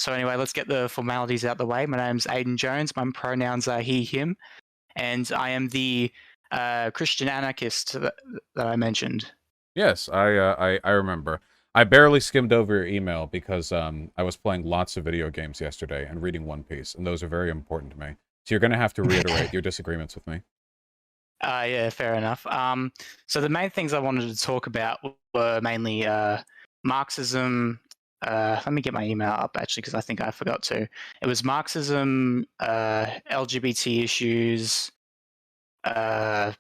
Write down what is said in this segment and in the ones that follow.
So anyway, let's get the formalities out the way. My name's Aidan Jones. My pronouns are he, him, and I am the Christian anarchist that I mentioned. Yes, I remember. I barely skimmed over your email because I was playing lots of video games yesterday and reading One Piece, and those are very important to me. So you're going to have to reiterate your disagreements with me. Yeah, fair enough. So the main things I wanted to talk about were mainly Marxism. Let me get my email up actually, because I think I forgot to. It was Marxism, LGBT issues. I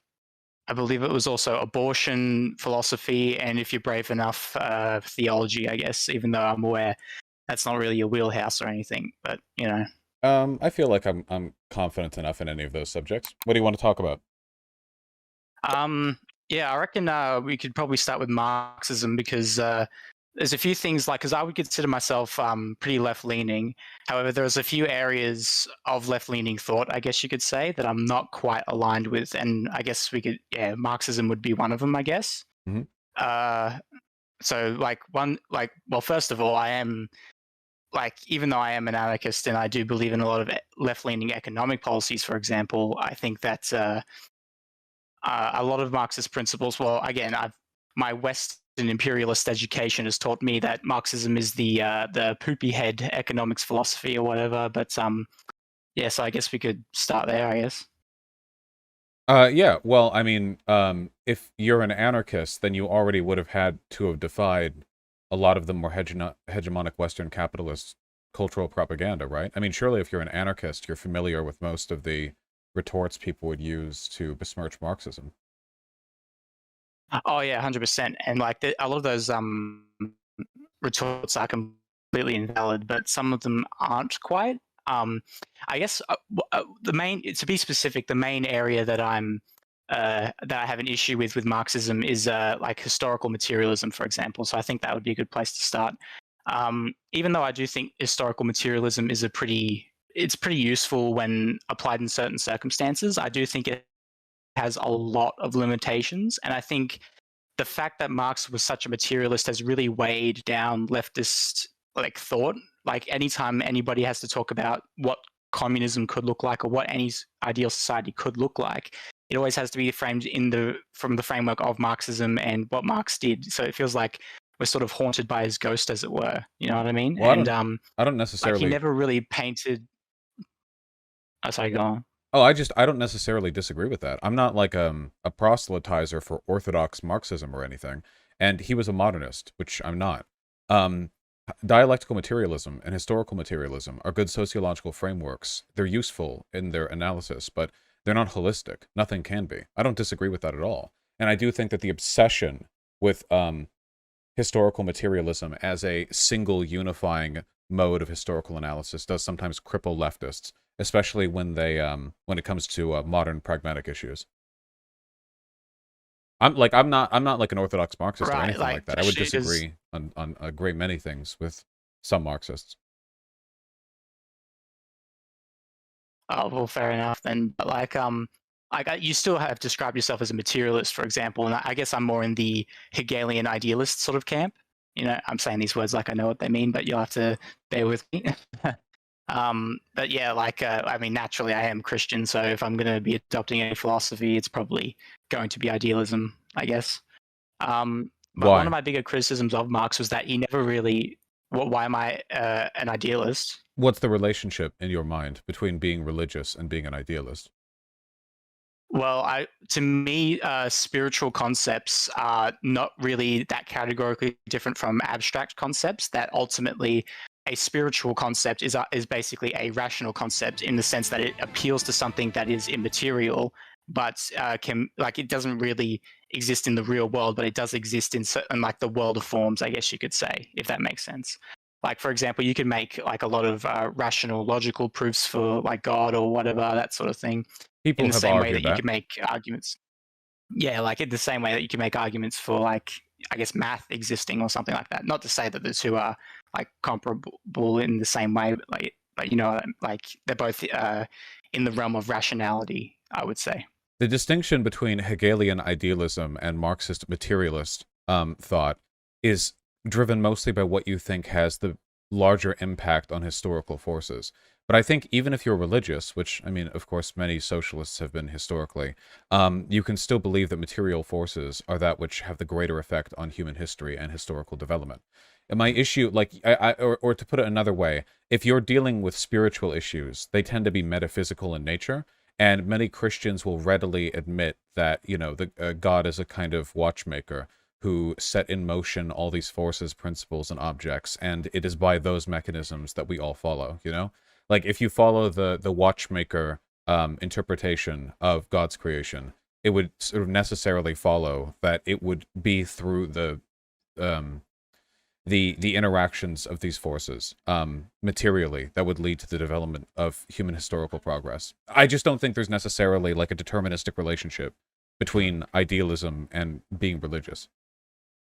believe it was also abortion philosophy, and if you're brave enough, theology. I guess, even though I'm aware that's not really your wheelhouse or anything, but you know. I feel like I'm confident enough in any of those subjects. What do you want to talk about? Yeah, I reckon we could probably start with Marxism because there's a few things because I would consider myself pretty left-leaning. However, there's a few areas of left-leaning thought, I guess you could say, that I'm not quite aligned with, and I guess Marxism would be one of them, I guess. Mhm. So well, first of all, I am even though I am an anarchist and I do believe in a lot of left-leaning economic policies, for example, I think that a lot of Marxist principles. Well, again, my Western imperialist education has taught me that Marxism is the poopy head economics philosophy or whatever. But yeah, so I guess we could start there. I guess. Yeah, well, I mean, if you're an anarchist, then you already would have had to have defied a lot of the more hegemonic Western capitalist cultural propaganda, right? I mean, surely if you're an anarchist, you're familiar with most of the retorts people would use to besmirch Marxism. Oh yeah, 100%. And a lot of those retorts are completely invalid, but some of them aren't quite. I guess to be specific, the main area that that I have an issue with Marxism is historical materialism, for example. So I think that would be a good place to start. Even though I do think historical materialism is it's pretty useful when applied in certain circumstances, I do think it has a lot of limitations, and I think the fact that Marx was such a materialist has really weighed down leftist thought. Like anytime anybody has to talk about what communism could look like or what any ideal society could look like, it always has to be framed from the framework of Marxism and what Marx did. So it feels like we're sort of haunted by his ghost, as it were. You know what I mean? Well, And I don't he necessarily. never really painted. Oh, sorry, go on. Oh, I don't necessarily disagree with that. I'm not like a proselytizer for orthodox Marxism or anything. And he was a modernist, which I'm not. Um, Dialectical materialism and historical materialism are good sociological frameworks. They're useful in their analysis, but they're not holistic. Nothing can be. I don't disagree with that at all. And I do think that the obsession with historical materialism as a single unifying mode of historical analysis does sometimes cripple leftists, especially when when it comes to modern pragmatic issues. I'm not like an orthodox Marxist or Right, anything like that. I would especially because disagree on a great many things with some Marxists. oh, well, fair enough then. But you still have described yourself as a materialist, for example, and I guess I'm more in the Hegelian idealist sort of camp. You know, I'm saying these words like I know what they mean, but you'll have to bear with me. But yeah, I mean, naturally, I am Christian, so if I'm going to be adopting any philosophy, it's probably going to be idealism, I guess. But one of Why? my bigger criticisms of Marx was that he never really. Why am I an idealist? What's the relationship in your mind between being religious and being an idealist? Well, to me, spiritual concepts are not really that categorically different from abstract concepts. That ultimately, a spiritual concept is basically a rational concept in the sense that it appeals to something that is immaterial, but it doesn't really exist in the real world, but it does exist in the world of forms, I guess you could say, if that makes sense. Like, for example, you can make a lot of rational, logical proofs for God or whatever, that sort of thing, in People the have same way that argued you that. can make arguments. Yeah, in the same way that you can make arguments for I guess math existing or something like that. Not to say that the two are comparable in the same way, but you know, they're both in the realm of rationality, I would say. The distinction between Hegelian idealism and Marxist materialist thought is driven mostly by what you think has the larger impact on historical forces. But I think even if you're religious, which, I mean, of course, many socialists have been historically, you can still believe that material forces are that which have the greater effect on human history and historical development. And my issue, like, or to put it another way, if you're dealing with spiritual issues, they tend to be metaphysical in nature, and many Christians will readily admit that, God is a kind of watchmaker who set in motion all these forces, principles, and objects, and it is by those mechanisms that we all follow, Like, if you follow the watchmaker interpretation of God's creation, it would sort of necessarily follow that it would be through um, the interactions of these forces materially that would lead to the development of human historical progress. I just don't think there's necessarily like a deterministic relationship between idealism and being religious.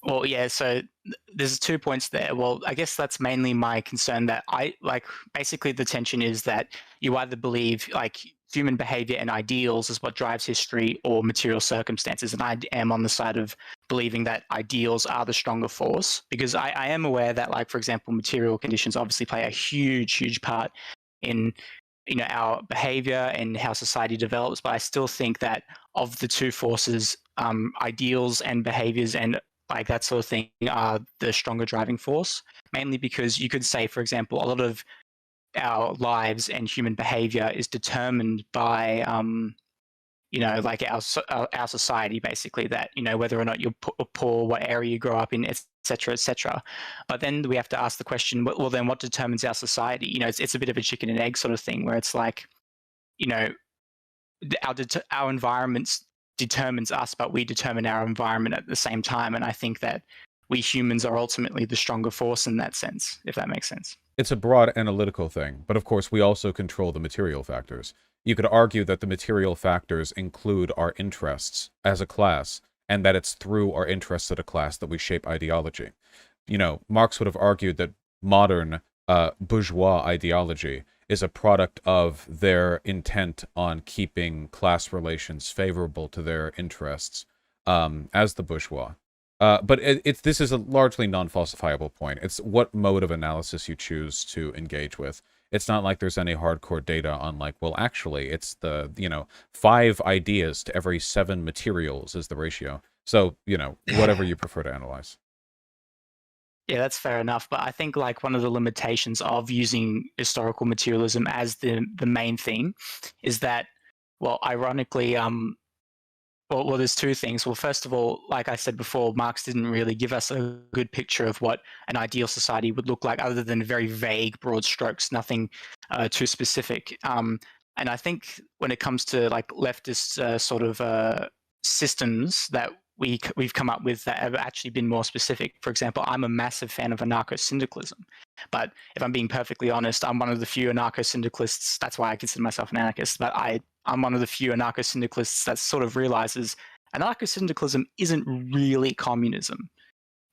Well, yeah, so there's 2 points there. Well, I guess that's mainly my concern, that basically the tension is that you either believe like human behavior and ideals is what drives history, or material circumstances. And I am on the side of believing that ideals are the stronger force, because I am aware that, like, for example, material conditions obviously play a huge part in our behavior and how society develops. But I still think that of the two forces, ideals and behaviors and like that sort of thing are the stronger driving force, mainly because you could say, for example, a lot of our lives and human behavior is determined by like our society, basically, that whether or not you're poor, what area you grow up in, etc., etc. But then we have to ask the question, well, then what determines our society? It's a bit of a chicken and egg sort of thing, where it's like, our environments determines us, but we determine our environment at the same time. And I think that we humans are ultimately the stronger force in that sense, if that makes sense. It's a broad analytical thing, but of course we also control the material factors. You could argue that the material factors include our interests as a class, and that it's through our interests as a class that we shape ideology. Marx would have argued that modern bourgeois ideology is a product of their intent on keeping class relations favorable to their interests as the bourgeois. But this is a largely non-falsifiable point. It's what mode of analysis you choose to engage with. It's not like there's any hardcore data on, like, well, actually, it's the, 5 ideas to every 7 materials is the ratio. So, whatever you prefer to analyze. Yeah, that's fair enough. But I think, like, one of the limitations of using historical materialism as the main thing is that, well, ironically, well, there's 2 things. Well, first of all, like I said before, Marx didn't really give us a good picture of what an ideal society would look like, other than very vague, broad strokes, nothing too specific. And I think when it comes to like leftist sort of systems that we've come up with that have actually been more specific. For example, I'm a massive fan of anarcho-syndicalism, but if I'm being perfectly honest, I'm one of the few anarcho-syndicalists. That's why I consider myself an anarchist. But I'm one of the few anarcho-syndicalists that sort of realizes anarcho-syndicalism isn't really communism.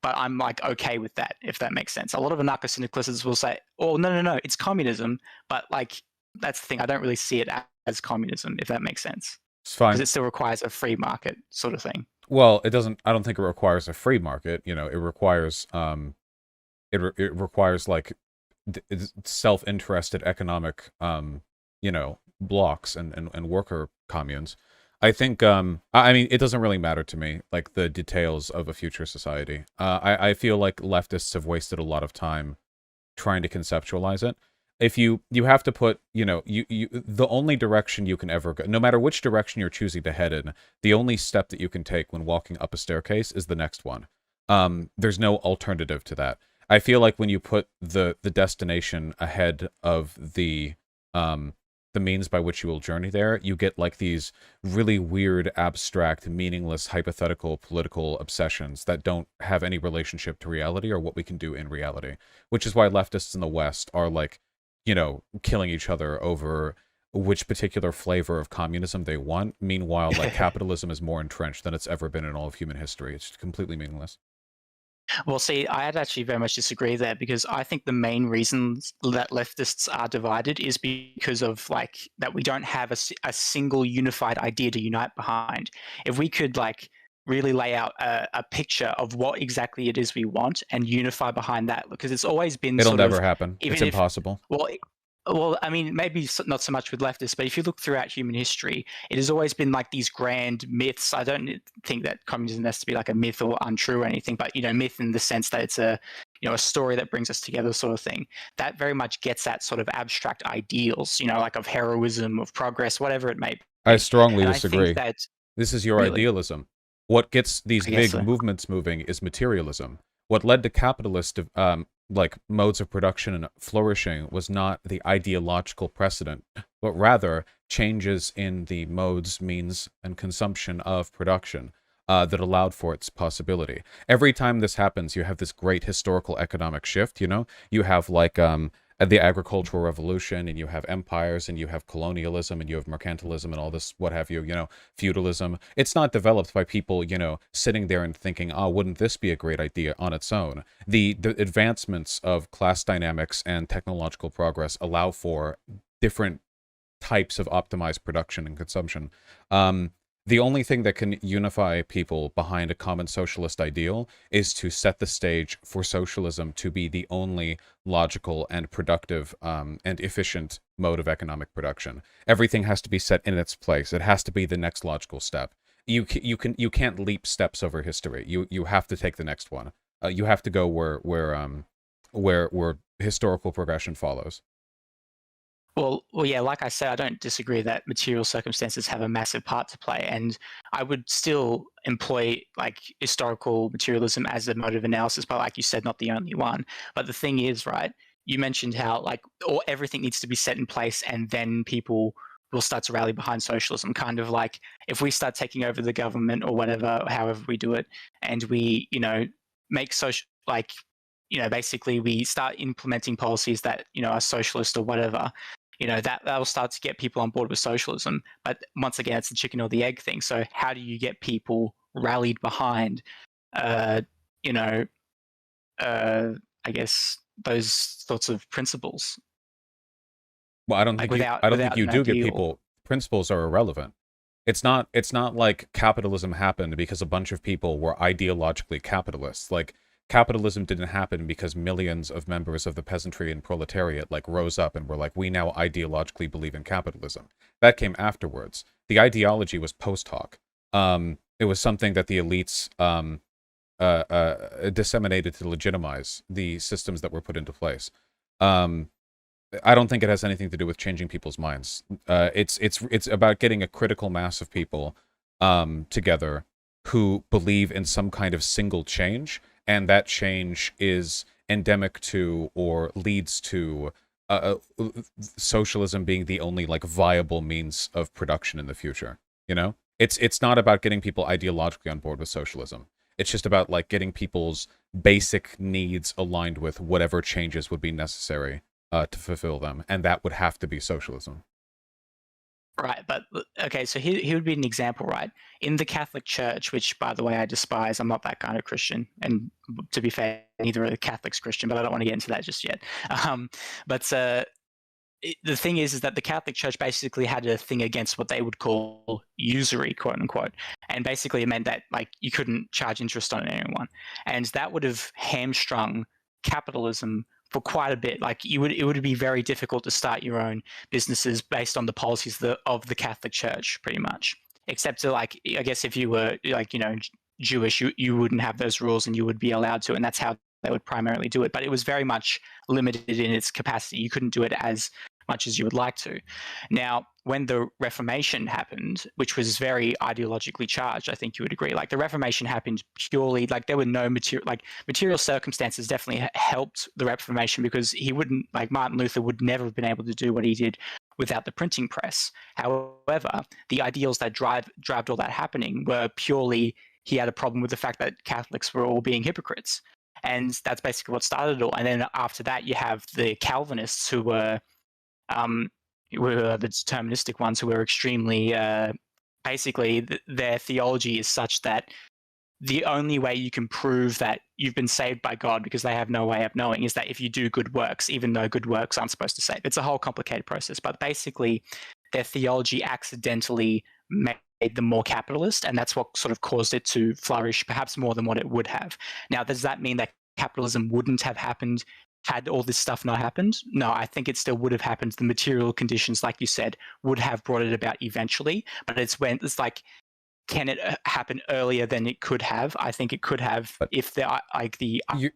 But I'm like okay with that, if that makes sense. A lot of anarcho-syndicalists will say, "Oh, no, it's communism," but like that's the thing. I don't really see it as communism, if that makes sense. It's fine. Because it still requires a free market sort of thing. Well, it doesn't. I don't think it requires a free market. It requires it requires like self-interested economic blocks and worker communes. I think I mean, it doesn't really matter to me, like, the details of a future society. I feel like leftists have wasted a lot of time trying to conceptualize it. If you have to put, you the only direction you can ever go, no matter which direction you're choosing to head in, the only step that you can take when walking up a staircase is the next one. There's no alternative to that. I feel like when you put the destination ahead of the means by which you will journey there, you get like these really weird, abstract, meaningless, hypothetical political obsessions that don't have any relationship to reality or what we can do in reality. Which is why leftists in the West are like, killing each other over which particular flavor of communism they want. Meanwhile, like, capitalism is more entrenched than it's ever been in all of human history. It's completely meaningless. Well, see, I'd actually very much disagree there, because I think the main reasons that leftists are divided is because of like that we don't have a single unified idea to unite behind. If we could like really lay out a picture of what exactly it is we want and unify behind that, because it's always been It'll sort of, never happen. even It's if, impossible. well, I mean, maybe not so much with leftists, but if you look throughout human history, it has always been like these grand myths. I don't think that communism has to be like a myth or untrue or anything, but, you know, myth in the sense that it's a, you know, a story that brings us together sort of thing. That very much gets at sort of abstract ideals, you know, like of heroism, of progress, whatever it may be. I strongly And I think disagree. that, This is your really, idealism. What gets these I guess big so. movements moving is materialism. What led to capitalist like modes of production and flourishing was not the ideological precedent, but rather changes in the modes, means, and consumption of production that allowed for its possibility. Every time this happens, you have this great historical economic shift. You know, you have like the agricultural revolution, and you have empires, and you have colonialism, and you have mercantilism, and all this, what have you, you know, feudalism. It's not developed by people, you know, sitting there and thinking, oh, wouldn't this be a great idea on its own? The advancements of class dynamics and technological progress allow for different types of optimized production and consumption. The only thing that can unify people behind a common socialist ideal is to set the stage for socialism to be the only logical and productive and efficient mode of economic production. Everything has to be set in its place. It has to be the next logical step. You can't leap steps over history. You have to take the next one. You have to go where historical progression follows. Well, yeah, like I said, I don't disagree that material circumstances have a massive part to play, and I would still employ like historical materialism as a mode of analysis, but like you said, not the only one. But the thing is, right, you mentioned how like everything needs to be set in place, and then people will start to rally behind socialism. Kind of like if we start taking over the government or whatever, however we do it, and we, you know, make social like, you know, basically we start implementing policies that, you know, are socialist or whatever, you know, that'll start to get people on board with socialism. But once again, it's the chicken or the egg thing. So how do you get people rallied behind, uh, you know, I guess those sorts of principles, Well, like I don't think without you an do get ideal. people. Principles are irrelevant. It's not like capitalism happened because a bunch of people were ideologically capitalists. Like capitalism didn't happen because millions of members of the peasantry and proletariat like rose up and were like, we now ideologically believe in capitalism. That came afterwards. The ideology was post hoc. It was something that the elites disseminated to legitimize the systems that were put into place. I don't think it has anything to do with changing people's minds. It's about getting a critical mass of people together who believe in some kind of single change, and that change is endemic to or leads to socialism being the only like viable means of production in the future. You know, it's not about getting people ideologically on board with socialism. It's just about like getting people's basic needs aligned with whatever changes would be necessary to fulfill them, and that would have to be socialism. Right, but okay, so here would be an example, right? In the Catholic Church, which, by the way, I despise. I'm not that kind of Christian, and to be fair, neither are the Catholics Christian. But I don't want to get into that just yet. But the thing is that the Catholic Church basically had a thing against what they would call usury, quote unquote, and basically it meant that like you couldn't charge interest on anyone, and that would have hamstrung capitalism for quite a bit. Like it would be very difficult to start your own businesses based on the policies of the Catholic Church, pretty much. Except to like, I guess if you were like, you know, Jewish, you wouldn't have those rules and you would be allowed to, and that's how they would primarily do it. But it was very much limited in its capacity. You couldn't do it as much as you would like to. Now, when the Reformation happened, which was very ideologically charged, I think you would agree. Like the Reformation happened purely like there were no material circumstances definitely helped the Reformation, because he wouldn't, like Martin Luther would never have been able to do what he did without the printing press. However, the ideals that drived all that happening were purely he had a problem with the fact that Catholics were all being hypocrites. And that's basically what started it all. And then after that, you have the Calvinists who were the deterministic ones, who are extremely basically their theology is such that the only way you can prove that you've been saved by God, because they have no way of knowing, is that if you do good works, even though good works aren't supposed to save. It's a whole complicated process, but basically their theology accidentally them more capitalist, and that's what sort of caused it to flourish perhaps more than what it would have. Now, does that mean that capitalism wouldn't have happened had all this stuff not happened? No, I think it still would have happened. The material conditions, like you said, would have brought it about eventually, but it's like, can it happen earlier than it could have? I think it could have, but if the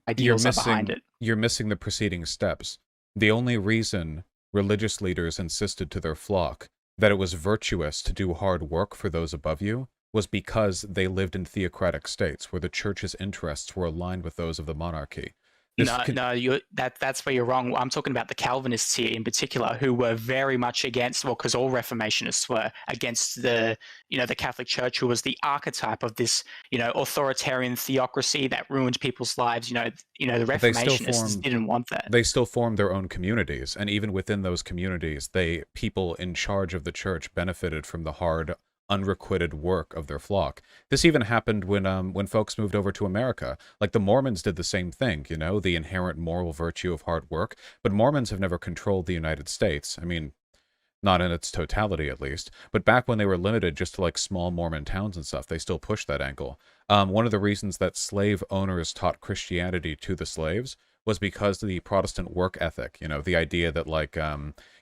ideals are behind it. You're missing the preceding steps. The only reason religious leaders insisted to their flock that it was virtuous to do hard work for those above you was because they lived in theocratic states where the church's interests were aligned with those of the monarchy. That's where you're wrong. I'm talking about the Calvinists here in particular, who were very much against, well, because all Reformationists were against the Catholic Church, who was the archetype of this, authoritarian theocracy that ruined people's lives. The Reformationists didn't want that. They still formed their own communities, and even within those communities, people in charge of the church benefited from the hard, unrequited work of their flock. This even happened when folks moved over to America. Like the Mormons did the same thing, the inherent moral virtue of hard work. But Mormons have never controlled the United States. I mean, not in its totality at least. But back when they were limited just to like small Mormon towns and stuff, they still pushed that angle. One of the reasons that slave owners taught Christianity to the slaves was because of the Protestant work ethic, the idea that like,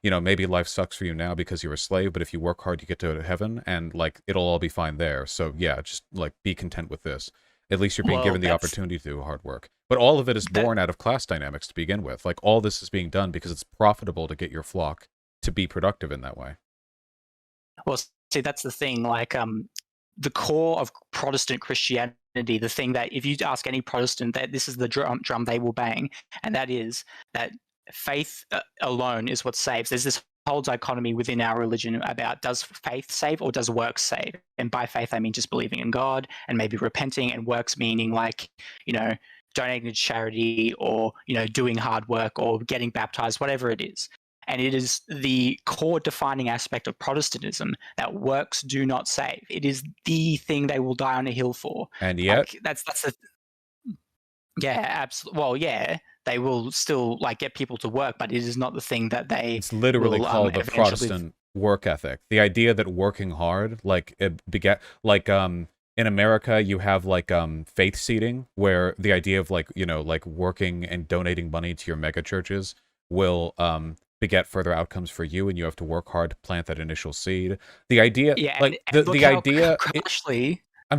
maybe life sucks for you now because you're a slave, but if you work hard, you get to heaven and like, it'll all be fine there. So yeah, just like be content with this. At least you're being given the opportunity to do hard work. But all of it is born out of class dynamics to begin with. Like all this is being done because it's profitable to get your flock to be productive in that way. Well, see, that's the thing, like, the core of Protestant Christianity, the thing that if you ask any Protestant, that this is the drum they will bang, and that is that faith alone is what saves. There's this whole dichotomy within our religion about, does faith save or does works save? And by faith, I mean just believing in God and maybe repenting, and works meaning like, donating to charity or, doing hard work or getting baptized, whatever it is. And it is the core defining aspect of Protestantism that works do not save. It is the thing they will die on a hill for. And yet, absolutely. Well, yeah, they will still like get people to work, but it is not the thing that they. It's literally called the Protestant work ethic. The idea that working hard, like it beget, like in America, you have like faith seeding, where the idea of like like working and donating money to your mega churches will beget further outcomes for you, and you have to work hard to plant that initial seed. The idea, I'm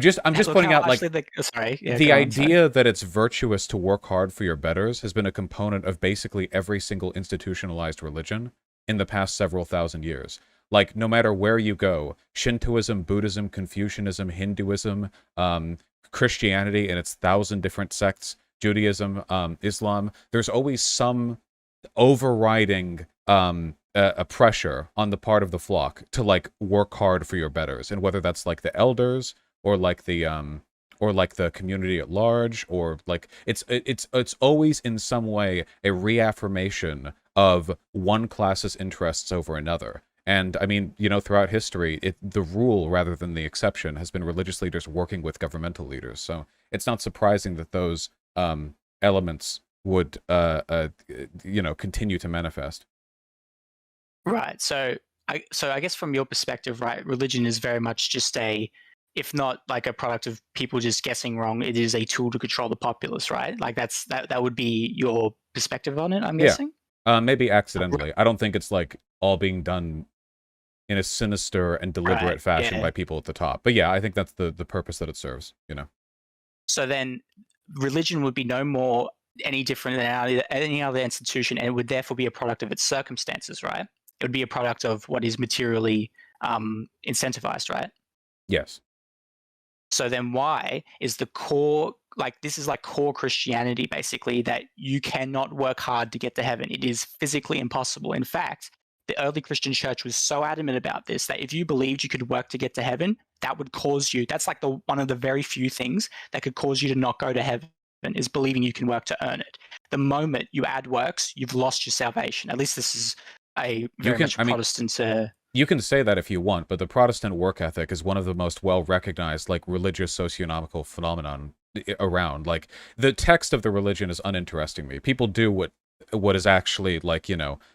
just pointing out, like, the idea that it's virtuous to work hard for your betters has been a component of basically every single institutionalized religion in the past several thousand years. Like, no matter where you go, Shintoism, Buddhism, Confucianism, Hinduism, Christianity and its 1,000 different sects, Judaism, Islam, there's always some overriding a pressure on the part of the flock to like work hard for your betters, and whether that's like the elders or like the community at large, or like it's always in some way a reaffirmation of one class's interests over another. And I mean, throughout history, the rule rather than the exception has been religious leaders working with governmental leaders. So it's not surprising that those elements would continue to manifest. Right. So I guess from your perspective, right, religion is very much just if not like a product of people just guessing wrong, it is a tool to control the populace, right? Like that would be your perspective on it, I'm guessing? Maybe accidentally. I don't think it's like all being done in a sinister and deliberate fashion by people at the top. But yeah, I think that's the purpose that it serves, So then religion would be no more any different than any other institution, and it would therefore be a product of its circumstances, right? It would be a product of what is materially incentivized, right? Yes. So then why is the core, like this is like core Christianity basically, that you cannot work hard to get to heaven? It is physically impossible. In fact, the early Christian church was so adamant about this that if you believed you could work to get to heaven, that would cause you, that's like one of the very few things that could cause you to not go to heaven, is believing you can work to earn it. The moment you add works, you've lost your salvation. At least this is a very much Protestant. You can say that if you want, but the Protestant work ethic is one of the most well-recognized, like, religious socioeconomical phenomenon around. Like, the text of the religion is uninteresting to me. People do what is actually, like,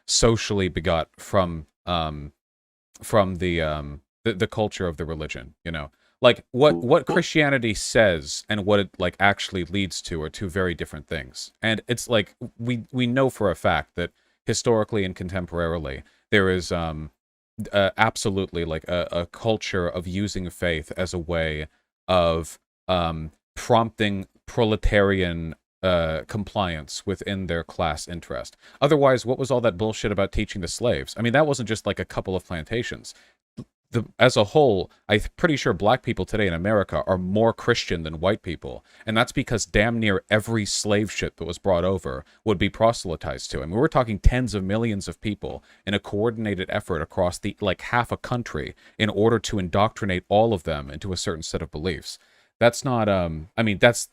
socially begot from the the culture of the religion, you know? Like what Well, Christianity says and what it like actually leads to are two very different things. And it's like we know for a fact that historically and contemporarily there is absolutely like a culture of using faith as a way of prompting proletarian compliance within their class interest. Otherwise, what was all that bullshit about teaching the slaves? I mean, that wasn't just like a couple of plantations. As a whole, I'm pretty sure black people today in America are more Christian than white people. And that's because damn near every slave ship that was brought over would be proselytized to. I mean, we're talking tens of millions of people in a coordinated effort across the like half a country in order to indoctrinate all of them into a certain set of beliefs. That's not I mean, that's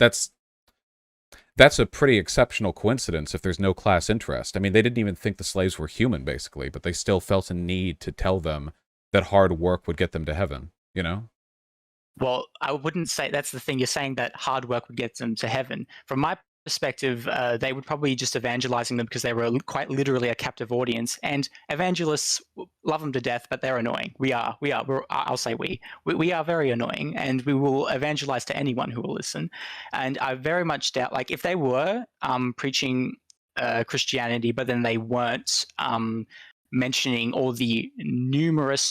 a pretty exceptional coincidence if there's no class interest. I mean, they didn't even think the slaves were human, basically, but they still felt a need to tell them that hard work would get them to heaven, you know? Well, I wouldn't say that's the thing. You're saying that hard work would get them to heaven. From my perspective, they would probably just evangelizing them because they were quite literally a captive audience. And evangelists love them to death, but they're annoying. I'll say we are very annoying, and we will evangelize to anyone who will listen. And I very much doubt, like, if they were preaching Christianity, but then they weren't mentioning all the numerous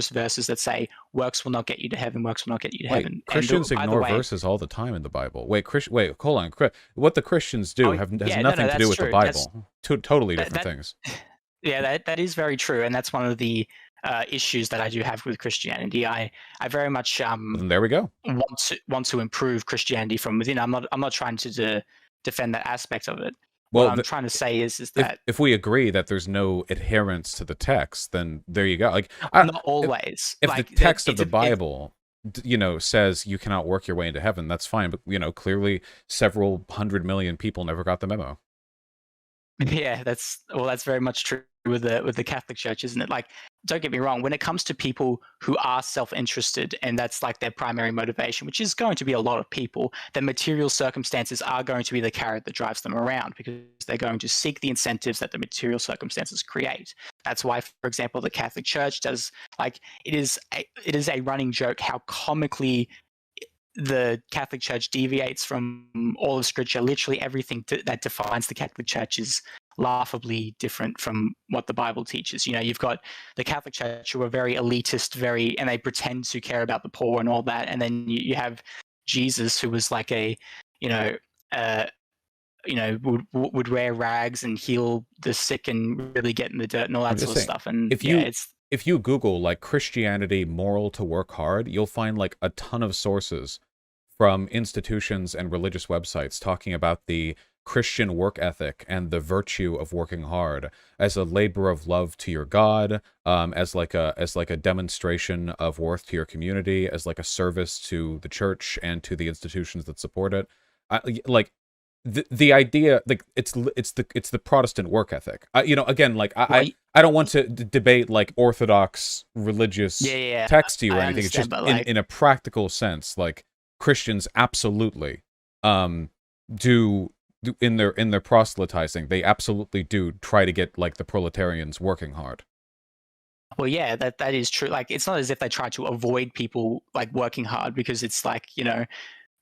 verses that say works will not get you to heaven, works will not get you to Wait, heaven. Christians And ignore verses all the time in the Bible. Wait, wait, hold on. What the Christians do has nothing to do with the Bible. Two totally different things. Yeah, that is very true, and that's one of the issues that I do have with Christianity. I very much Then there we go. want to improve Christianity from within. I'm not trying to defend that aspect of it. Well, what I'm trying to say is that if we agree that there's no adherence to the text, then there you go. Like, not always. If like, the text of the Bible, you know, says you cannot work your way into heaven, that's fine. But you know, clearly, several 100 million people never got the memo. Yeah, that's very much true with the Catholic Church, isn't it? Like, don't get me wrong, when it comes to people who are self-interested and that's like their primary motivation, which is going to be a lot of people, then material circumstances are going to be the carrot that drives them around because they're going to seek the incentives that the material circumstances create. That's why, for example, the Catholic Church does, like, it is a running joke how comically the Catholic Church deviates from all of Scripture. Literally everything that defines the Catholic Church is laughably different from what the Bible teaches. You know, you've got the Catholic Church who are very elitist, and they pretend to care about the poor and all that. And then you have Jesus, who was like would wear rags and heal the sick and really get in the dirt and all that sort of stuff. And if you Google like Christianity moral to work hard, you'll find like a ton of sources from institutions and religious websites talking about the Christian work ethic and the virtue of working hard as a labor of love to your God, as like a demonstration of worth to your community, as like a service to the church and to the institutions that support it. The idea, like, it's the Protestant work ethic. You know, again, like I don't want to debate like Orthodox religious text to you or anything. It's just in a practical sense, like Christians absolutely do in their proselytizing, they absolutely do try to get like the proletarians working hard. Well, yeah, that is true. Like, it's not as if they try to avoid people like working hard, because it's like, you know,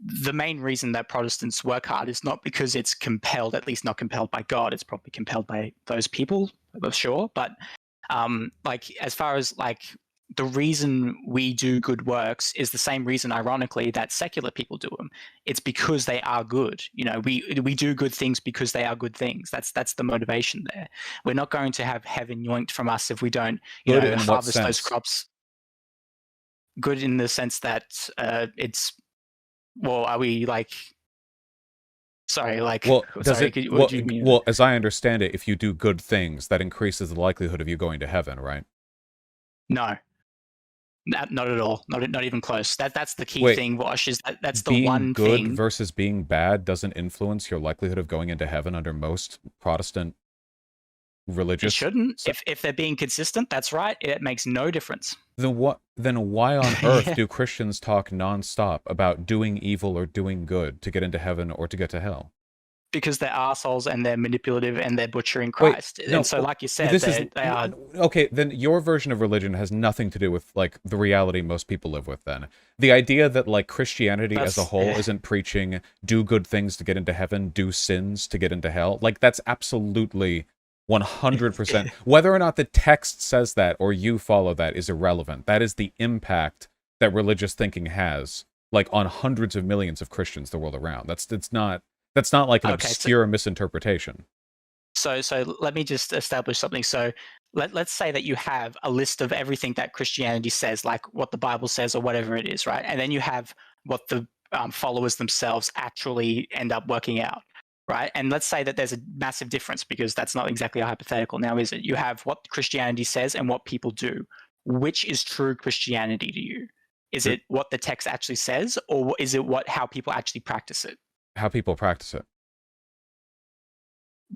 the main reason that Protestants work hard is not because it's compelled, at least not compelled by God. It's probably compelled by those people, for sure. But like, as far as like the reason we do good works is the same reason, ironically, that secular people do them. It's because they are good. You know, we do good things because they are good things. That's the motivation there. We're not going to have heaven yoinked from us if we don't, you know, harvest those crops. Good in the sense that it's, well, are we like? Sorry, like. Well, sorry, what do you mean? Well, as I understand it, if you do good things, that increases the likelihood of you going to heaven, right? No. Not at all. Not even close. That's the key thing, Vaush, is that's the one thing. Being good versus being bad doesn't influence your likelihood of going into heaven under most Protestant religious. It shouldn't. If they're being consistent, that's right. It makes no difference. Then what? Then why on earth do Christians talk nonstop about doing evil or doing good to get into heaven or to get to hell? because they're assholes and they're manipulative and they're butchering Wait, Christ. no, And so, like you said, this is they are. okay. Then your version of religion has nothing to do with like the reality most people live with. Then the idea that like Christianity as a whole isn't preaching do good things to get into heaven, do sins to get into hell. Like that's absolutely 100%. Whether or not the text says that or you follow that is irrelevant. That is the impact that religious thinking has, like on hundreds of millions of Christians the world around. That's not like an obscure misinterpretation. So let me just establish something. So let's say that you have a list of everything that Christianity says, like what the Bible says or whatever it is, right? And then you have what the followers themselves actually end up working out, right? And let's say that there's a massive difference, because that's not exactly a hypothetical now, is it? You have what Christianity says and what people do. Which is true Christianity to you? Is it what the text actually says, or is it how people actually practice it? How people practice it.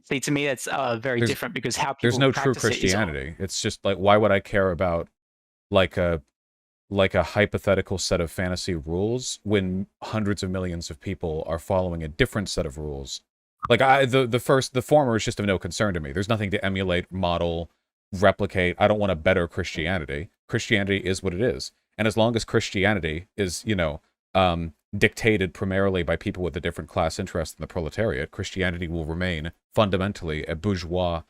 See, to me, that's very different, because how people there's no true Christianity. It's just like, why would I care about like a hypothetical set of fantasy rules when hundreds of millions of people are following a different set of rules? Like the former is just of no concern to me. There's nothing to emulate, model, replicate. I don't want a better Christianity. Christianity is what it is. And as long as Christianity is, dictated primarily by people with a different class interest than the proletariat, Christianity will remain fundamentally a bourgeois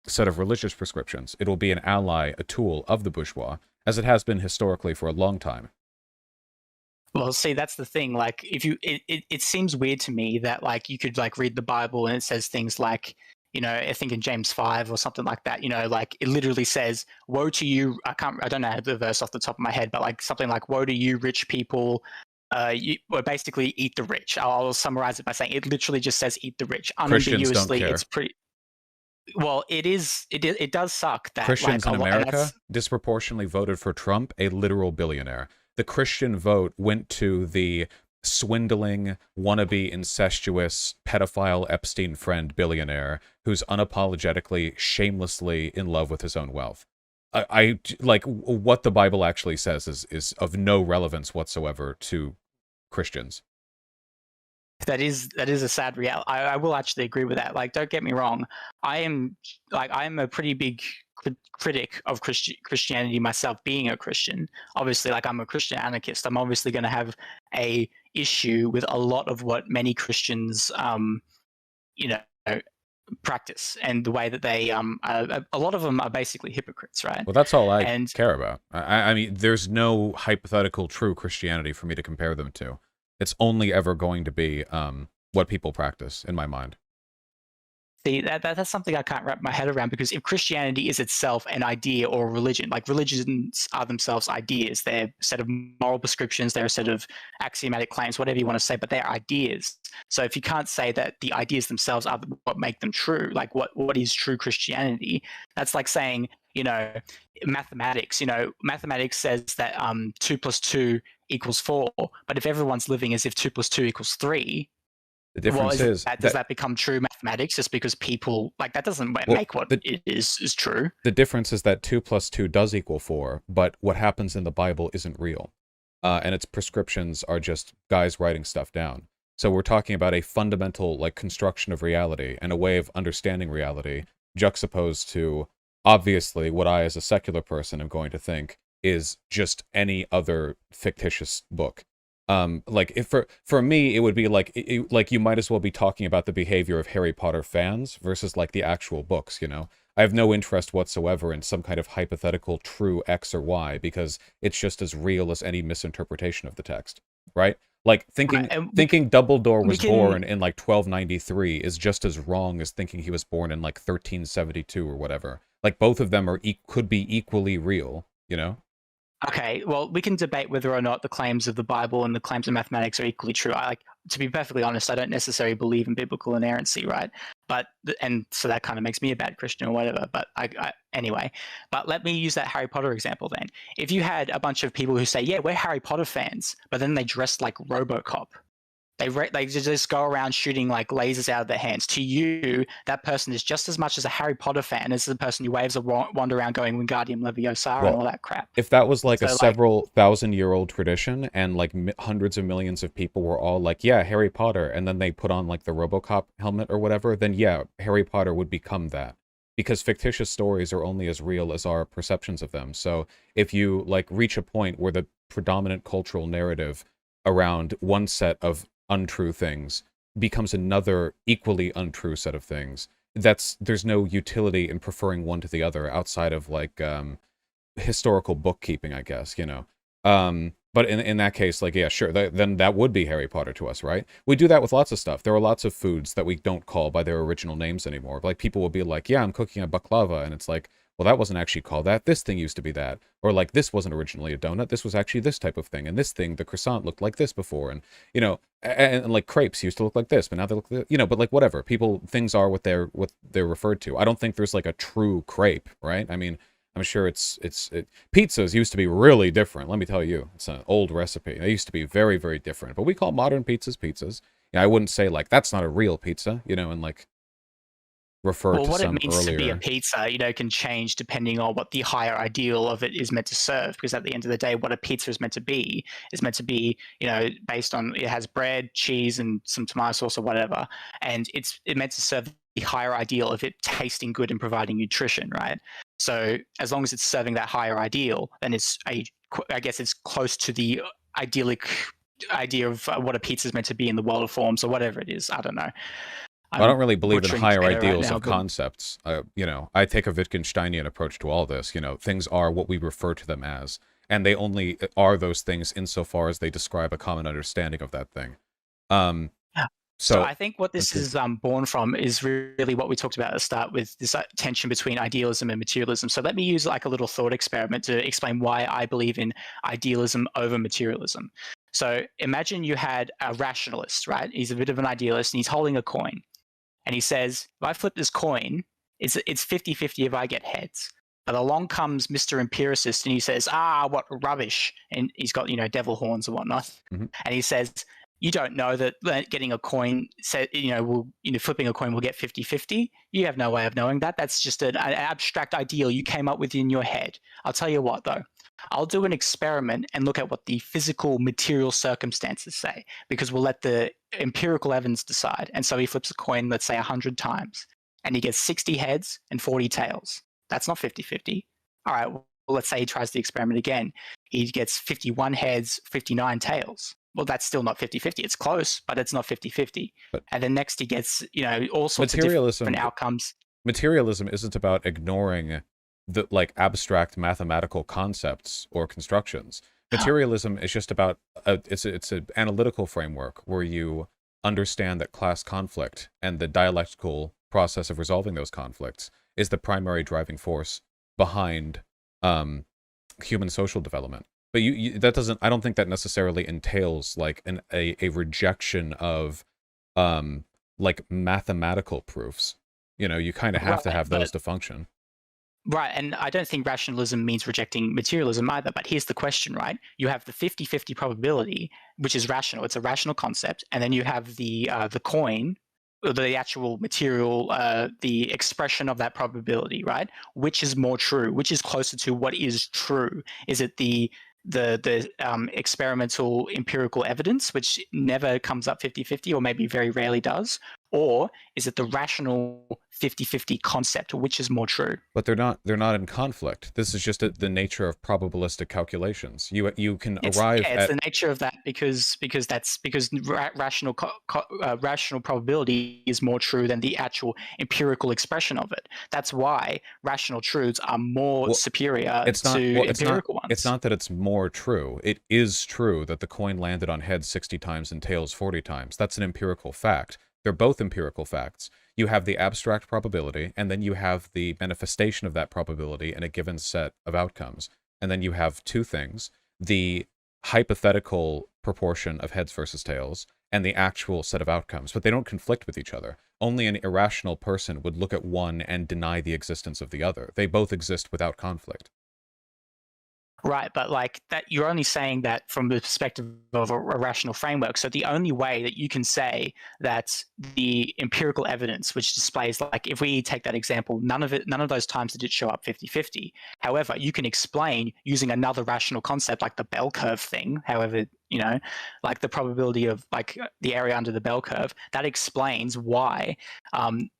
set of religious prescriptions. It will be an ally, a tool of the bourgeois, as it has been historically for a long time. Well, see, that's the thing. Like, if you, it seems weird to me that like you could like read the Bible and it says things like, I think in James 5 or something like that, like it literally says, woe to you. I don't know the verse off the top of my head, but like something like, woe to you, rich people. Or basically eat the rich. I'll summarize it by saying it literally just says eat the rich. Unambiguously, it's pretty. Well, it does suck that Christians in America disproportionately voted for Trump, a literal billionaire. The Christian vote went to the swindling, wannabe, incestuous, pedophile Epstein friend billionaire who's unapologetically, shamelessly in love with his own wealth. I like what the Bible actually says is of no relevance whatsoever to Christians. That is a sad reality. I will actually agree with that. Like, don't get me wrong. I'm a pretty big critic of Christianity myself, being a Christian. Obviously, like, I'm a Christian anarchist. I'm obviously going to have a issue with a lot of what many Christians, practice, and the way that they a lot of them are basically hypocrites, right? Well, that's all I care about. I mean, there's no hypothetical true Christianity for me to compare them to. It's only ever going to be what people practice, in my mind. See, that's something I can't wrap my head around, because if Christianity is itself an idea or a religion, like religions are themselves ideas, they're a set of moral prescriptions, they're a set of axiomatic claims, whatever you want to say, but they're ideas. So if you can't say that the ideas themselves are what make them true, like what is true Christianity, that's like saying, mathematics. Mathematics says that 2 + 2 = 4, but if everyone's living as if 2 + 2 = 3, the difference does that become true mathematics just because people like that doesn't make what it is true? The difference is that 2 + 2 does = 4, but what happens in the Bible isn't real, and its prescriptions are just guys writing stuff down. So we're talking about a fundamental like construction of reality and a way of understanding reality, juxtaposed to obviously what I, as a secular person, am going to think is just any other fictitious book. Like if for me it would be like like you might as well be talking about the behavior of Harry Potter fans versus like the actual books. I have no interest whatsoever in some kind of hypothetical true X or Y, because it's just as real as any misinterpretation of the text, right? Like thinking Dumbledore was born in like 1293 is just as wrong as thinking he was born in like 1372 or whatever. Like both of them could be equally real, Okay, well, we can debate whether or not the claims of the Bible and the claims of mathematics are equally true. To be perfectly honest, I don't necessarily believe in biblical inerrancy, right? And so that kind of makes me a bad Christian or whatever. But anyway, but let me use that Harry Potter example then. If you had a bunch of people who say, yeah, we're Harry Potter fans, but then they dress like RoboCop, They just go around shooting like lasers out of their hands. To you, that person is just as much as a Harry Potter fan as the person who waves a wand around going Wingardium Leviosa and all that crap. If that was like So, a like, several thousand-year-old tradition, and like hundreds of millions of people were all like, yeah, Harry Potter, and then they put on like the RoboCop helmet or whatever, then yeah, Harry Potter would become that. Because fictitious stories are only as real as our perceptions of them. So if you like reach a point where the predominant cultural narrative around one set of untrue things becomes another equally untrue set of things, there's no utility in preferring one to the other outside of like historical bookkeeping, I guess, you know. But in that case, like, yeah, sure, then that would be Harry Potter to us, right? We do that with lots of stuff. There are lots of foods that we don't call by their original names anymore. Like, people will be like, yeah, I'm cooking a baklava, and it's like, well, that wasn't actually called that. This thing used to be that. Or like, this wasn't originally a donut. This was actually this type of thing. And this thing, the croissant, looked like this before. And, you know, and like crepes used to look like this, but now they look, you know, but like whatever. Things are what they're referred to. I don't think there's like a true crepe, right? I mean, I'm sure pizzas used to be really different. Let me tell you, it's an old recipe. They used to be very, very different. But we call modern pizzas pizzas. You know, I wouldn't say like that's not a real pizza, you know, and like refer to what some it means earlier. to be a pizza, you know, can change depending on what the higher ideal of it is meant to serve. Because at the end of the day, what a pizza is meant to be, you know, based on it has bread, cheese, and some tomato sauce or whatever, and it's meant to serve the higher ideal of it tasting good and providing nutrition, right? So as long as it's serving that higher ideal, then I guess it's close to the idyllic idea of what a pizza is meant to be in the world of forms or whatever it is. I don't know. I don't really believe in higher ideals right of concepts. You know, I take a Wittgensteinian approach to all this. You know, things are what we refer to them as, and they only are those things insofar as they describe a common understanding of that thing. So I think what this is born from is really what we talked about at the start with this tension between idealism and materialism. So let me use like a little thought experiment to explain why I believe in idealism over materialism. So imagine you had a rationalist, right? He's a bit of an idealist and he's holding a coin. And he says, if I flip this coin, it's 50-50 if I get heads. But along comes Mr. Empiricist and he says, what rubbish. And he's got, you know, devil horns and whatnot. Mm-hmm. And he says, you don't know that getting a coin, flipping a coin will get 50-50. You have no way of knowing that. That's just an abstract ideal you came up with in your head. I'll tell you what, though. I'll do an experiment and look at what the physical material circumstances say, because we'll let the empirical evidence decide. And so he flips a coin, let's say 100 times, and he gets 60 heads and 40 tails. That's not 50-50. All right, well, let's say he tries the experiment again. He gets 51 heads, 59 tails. Well, that's still not 50-50. It's close, but it's not 50-50. And then next he gets, you know, all sorts of different outcomes. Materialism isn't about ignoring the like abstract mathematical concepts or constructions. Materialism is just about it's an analytical framework where you understand that class conflict and the dialectical process of resolving those conflicts is the primary driving force behind human social development. But that doesn't. I don't think that necessarily entails like a rejection of like mathematical proofs. You know, you kind of have to have those to function. Right, and I don't think rationalism means rejecting materialism either, but here's the question, right? You have the 50-50 probability, which is rational. It's a rational concept, and then you have the coin, the actual material, the expression of that probability, right? Which is more true? Which is closer to what is true? Is it the experimental empirical evidence, which never comes up 50-50 or maybe very rarely does? Or is it the rational 50-50 concept, which is more true? But they're not in conflict. This is just the nature of probabilistic calculations. You can arrive at... It's the nature of that because rational probability is more true than the actual empirical expression of it. That's why rational truths are more superior to empirical ones. It's not that it's more true. It is true that the coin landed on heads 60 times and tails 40 times. That's an empirical fact. They're both empirical facts. You have the abstract probability, and then you have the manifestation of that probability in a given set of outcomes. And then you have two things, the hypothetical proportion of heads versus tails, and the actual set of outcomes. But they don't conflict with each other. Only an irrational person would look at one and deny the existence of the other. They both exist without conflict. Right, but like that, you're only saying that from the perspective of a rational framework. So the only way that you can say that the empirical evidence, which displays, like, if we take that example, none of those times did it show up 50-50. However, you can explain using another rational concept, like the bell curve thing. However, like the probability of like the area under the bell curve, that explains why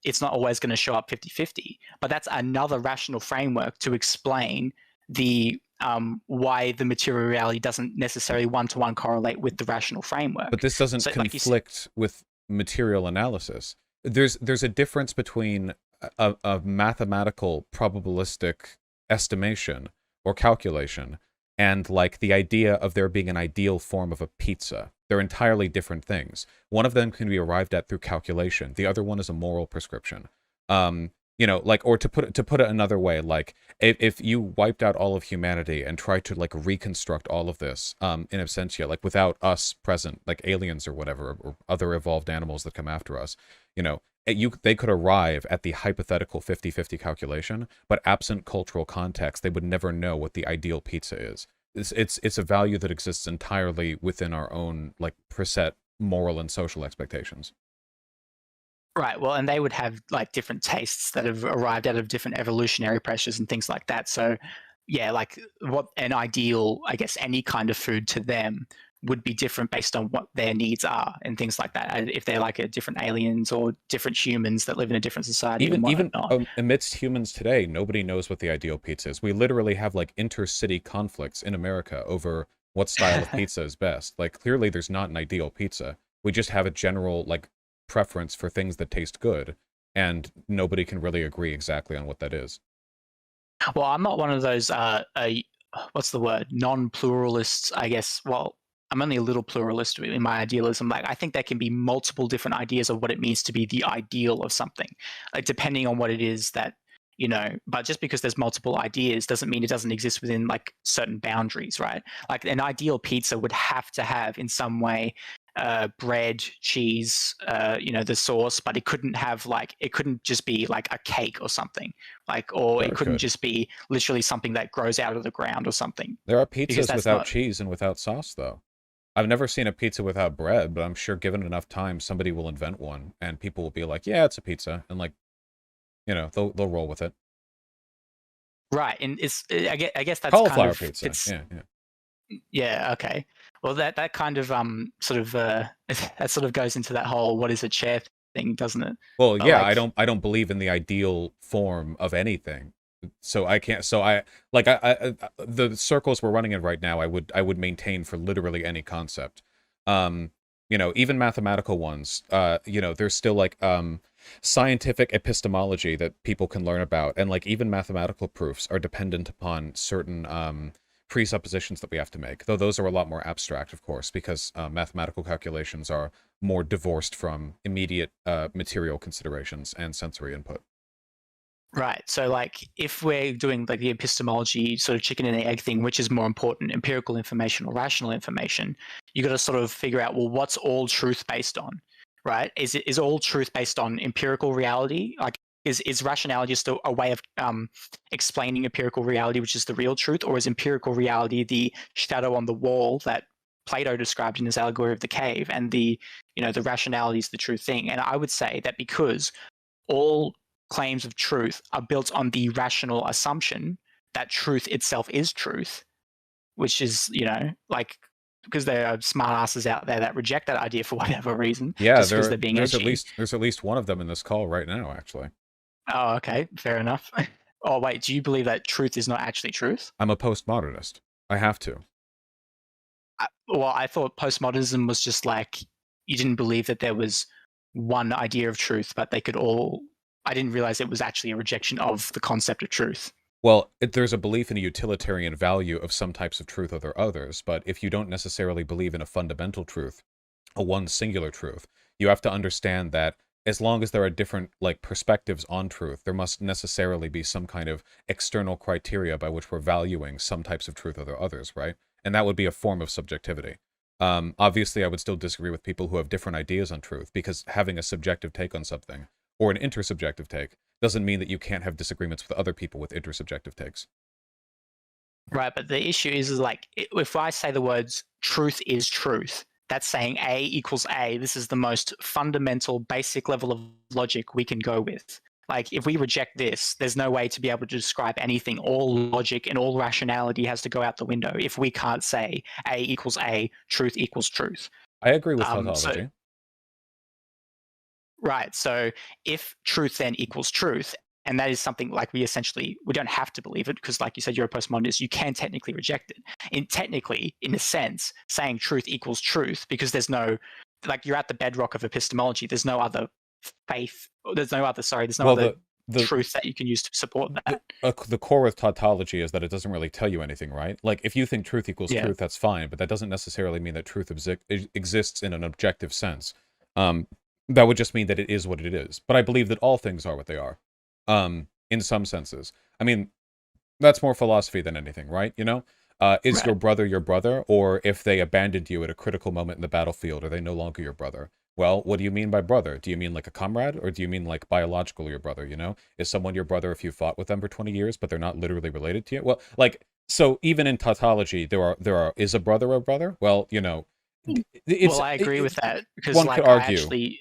it's not always going to show up 50-50. But that's another rational framework to explain the why the material reality doesn't necessarily one-to-one correlate with the rational framework. But this doesn't So, conflict with material analysis. There's a difference between a mathematical probabilistic estimation or calculation and like the idea of there being an ideal form of a pizza. They're entirely different things. One of them can be arrived at through calculation. The other one is a moral prescription. Like, or to put it another way, like if you wiped out all of humanity and tried to like reconstruct all of this in absentia, like without us present, like aliens or whatever, or other evolved animals that come after us, they could arrive at the hypothetical 50-50 calculation, but absent cultural context, they would never know what the ideal pizza is. It's a value that exists entirely within our own like preset moral and social expectations. right. Well, and they would have like different tastes that have arrived out of different evolutionary pressures and things like that. So, yeah, like what an ideal, I guess, any kind of food to them would be different based on what their needs are and things like that. If they're like a different aliens or different humans that live in a different society and Even whatnot. amidst humans today, nobody knows what the ideal pizza is. We literally have like intercity conflicts in America over what style of pizza is best. Like clearly there's not an ideal pizza. We just have a general like preference for things that taste good, and nobody can really agree exactly on what that is. Well, I'm not one of those what's the word, non-pluralists, I guess. Well, I'm only a little pluralist in my idealism. Like, I think there can be multiple different ideas of what it means to be the ideal of something, like depending on what it is that, but just because there's multiple ideas doesn't mean it doesn't exist within like certain boundaries, right? Like an ideal pizza would have to have in some way bread, cheese, the sauce, but it couldn't just be like a cake or something, like, or Sure, it it couldn't could. just be literally something that grows out of the ground or something, There are because pizzas that's without not cheese and without sauce, though. I've never seen a pizza without bread, but I'm sure given enough time, somebody will invent one, and people will be like, "Yeah, it's a pizza," and like, they'll roll with it. right. And I guess that's kind Cauliflower of pizza, fits. yeah, yeah. Yeah. Okay. Well, that kind of sort of that sort of goes into that whole what is a chair thing, doesn't it? Well, But yeah, like, I don't believe in the ideal form of anything. So I can't. So the circles we're running in right now, I would maintain for literally any concept. Even mathematical ones. There's still like scientific epistemology that people can learn about, and like even mathematical proofs are dependent upon certain presuppositions that we have to make. Though those are a lot more abstract, of course, because mathematical calculations are more divorced from immediate material considerations and sensory input. right. So like if we're doing like the epistemology sort of chicken and egg thing, which is more important, empirical information or rational information, you got to sort of figure out, well, what's all truth based on, right? Is all truth based on empirical reality? Like is rationality just a way of explaining empirical reality, which is the real truth, or is empirical reality the shadow on the wall that Plato described in his allegory of the cave, and the rationality is the true thing? And I would say that because all claims of truth are built on the rational assumption that truth itself is truth, which is, like, because there are smartasses out there that reject that idea for whatever reason, Yeah, just because they're being edgy. there's at least one of them in this call right now, actually. Oh, okay, fair enough. Oh, wait, do you believe that truth is not actually truth? I'm a postmodernist. I have to. Well, I thought postmodernism was just like you didn't believe that there was one idea of truth, but they could all. I didn't realize it was actually a rejection of the concept of truth. Well, there's a belief in a utilitarian value of some types of truth over others, but if you don't necessarily believe in a fundamental truth, a one singular truth, you have to understand that as long as there are different like perspectives on truth, there must necessarily be some kind of external criteria by which we're valuing some types of truth over others, right? And that would be a form of subjectivity. Obviously, I would still disagree with people who have different ideas on truth, because having a subjective take on something or an intersubjective take doesn't mean that you can't have disagreements with other people with intersubjective takes. Right, but the issue is like if I say the words "truth is truth," that's saying A equals A. This is the most fundamental, basic level of logic we can go with. Like, if we reject this, there's no way to be able to describe anything. All logic and all rationality has to go out the window if we can't say A equals A, truth equals truth. I agree with So tautology. Right. So if truth then equals truth, and that is something like we don't have to believe it because, like you said, you're a postmodernist. You can technically reject it. In a sense, saying truth equals truth because there's no, like, you're at the bedrock of epistemology. There's no other faith. There's no other. Sorry. There's no Well, other the truth that you can use to support that. the core with tautology is that it doesn't really tell you anything, right? Like, if you think truth equals Yeah. truth, that's fine, but that doesn't necessarily mean that truth exists in an objective sense. That would just mean that it is what it is. But I believe that all things are what they are, in some senses. I mean, that's more philosophy than anything, right? You know? Is Right. your brother, or if they abandoned you at a critical moment in the battlefield, are they no longer your brother? Well, what do you mean by brother? Do you mean like a comrade, or do you mean like biological your brother, you know? Is someone your brother if you fought with them for 20 years, but they're not literally related to you? Well, like, so even in tautology, is a brother a brother? Well, you know, Well, I agree with that because, one could like, I argue. actually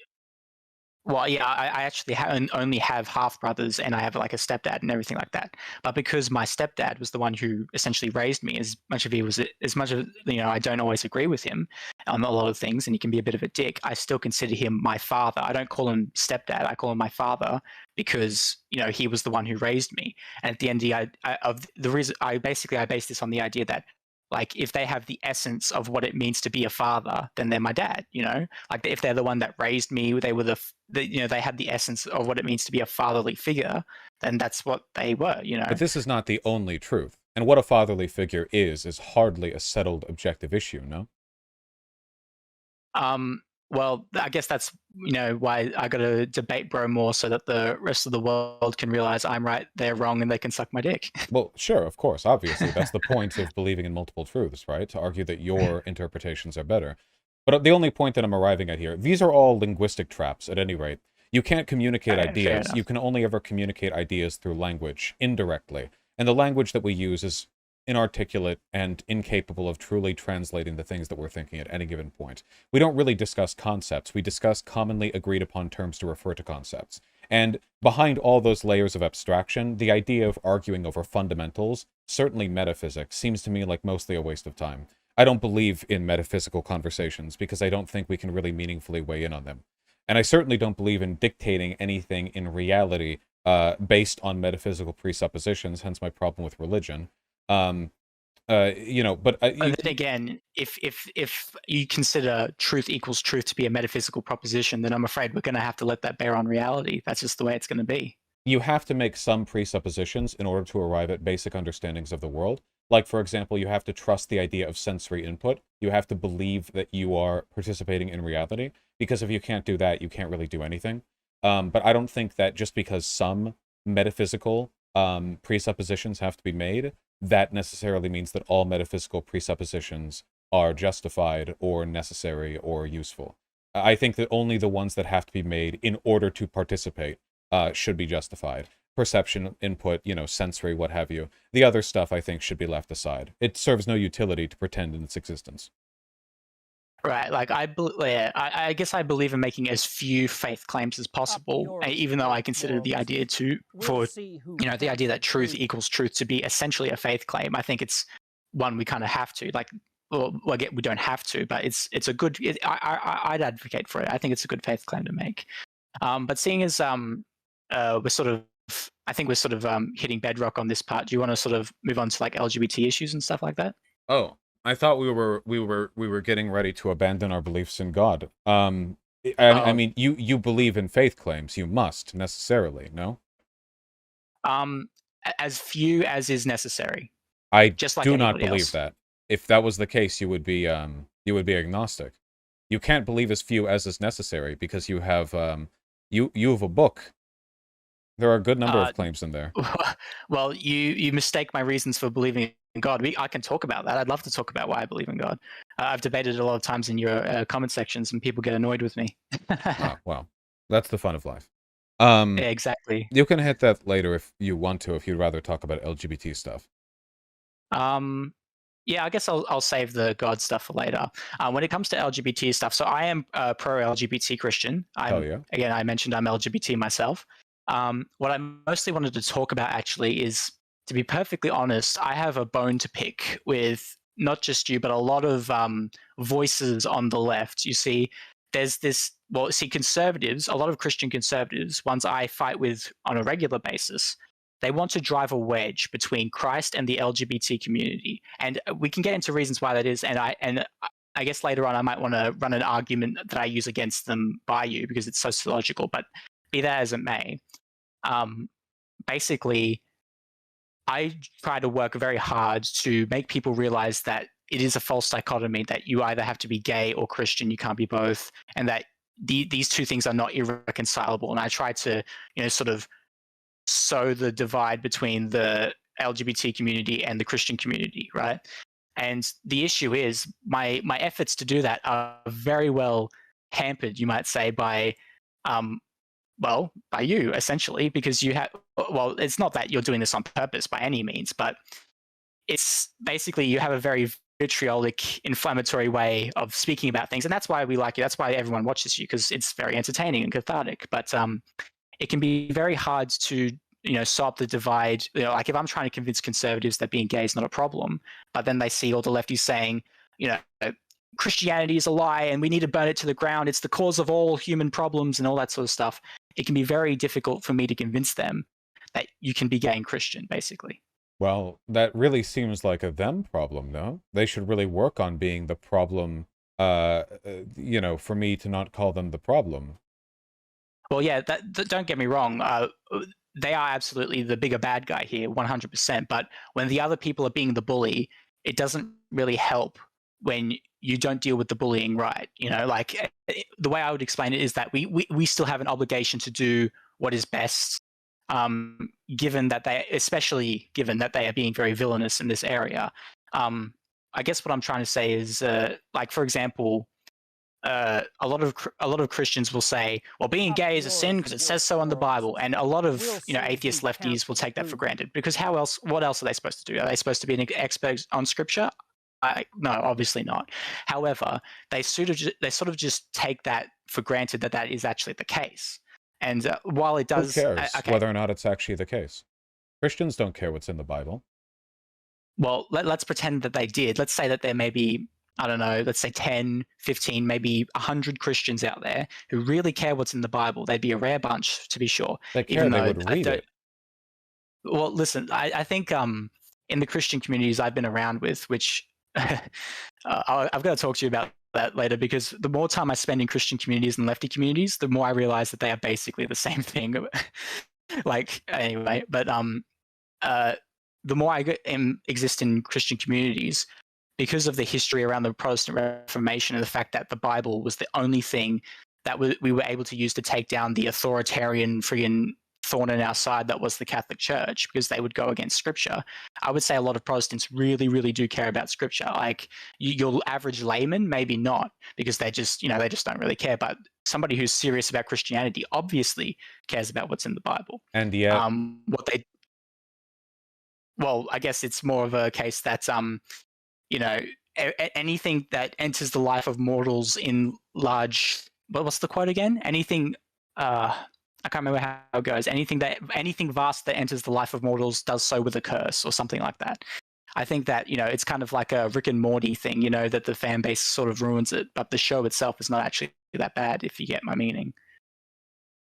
Well, yeah, I actually only have half brothers, and I have like a stepdad and everything like that. But because my stepdad was the one who essentially raised me, as much of I don't always agree with him on a lot of things, and he can be a bit of a dick. I still consider him my father. I don't call him stepdad. I call him my father because he was the one who raised me. And at the end of the reason, I base this on the idea that, like, if they have the essence of what it means to be a father, then they're my dad. Like, if they're the one that raised me, they were they had the essence of what it means to be a fatherly figure, then that's what they were. But this is not the only truth. And what a fatherly figure is hardly a settled objective issue, no? Well, I guess that's why I got to debate bro more so that the rest of the world can realize I'm right, they're wrong, and they can suck my dick. Well, sure, of course, obviously. That's the point of believing in multiple truths, right? To argue that your interpretations are better. But the only point that I'm arriving at here, these are all linguistic traps, at any rate. You can't communicate Fair ideas. You enough. can only ever communicate ideas through language, indirectly. And the language that we use is inarticulate and incapable of truly translating the things that we're thinking at any given point. We don't really discuss concepts. We discuss commonly agreed upon terms to refer to concepts. And behind all those layers of abstraction, the idea of arguing over fundamentals, certainly metaphysics, seems to me like mostly a waste of time. I don't believe in metaphysical conversations because I don't think we can really meaningfully weigh in on them. And I certainly don't believe in dictating anything in reality based on metaphysical presuppositions, hence my problem with religion. But But then again, if you consider truth equals truth to be a metaphysical proposition, then I'm afraid we're going to have to let that bear on reality. That's just the way it's going to be. you have to make some presuppositions in order to arrive at basic understandings of the world. Like, for example, you have to trust the idea of sensory input. You have to believe that you are participating in reality, because if you can't do that, you can't really do anything. But I don't think that just because some metaphysical presuppositions have to be made, that necessarily means that all metaphysical presuppositions are justified or necessary or useful. I think that only the ones that have to be made in order to participate should be justified. Perception, input, sensory, what have you. The other stuff, I think, should be left aside. It serves no utility to pretend in its existence. Right. Like, I guess I believe in making as few faith claims as possible, even though I consider the idea the idea that truth equals truth to be essentially a faith claim. I think it's one we kind of have to, like, well, again, we don't have to, but it's a good. I'd advocate for it. I think it's a good faith claim to make. But seeing as we're sort of, I think we're sort of hitting bedrock on this part. Do you want to sort of move on to like LGBT issues and stuff like that? Oh, I thought we were getting ready to abandon our beliefs in God. I Um, mean, you believe in faith claims. You must necessarily, no? um, as few as is necessary, I just like do not anybody believe else. that. If that was the case, you would be agnostic. You can't believe as few as is necessary because you have a book. There are a good number Uh, of claims in there. well, you mistake my reasons for believing in God. I can talk about that. I'd love to talk about why I believe in God. I've debated it a lot of times in your comment sections, and people get annoyed with me. Oh, well, that's the fun of life. Yeah, exactly. You can hit that later if you want to, if you'd rather talk about LGBT stuff. Um, yeah, I guess I'll save the God stuff for later. When it comes to LGBT stuff, so I am pro LGBT Christian. Hell yeah. Again, I mentioned I'm LGBT myself. What I mostly wanted to talk about actually is, to be perfectly honest, I have a bone to pick with not just you, but a lot of voices on the left. You see, there's this. Well, see, conservatives, a lot of Christian conservatives, ones I fight with on a regular basis, they want to drive a wedge between Christ and the LGBT community, and we can get into reasons why that is. And I guess later on I might want to run an argument that I use against them by you because it's sociological. But be that as it may, um, basically, I try to work very hard to make people realize that it is a false dichotomy that you either have to be gay or Christian, you can't be both, and that these two things are not irreconcilable. And I try to, sort of sow the divide between the LGBT community and the Christian community, right? And the issue is my efforts to do that are very well hampered, you might say, by by you essentially, because you have, well, it's not that you're doing this on purpose by any means, but it's basically you have a very vitriolic, inflammatory way of speaking about things, and that's why we like you. That's why everyone watches you, because it's very entertaining and cathartic. But it can be very hard to stop the divide. Like if I'm trying to convince conservatives that being gay is not a problem, but then they see all the lefties saying, Christianity is a lie and we need to burn it to the ground, it's the cause of all human problems and all that sort of stuff, it can be very difficult for me to convince them that you can be gay and Christian, basically. Well, that really seems like a them problem, no? They should really work on being the problem, for me to not call them the problem. Well, yeah, don't get me wrong. They are absolutely the bigger bad guy here, 100%. But when the other people are being the bully, it doesn't really help when you don't deal with the bullying right. The way I would explain it is that we still have an obligation to do what is best, given that especially given that they are being very villainous in this area. I guess what I'm trying to say is, like, for example, a lot of Christians will say, well, being gay is a sin because it says so in the Bible, and a lot of atheist lefties will take that for granted, because what else are they supposed to do? Are they supposed to be an expert on scripture? No, obviously not. However, they sort of just take that for granted that is actually the case. And while it does, who cares whether or not it's actually the case? Christians don't care what's in the Bible. Well, let's pretend that they did. Let's say that there may be, I don't know, let's say 10, 15, maybe 100 Christians out there who really care what's in the Bible. They'd be a rare bunch, to be sure. They care, they would read it. Well, listen, I think in the Christian communities I've been around with, which I've got to talk to you about that later, because the more time I spend in Christian communities and lefty communities, the more I realize that they are basically the same thing. Like, anyway, but the more I exist in Christian communities, because of the history around the Protestant Reformation and the fact that the Bible was the only thing that we were able to use to take down the authoritarian friggin' thorn in our side that was the Catholic Church, because they would go against Scripture. I would say a lot of Protestants really, really do care about Scripture. Like your average layman, maybe not, because they just don't really care. But somebody who's serious about Christianity obviously cares about what's in the Bible. And yet, well, I guess it's more of a case that anything that enters the life of mortals in large. What's the quote again? Anything. I can't remember how it goes. Anything vast that enters the life of mortals does so with a curse, or something like that. I think that it's kind of like a Rick and Morty thing, that the fan base sort of ruins it, but the show itself is not actually that bad, if you get my meaning.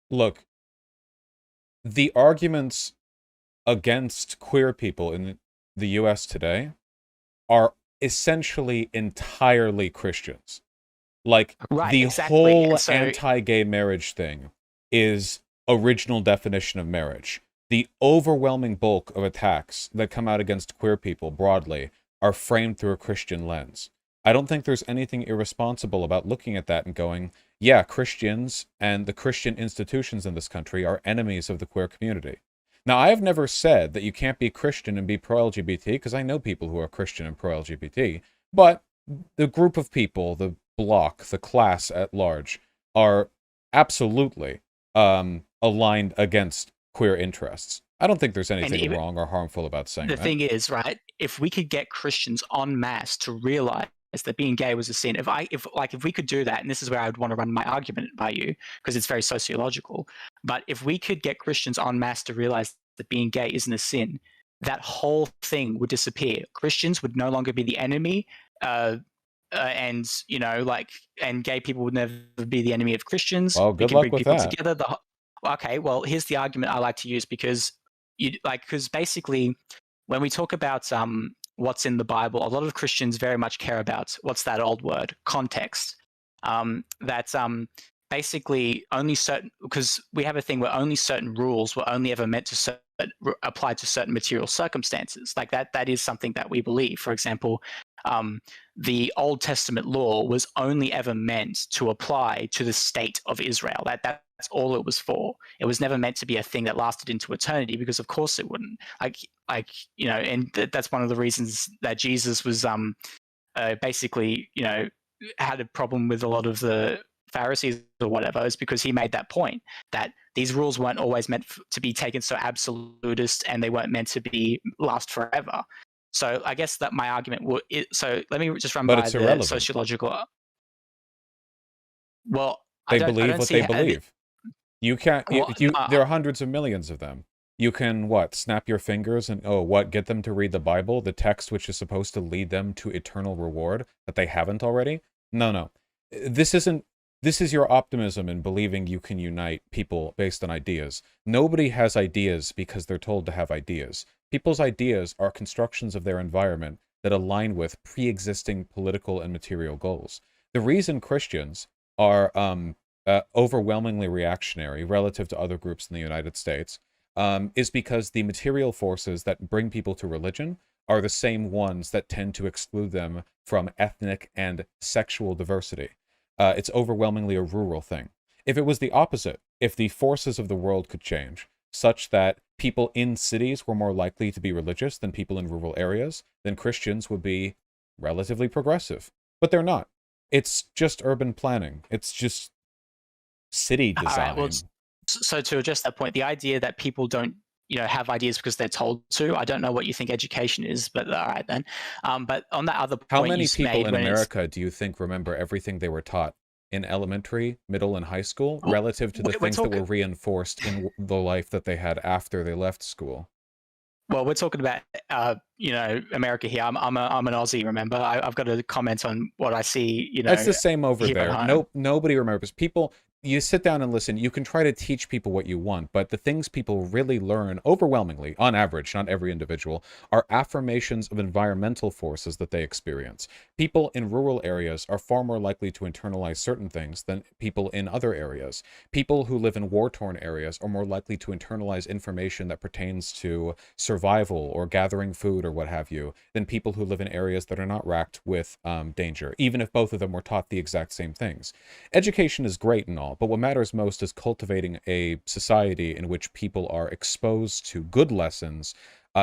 Look, the arguments against queer people in the US today are essentially entirely Christians. Like, right, the exactly. whole anti-gay marriage thing is original definition of marriage. The overwhelming bulk of attacks that come out against queer people broadly are framed through a Christian lens. I don't think there's anything irresponsible about looking at that and going, yeah, Christians and the Christian institutions in this country are enemies of the queer community. Now, I have never said that you can't be Christian and be pro-LGBT, because I know people who are Christian and pro-LGBT, but the group of people, the bloc, the class at large, are absolutely aligned against queer interests. I don't think there's And anything wrong or harmful about saying the that. thing is, right, if we could get Christians en masse to realize that being gay was a sin, if we could do that, and this is where I would want to run my argument by you, because it's very sociological, but if we could get Christians en masse to realize that being gay isn't a sin, that whole thing would disappear. Christians would no longer be the enemy, and and gay people would never be the enemy of Christians. Well, We good can luck bring with people that. together. Okay, well, here's the argument I like to use, because basically when we talk about what's in the Bible, a lot of Christians very much care about, what's that old word, context. That's basically only certain, because we have a thing where only certain rules were only ever meant to apply to certain material circumstances. Like that is something that we believe. For example, the Old Testament law was only ever meant to apply to the state of Israel. That's all it was for. It was never meant to be a thing that lasted into eternity, because of course it wouldn't. And that's one of the reasons that Jesus was basically, had a problem with a lot of the Pharisees or whatever, is because he made that point that these rules weren't always meant to be taken so absolutist, and they weren't meant to be last forever. So I guess that my argument would. So let me just run But by it's the irrelevant. sociological. Well, They I don't believe what see they believe. You can't. Well, There are hundreds of millions of them. You can snap your fingers and get them to read the Bible, the text which is supposed to lead them to eternal reward that they haven't already? No. This isn't. This is your optimism in believing you can unite people based on ideas. Nobody has ideas because they're told to have ideas. People's ideas are constructions of their environment that align with pre-existing political and material goals. The reason Christians are overwhelmingly reactionary relative to other groups in the United States is because the material forces that bring people to religion are the same ones that tend to exclude them from ethnic and sexual diversity. It's overwhelmingly a rural thing. If it was the opposite, if the forces of the world could change such that people in cities were more likely to be religious than people in rural areas, then Christians would be relatively progressive. But they're not. It's just urban planning. It's just city design. All right, well, so to address that point, the idea that people don't have ideas because they're told to, I don't know what you think education is, but all right then. But on that other point, how many people in America do you think remember everything they were taught in elementary, middle, and high school relative to the things that were reinforced in the life that they had after they left school? Well, we're talking about America here. I'm an Aussie. Remember, I've got to comment on what I see. That's the same over there. Nobody remembers. People, you sit down and listen. You can try to teach people what you want, but the things people really learn, overwhelmingly, on average, not every individual, are affirmations of environmental forces that they experience. People in rural areas are far more likely to internalize certain things than people in other areas. People who live in war-torn areas are more likely to internalize information that pertains to survival or gathering food or what have you than people who live in areas that are not racked with danger, even if both of them were taught the exact same things. Education is great and all, but what matters most is cultivating a society in which people are exposed to good lessons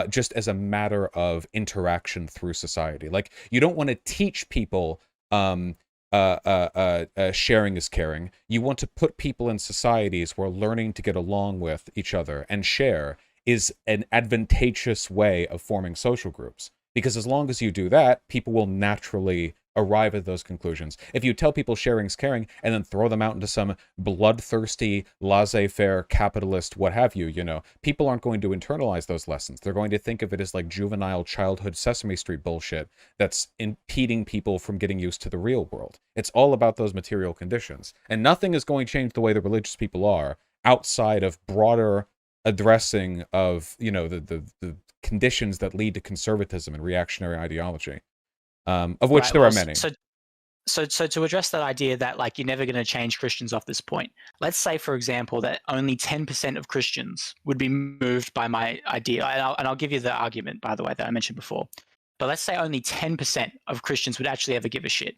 just as a matter of interaction through society. Like, you don't want to teach people sharing is caring. You want to put people in societies where learning to get along with each other and share is an advantageous way of forming social groups. Because as long as you do that, people will naturally arrive at those conclusions. If you tell people sharing's caring and then throw them out into some bloodthirsty, laissez-faire, capitalist, what have you, people aren't going to internalize those lessons. They're going to think of it as like juvenile childhood Sesame Street bullshit that's impeding people from getting used to the real world. It's all about those material conditions. And nothing is going to change the way the religious people are outside of broader addressing of, the conditions that lead to conservatism and reactionary ideology. Of which there are many. So to address that idea that you're never going to change Christians off this point, let's say, for example, that only 10% of Christians would be moved by my idea, and I'll give you the argument, by the way, that I mentioned before. But let's say only 10% of Christians would actually ever give a shit.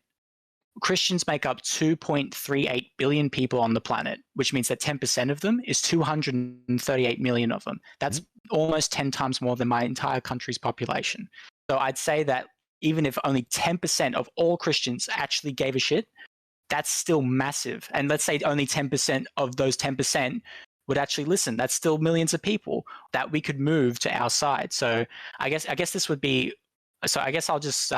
Christians make up 2.38 billion people on the planet, which means that 10% of them is 238 million of them. That's almost 10 times more than my entire country's population. So I'd say that even if only 10% of all Christians actually gave a shit, that's still massive. And let's say only 10% of those 10% would actually listen. That's still millions of people that we could move to our side. So I guess this would be. So I guess I'll just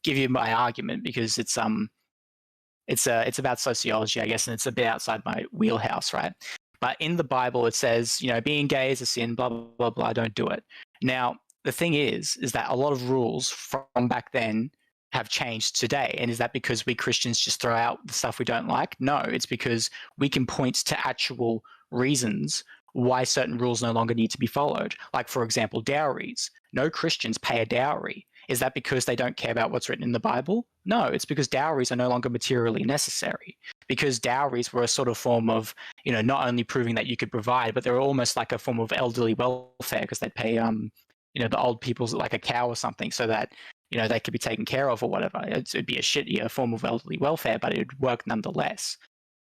give you my argument, because it's about sociology, I guess, and it's a bit outside my wheelhouse, right? But in the Bible, it says, being gay is a sin, blah, blah, blah, blah, don't do it. Now, the thing is that a lot of rules from back then have changed today. And is that because we Christians just throw out the stuff we don't like? No, it's because we can point to actual reasons why certain rules no longer need to be followed. Like, for example, dowries. No Christians pay a dowry. Is that because they don't care about what's written in the Bible? No, it's because dowries are no longer materially necessary. Because dowries were a sort of form of, not only proving that you could provide, but they were almost like a form of elderly welfare, because they pay, the old people like a cow or something, so that, they could be taken care of or whatever. It'd be a shittier form of elderly welfare, but it would work nonetheless.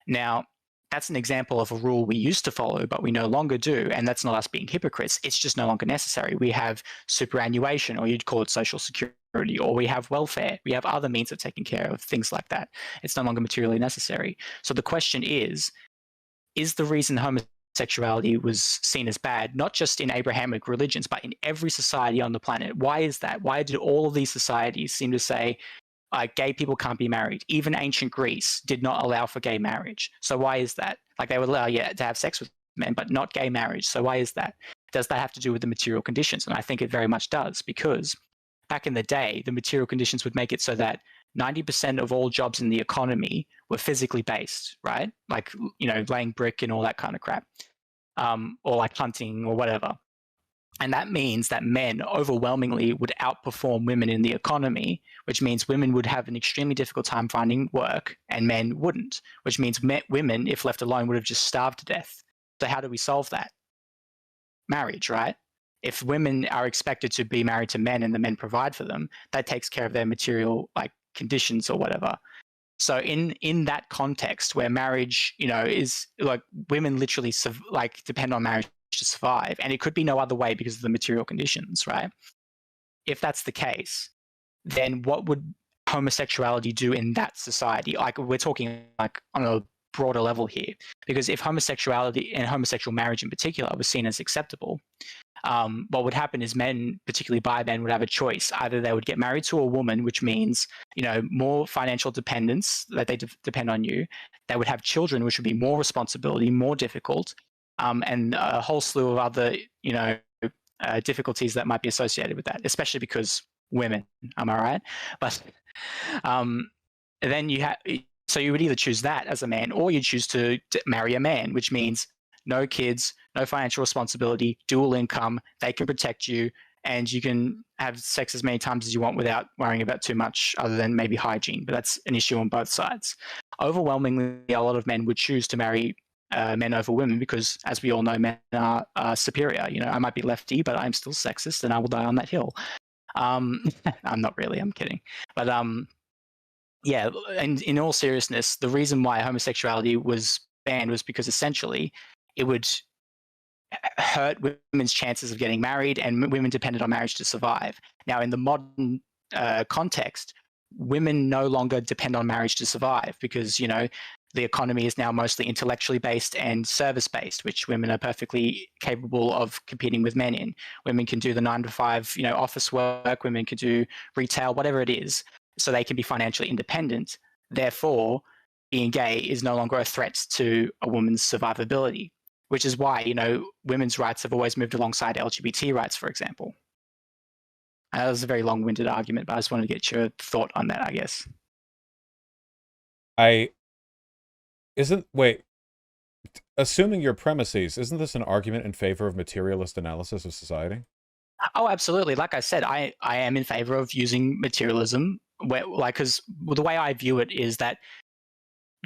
Now, that's an example of a rule we used to follow, but we no longer do. And that's not us being hypocrites. It's just no longer necessary. We have superannuation, or you'd call it social security, or we have welfare. We have other means of taking care of things like that. It's no longer materially necessary. So the question is the reason homosexuality was seen as bad, not just in Abrahamic religions, but in every society on the planet? Why is that? Why did all of these societies seem to say, gay people can't be married? Even ancient Greece did not allow for gay marriage. So why is that? Like, they would allow you to have sex with men, but not gay marriage. So why is that? Does that have to do with the material conditions? And I think it very much does, because back in the day, the material conditions would make it so that 90% of all jobs in the economy were physically based, right? Like, laying brick and all that kind of crap, or like hunting or whatever. And that means that men overwhelmingly would outperform women in the economy, which means women would have an extremely difficult time finding work and men wouldn't, which means women, if left alone, would have just starved to death. So how do we solve that? Marriage, right? If women are expected to be married to men and the men provide for them, that takes care of their material conditions or whatever. So in that context where marriage, is like, women literally depend on marriage to survive, and it could be no other way because of the material conditions, right? If that's the case, then what would homosexuality do in that society? Like, we're talking like on a broader level here, because if homosexuality and homosexual marriage in particular was seen as acceptable, what would happen is men, particularly bi men, would have a choice. Either they would get married to a woman, which means, more financial dependence, that they depend on you. They would have children, which would be more responsibility, more difficult, and a whole slew of other, difficulties that might be associated with that, especially because women, am I right? But then so you would either choose that as a man, or you choose to marry a man, which means no kids, no financial responsibility, dual income, they can protect you, and you can have sex as many times as you want without worrying about too much other than maybe hygiene. But that's an issue on both sides. Overwhelmingly, a lot of men would choose to marry men over women, because, as we all know, men are superior. I might be lefty, but I'm still sexist, and I will die on that hill. I'm not really, I'm kidding. But yeah, and in all seriousness, the reason why homosexuality was banned was because essentially it would hurt women's chances of getting married, and women depended on marriage to survive. Now, in the modern context, women no longer depend on marriage to survive, because, the economy is now mostly intellectually based and service based, which women are perfectly capable of competing with men in. Women can do the 9-to-5, office work. Women can do retail, whatever it is, so they can be financially independent. Therefore, being gay is no longer a threat to a woman's survivability, which is why, women's rights have always moved alongside LGBT rights, for example. That was a very long-winded argument, but I just wanted to get your thought on that, I guess. Assuming your premises, isn't this an argument in favor of materialist analysis of society? Oh, absolutely. Like I said, I am in favor of using materialism, because the way I view it is that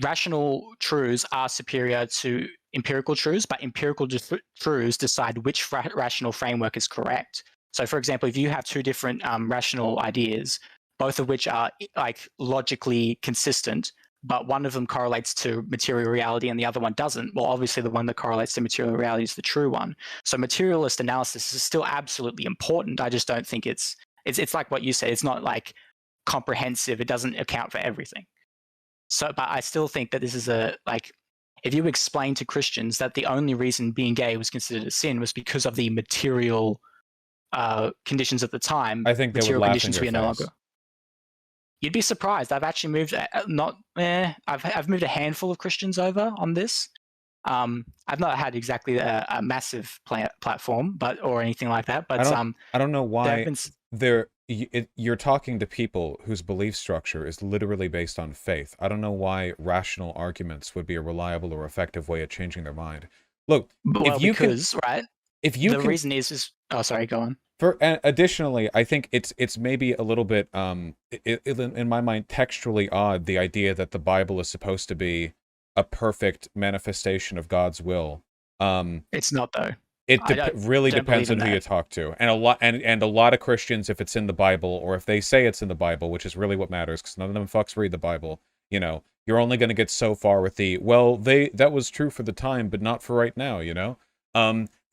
rational truths are superior to empirical truths, but empirical truths decide which rational framework is correct. So, for example, if you have two different rational ideas, both of which are logically consistent, but one of them correlates to material reality and the other one doesn't, well, obviously the one that correlates to material reality is the true one. So materialist analysis is still absolutely important. I just don't think it's like what you said. It's not comprehensive. It doesn't account for everything. So, but I still think that this is if you explain to Christians that the only reason being gay was considered a sin was because of the material conditions at the time, I think they would material laugh in conditions your we are no face. longer. You'd be surprised. I've actually moved I've moved a handful of Christians over on this. I've not had exactly a massive platform, or anything like that. But I don't know why been... you're talking to people whose belief structure is literally based on faith. I don't know why rational arguments would be a reliable or effective way of changing their mind. Look, well, if you because, can, right? if you the can, reason is oh, sorry, go on. Additionally, I think it's maybe a little bit in my mind textually odd, the idea that the Bible is supposed to be a perfect manifestation of God's will. It's not, though. It really don't depends on believe in who you that. talk to, and a lot of Christians, if it's in the Bible or if they say it's in the Bible, which is really what matters, because none of them fucks read the Bible. You know, you're only going to get so far with that was true for the time, but not for right now. You know,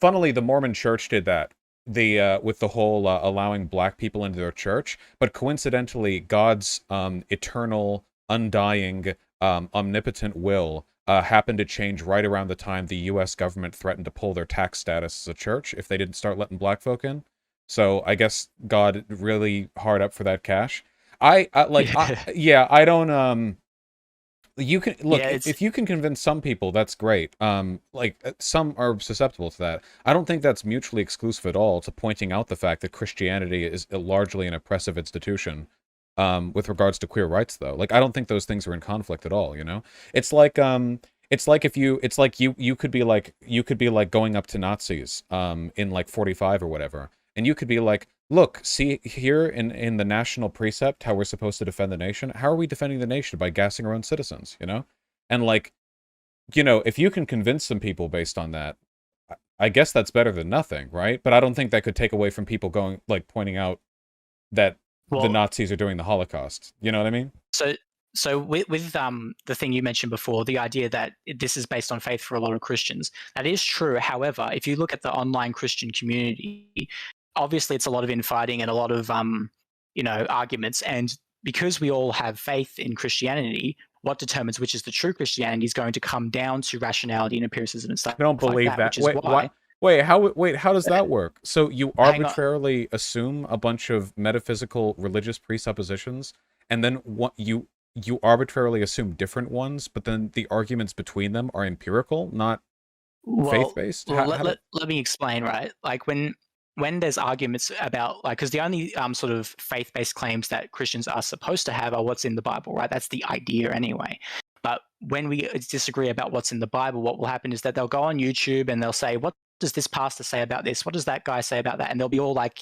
funnily, the Mormon Church did that. With the whole allowing black people into their church, but coincidentally, God's eternal, undying, omnipotent will happened to change right around the time the U.S. government threatened to pull their tax status as a church if they didn't start letting black folk in. So I guess God really hard up for that cash. I don't. You can look, Yeah, if you can convince some people, that's great. Some are susceptible to that. I don't think that's mutually exclusive at all to pointing out the fact that Christianity is largely an oppressive institution. With regards to queer rights, though, like I don't think those things are in conflict at all. You know, you could be like going up to Nazis in like 45 or whatever, and you could be like, look, see here in the national precept how we're supposed to defend the nation. How are we defending the nation? By gassing our own citizens, you know? And like, you know, if you can convince some people based on that, I guess that's better than nothing, right? But I don't think that could take away from people going, like, pointing out that the Nazis are doing the Holocaust. You know what I mean? So with the thing you mentioned before, the idea that this is based on faith for a lot of Christians, that is true. However, if you look at the online Christian community, obviously it's a lot of infighting and a lot of arguments. And because we all have faith in Christianity, what determines which is the true Christianity is going to come down to rationality and empiricism and stuff. I don't believe like that. Which is why. How does that work? So you arbitrarily assume a bunch of metaphysical religious presuppositions, and then you arbitrarily assume different ones, but then the arguments between them are empirical, not faith-based? Let me explain, right? Like when there's arguments about, like, because the only sort of faith-based claims that Christians are supposed to have are what's in the Bible, right? That's the idea anyway. But when we disagree about what's in the Bible, what will happen is that they'll go on YouTube and they'll say, what does this pastor say about this? What does that guy say about that? And they'll be all like,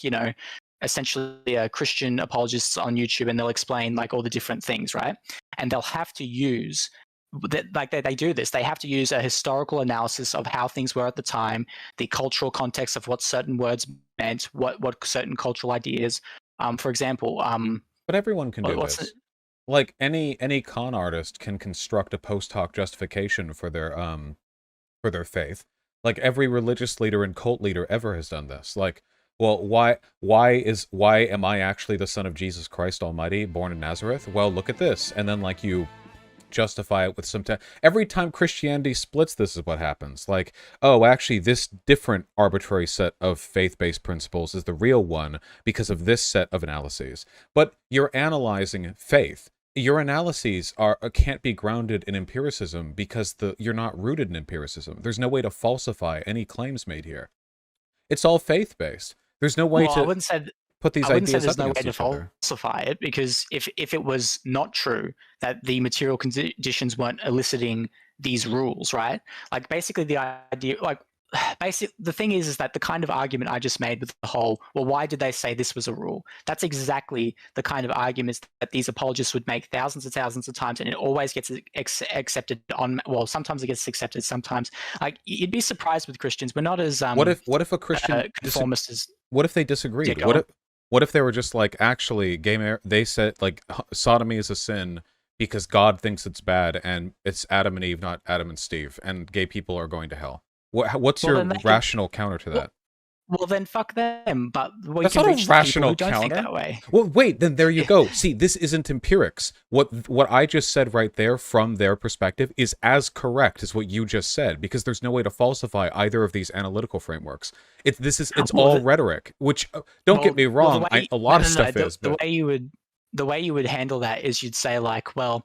essentially Christian apologists on YouTube, and they'll explain like all the different things, right? And they'll have to use they do this. They have to use a historical analysis of how things were at the time, the cultural context of what certain words meant, what certain cultural ideas. For example, but everyone can do this. Like any con artist can construct a post hoc justification for their faith. Like every religious leader and cult leader ever has done this. Like, well, why am I actually the son of Jesus Christ Almighty, born in Nazareth? Well, look at this, and then like you justify it with some every time Christianity splits, this is what happens. Like, oh, actually this different arbitrary set of faith-based principles is the real one because of this set of analyses. But you're analyzing faith. Your analyses can't be grounded in empiricism because you're not rooted in empiricism. There's no way to falsify any claims made here. It's all faith-based. There's no way to put these ideas up against each other. Falsify it, because if it was not true that the material conditions weren't eliciting these rules, right? Like basically the idea, like the thing is that the kind of argument I just made with the whole, well, why did they say this was a rule? That's exactly the kind of arguments that these apologists would make thousands and thousands of times, and it always gets accepted on. Well, sometimes it gets accepted, sometimes. Like you'd be surprised with Christians. We're not as what if a Christian conformist as. What if they disagreed? Yeah, what if they were just like, actually, they said like sodomy is a sin because God thinks it's bad, and it's Adam and Eve, not Adam and Steve, and gay people are going to hell. What's your rational counter to that? Well, then fuck them. But we That's can not a reach the people rational who don't think counter. that way. Well, wait, then there you Yeah. go. See, this isn't empirics. What I just said right there from their perspective is as correct as what you just said, because there's no way to falsify either of these analytical frameworks. It's Well, all rhetoric, which don't get me well, wrong, a lot of stuff the, is, but the way you would handle that is you'd say like, well,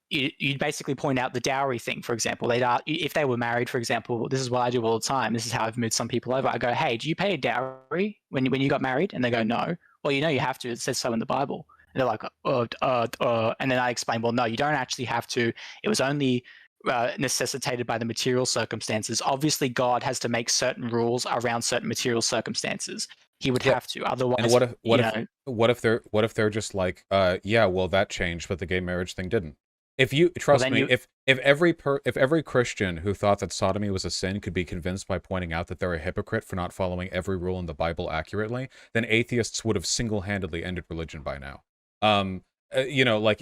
you'd basically point out the dowry thing, for example. If they were married, for example, this is what I do all the time. This is how I've moved some people over. I go, hey, do you pay a dowry when you got married? And they go, no. Well, you have to. It says so in the Bible. And they're like, and then I explain, well, no, you don't actually have to. It was only necessitated by the material circumstances. Obviously, God has to make certain rules around certain material circumstances. He would have to. Otherwise, and what if they're just like, yeah, well, that changed, but the gay marriage thing didn't. If you trust me, if every Christian who thought that sodomy was a sin could be convinced by pointing out that they're a hypocrite for not following every rule in the Bible accurately, then atheists would have single-handedly ended religion by now. Like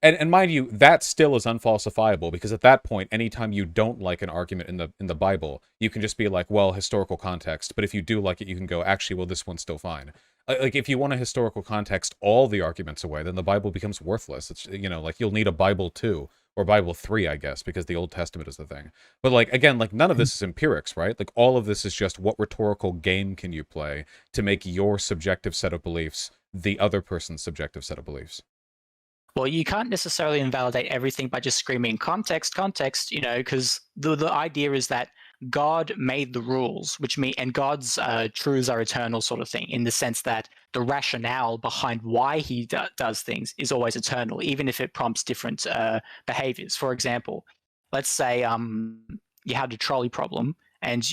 and mind you, that still is unfalsifiable, because at that point, anytime you don't like an argument in the Bible, you can just be like, well, historical context. But if you do like it, you can go, actually, well, this one's still fine. Like, if you want a historical context all the arguments away, then the Bible becomes worthless. It's, like, you'll need a Bible 2 or Bible 3, I guess, because the Old Testament is the thing. But, like, again, like, none of this is empirics, right? Like, all of this is just what rhetorical game can you play to make your subjective set of beliefs the other person's subjective set of beliefs. Well, you can't necessarily invalidate everything by just screaming context, because the idea is that God made the rules, and God's truths are eternal, sort of thing, in the sense that the rationale behind why he does things is always eternal, even if it prompts different behaviors. For example, let's say you had a trolley problem, and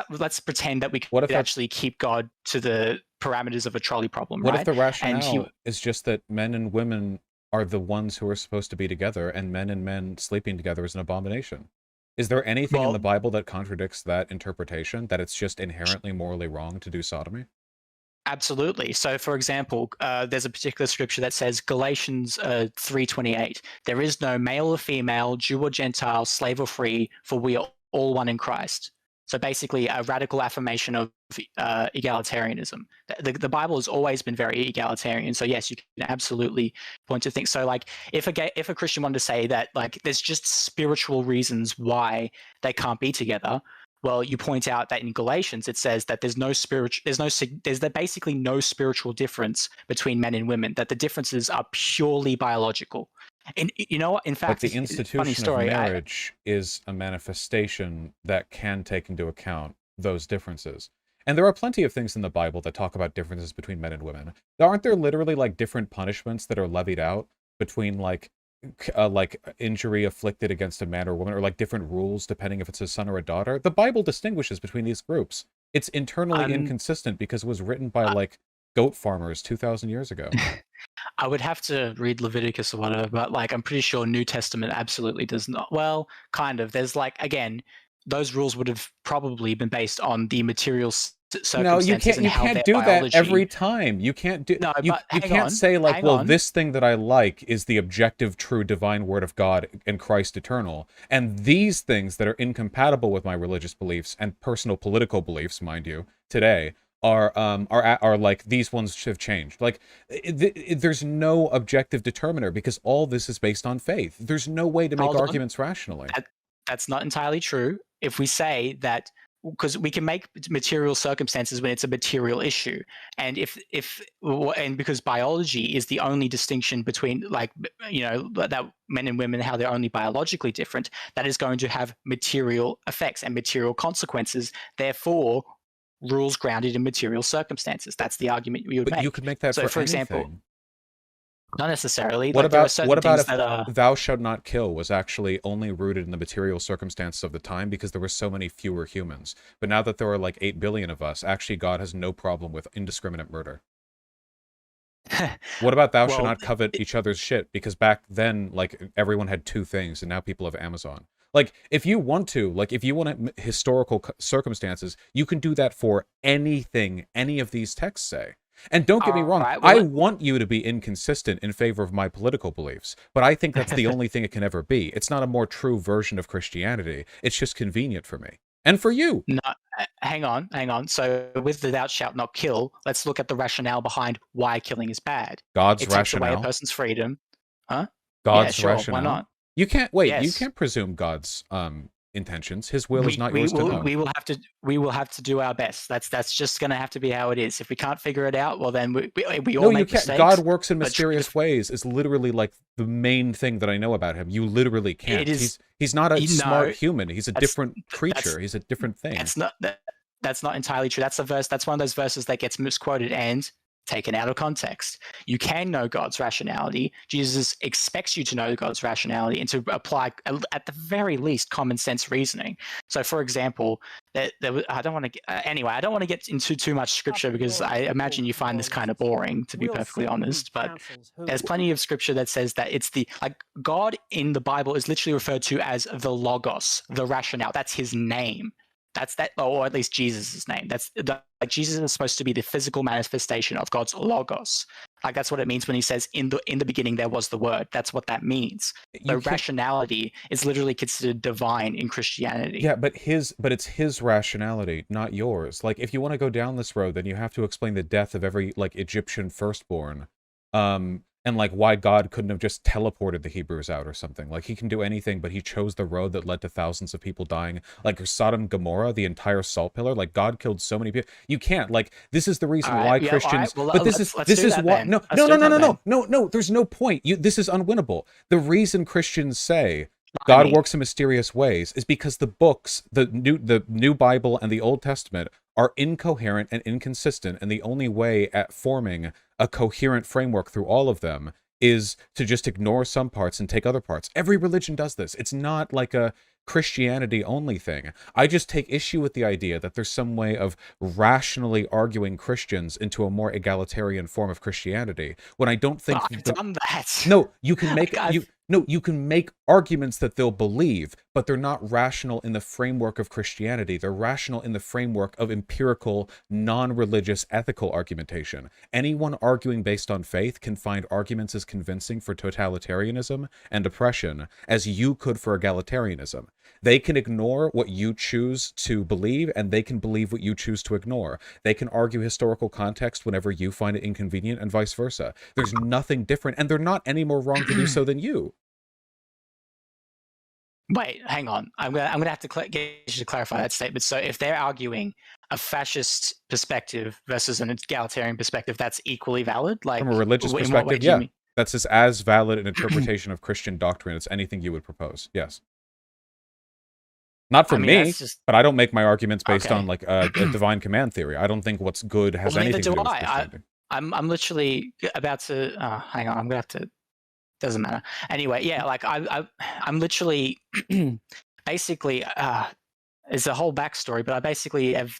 let's pretend that we could actually keep God to the parameters of a trolley problem. What right? if the rationale is just that men and women are the ones who are supposed to be together, and men sleeping together is an abomination? Is there anything in the Bible that contradicts that interpretation, that it's just inherently morally wrong to do sodomy? Absolutely. So, for example, there's a particular scripture that says, Galatians 3:28, there is no male or female, Jew or Gentile, slave or free, for we are all one in Christ. So basically a radical affirmation of egalitarianism. The Bible has always been very egalitarian. So yes, you can absolutely point to things. So like if a Christian wanted to say that like there's just spiritual reasons why they can't be together, well, you point out that in Galatians it says that there's basically no spiritual difference between men and women, that the differences are purely biological. And what? In fact, but the institution of marriage is a manifestation that can take into account those differences. And there are plenty of things in the Bible that talk about differences between men and women. Aren't there literally like different punishments that are levied out between like injury afflicted against a man or woman, or like different rules depending if it's a son or a daughter? The Bible distinguishes between these groups. It's internally inconsistent because it was written by like goat farmers 2,000 years ago. I would have to read Leviticus or whatever, but like I'm pretty sure New Testament absolutely does not. Well, kind of. There's like, again, those rules would have probably been based on the material circumstances. No, you can't do that every time. You can't do. No, you can't say like, well, this thing that I like is the objective, true, divine word of God and Christ eternal, and these things that are incompatible with my religious beliefs and personal political beliefs, mind you, today are like these ones have changed. Like there's no objective determiner because all this is based on faith. There's no way to make arguments rationally. That's not entirely true. If we say that, because we can make material circumstances when it's a material issue, and because biology is the only distinction between like that men and women, how they're only biologically different, that is going to have material effects and material consequences. Therefore, rules grounded in material circumstances. That's the argument we would make. You could make that for example. Not necessarily. What about if thou shalt not kill was actually only rooted in the material circumstances of the time because there were so many fewer humans? But now that there are like 8 billion of us, actually God has no problem with indiscriminate murder. What about thou shalt not covet each other's shit? Because back then, like, everyone had 2 things, and now people have Amazon. Like, if you want historical circumstances, you can do that for anything any of these texts say. And don't get me wrong, I want you to be inconsistent in favor of my political beliefs, but I think that's the only thing it can ever be. It's not a more true version of Christianity. It's just convenient for me. And for you. No, hang on. So with the thou shalt not kill, let's look at the rationale behind why killing is bad. God's It takes away a rationale. person's freedom. Huh? Yeah, God's sure. Why rationale. not? You can't wait. You Yes. can't presume God's intentions. His will is not yours to know. We will have to do our best. That's just going to have to be how it is. If we can't figure it out, well then we all No, you make can't. mistakes. God works in mysterious ways is literally like the main thing that I know about him. You literally can't. It is. He's not a smart No, human. He's a different creature. He's a different thing. That's not entirely true. That's a verse. That's one of those verses that gets misquoted and taken out of context. You can know God's rationality. Jesus expects you to know God's rationality and to apply, at the very least, common sense reasoning. So, for example, I don't want to get into too much scripture because I imagine you find this kind of boring, to be perfectly honest. But there's plenty of scripture that says that it's God in the Bible is literally referred to as the Logos, the rationale. That's his name. That's that, or at least Jesus' name. Jesus is supposed to be the physical manifestation of God's logos. Like that's what it means when he says, "In the beginning there was the Word." That's what that means. The rationality is literally considered divine in Christianity. Yeah, but it's his rationality, not yours. Like if you want to go down this road, then you have to explain the death of every like Egyptian firstborn. And like why God couldn't have just teleported the Hebrews out or something. Like he can do anything, but he chose the road that led to thousands of people dying. Like Sodom and Gomorrah, the entire salt pillar. Like God killed so many people. You can't. Like this is the reason why Christians. Well, but this is why. No. There's no point. This is unwinnable. The reason Christians say God works in mysterious ways is because the books, the new Bible and the Old Testament, are incoherent and inconsistent, and the only way at forming a coherent framework through all of them is to just ignore some parts and take other parts. Every religion does this. It's not like a Christianity only thing. I just take issue with the idea that there's some way of rationally arguing Christians into a more egalitarian form of Christianity when I don't think I've done that. No, you can make you can make arguments that they'll believe, but they're not rational in the framework of Christianity. They're rational in the framework of empirical, non-religious, ethical argumentation. Anyone arguing based on faith can find arguments as convincing for totalitarianism and oppression as you could for egalitarianism. They can ignore what you choose to believe, and they can believe what you choose to ignore. They can argue historical context whenever you find it inconvenient, and vice versa. There's nothing different, and they're not any more wrong to do so than you. Wait, hang on. I'm gonna have to get you to clarify that statement. So, if they're arguing a fascist perspective versus an egalitarian perspective, that's equally valid. Like from a religious perspective, yeah, that's just as valid an interpretation of Christian doctrine as anything you would propose. Yes. Not for me, but I don't make my arguments based on like a divine command theory. I don't think what's good has anything to do with Christianity. I'm literally about to hang on. I'm gonna have to. Doesn't matter. Anyway, yeah, like I'm literally basically it's a whole backstory, but I basically have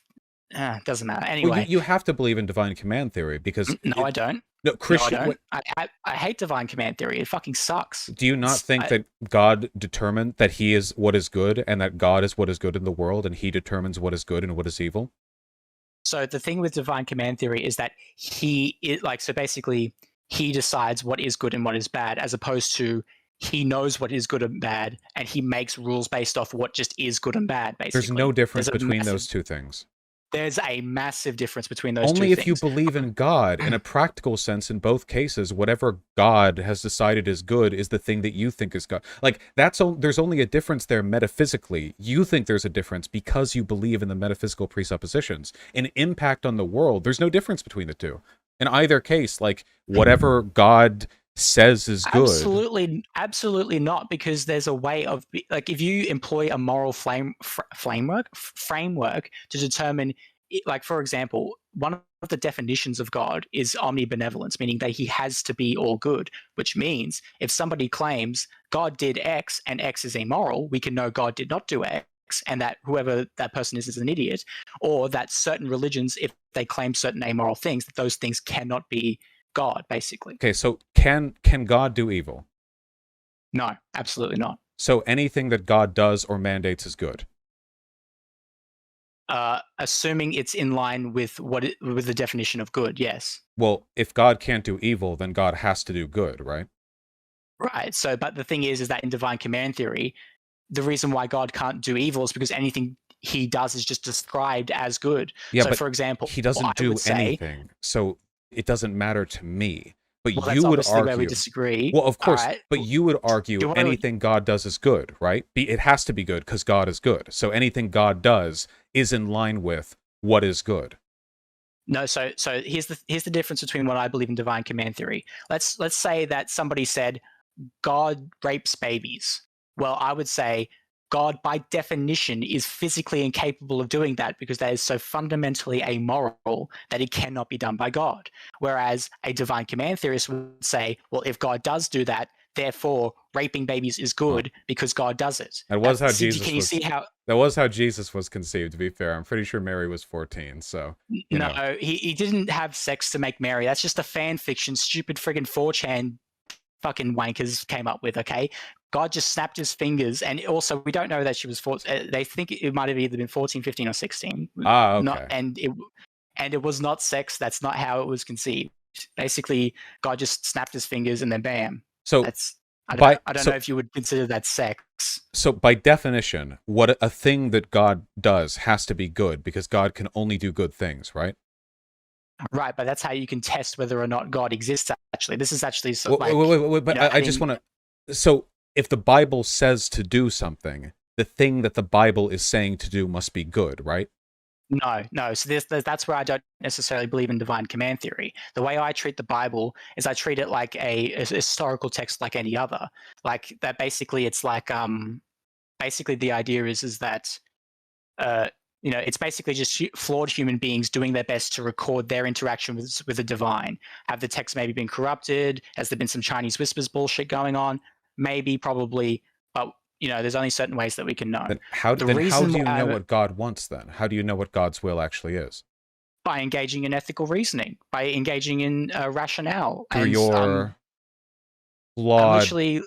doesn't matter. Anyway, well, you have to believe in divine command theory because I don't. No, Christian. No, I don't. I hate divine command theory. It fucking sucks. Do you not think that God determined that He is what is good, and that God is what is good in the world, and He determines what is good and what is evil? So the thing with divine command theory is that basically he decides what is good and what is bad, as opposed to he knows what is good and bad, and he makes rules based off what just is good and bad, basically. There's no difference between those two things. There's a massive difference between those two things. Only if you believe in God. In a practical sense, in both cases, whatever God has decided is good is the thing that you think is God. Like, there's only a difference there metaphysically. You think there's a difference because you believe in the metaphysical presuppositions. In impact on the world, there's no difference between the two. In either case, like, whatever God says is good. Absolutely not, because there's a way of, like, if you employ a moral framework to determine, like, for example, one of the definitions of God is omnibenevolence, meaning that he has to be all good, which means if somebody claims God did X and X is immoral, we can know God did not do X, and that whoever that person is an idiot, or that certain religions, if they claim certain amoral things, that those things cannot be God, basically. Okay, so can God do evil? No, absolutely not. So anything that God does or mandates is good? Assuming it's in line with with the definition of good, yes. Well, if God can't do evil, then God has to do good, right? Right. So, but the thing is that in divine command theory, the reason why God can't do evil is because anything he does is just described as good. Yeah, So, but for example, he doesn't I do would say, anything, so it doesn't matter to me. But well, you that's would obviously where we argue, disagree. well, of All course, right. but you would argue Do you want to? anything God does is good, right? It has to be good because God is good. So anything God does is in line with what is good. No, so here's the difference between what I believe in divine command theory. Let's say that somebody said God rapes babies. Well, I would say God, by definition, is physically incapable of doing that because that is so fundamentally amoral that it cannot be done by God. Whereas a divine command theorist would say, well, if God does do that, therefore raping babies is good because God does it. That was how Can Jesus you was. see how? That was how Jesus was conceived. To be fair, I'm pretty sure Mary was 14. So you know. No, he didn't have sex to make Mary. That's just a fan fiction, stupid friggin' 4chan fucking wankers came up with, okay? God just snapped his fingers, and also we don't know that she was 14. They think it might have either been 14, 15, or 16. Ah, okay. Not, and it was not sex. That's not how it was conceived. Basically, God just snapped his fingers, and then bam. So that's I don't know if you would consider that sex. So by definition, what a thing that God does has to be good because God can only do good things, right? Right, but that's how you can test whether or not God exists. Actually, this is actually wait, but I just want to. So if the Bible says to do something, the thing that the Bible is saying to do must be good, right? No. So that's where I don't necessarily believe in divine command theory. The way I treat the Bible is I treat it like a historical text like any other. Like that, basically, it's like basically the idea is that it's basically just flawed human beings doing their best to record their interaction with the divine. Have the text maybe been corrupted? Has there been some Chinese whispers bullshit going on? Maybe, probably, but there's only certain ways that we can know. Then how do you know what God wants then? How do you know what God's will actually is? By engaging in ethical reasoning, by engaging in rationale. Through your flawed... I'm literally...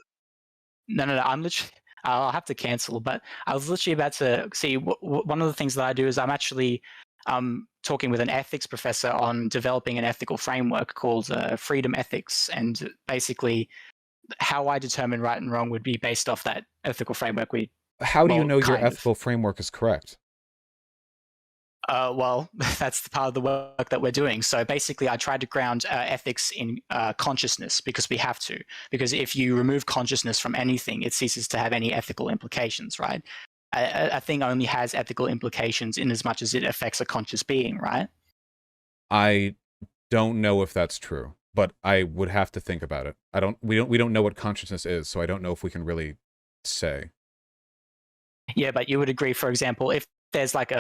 No, I'm literally... I'll have to cancel, but I was literally about to see one of the things that I do is I'm actually talking with an ethics professor on developing an ethical framework called freedom ethics, and basically how I determine right and wrong would be based off that ethical framework. How do you know your ethical framework is correct? Well, that's the part of the work that we're doing. So basically, I tried to ground ethics in consciousness because we have to. Because if you remove consciousness from anything, it ceases to have any ethical implications, right? A thing only has ethical implications in as much as it affects a conscious being, right? I don't know if that's true, but I would have to think about it. We don't know what consciousness is, so I don't know if we can really say. Yeah, but you would agree, for example, if there's like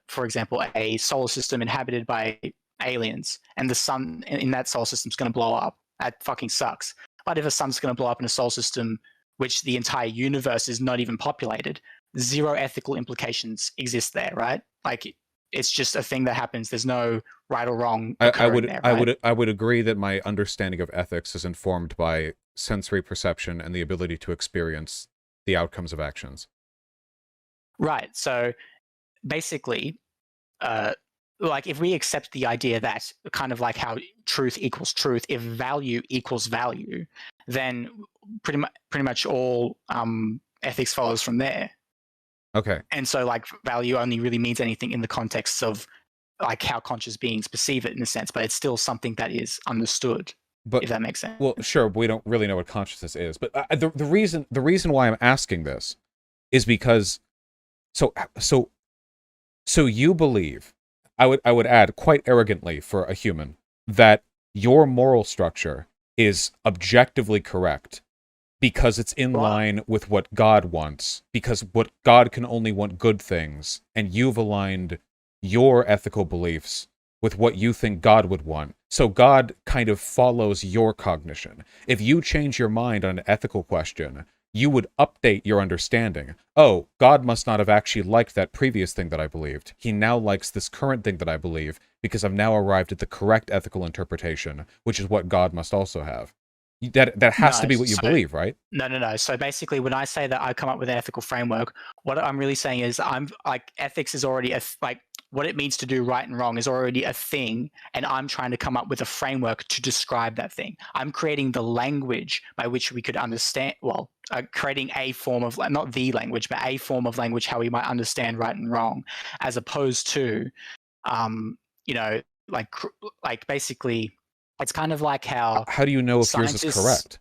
for example, a solar system inhabited by aliens, and the sun in that solar system is going to blow up. That fucking sucks. But if a sun's going to blow up in a solar system which the entire universe is not even populated, zero ethical implications exist there, right? Like, it's just a thing that happens. There's no right or wrong occurring there, right? I would agree that my understanding of ethics is informed by sensory perception and the ability to experience the outcomes of actions. Right. So basically, like, if we accept the idea that kind of like how truth equals truth, if value equals value, then pretty much all ethics follows from there. Okay. And so, like, value only really means anything in the context of like how conscious beings perceive it, in a sense, but it's still something that is understood. But if that makes sense. Well, sure, we don't really know what consciousness is, but the reason why I'm asking this is because so you believe, I would add quite arrogantly for a human, that your moral structure is objectively correct because it's in line with what God wants, because what God can only want good things, and you've aligned your ethical beliefs with what you think God would want. So God kind of follows your cognition. If you change your mind on an ethical question, you would update your understanding. Oh, God must not have actually liked that previous thing that I believed. He now likes this current thing that I believe because I've now arrived at the correct ethical interpretation, which is what God must also have. That has to be what you believe, right? No. So basically, when I say that I come up with an ethical framework, what I'm really saying is I'm like, ethics is already like, what it means to do right and wrong is already a thing, and I'm trying to come up with a framework to describe that thing. I'm creating the language by which we could understand, creating a form of, not the language, but a form of language how we might understand right and wrong, as opposed to, like basically, it's kind of like how do you know if yours is correct?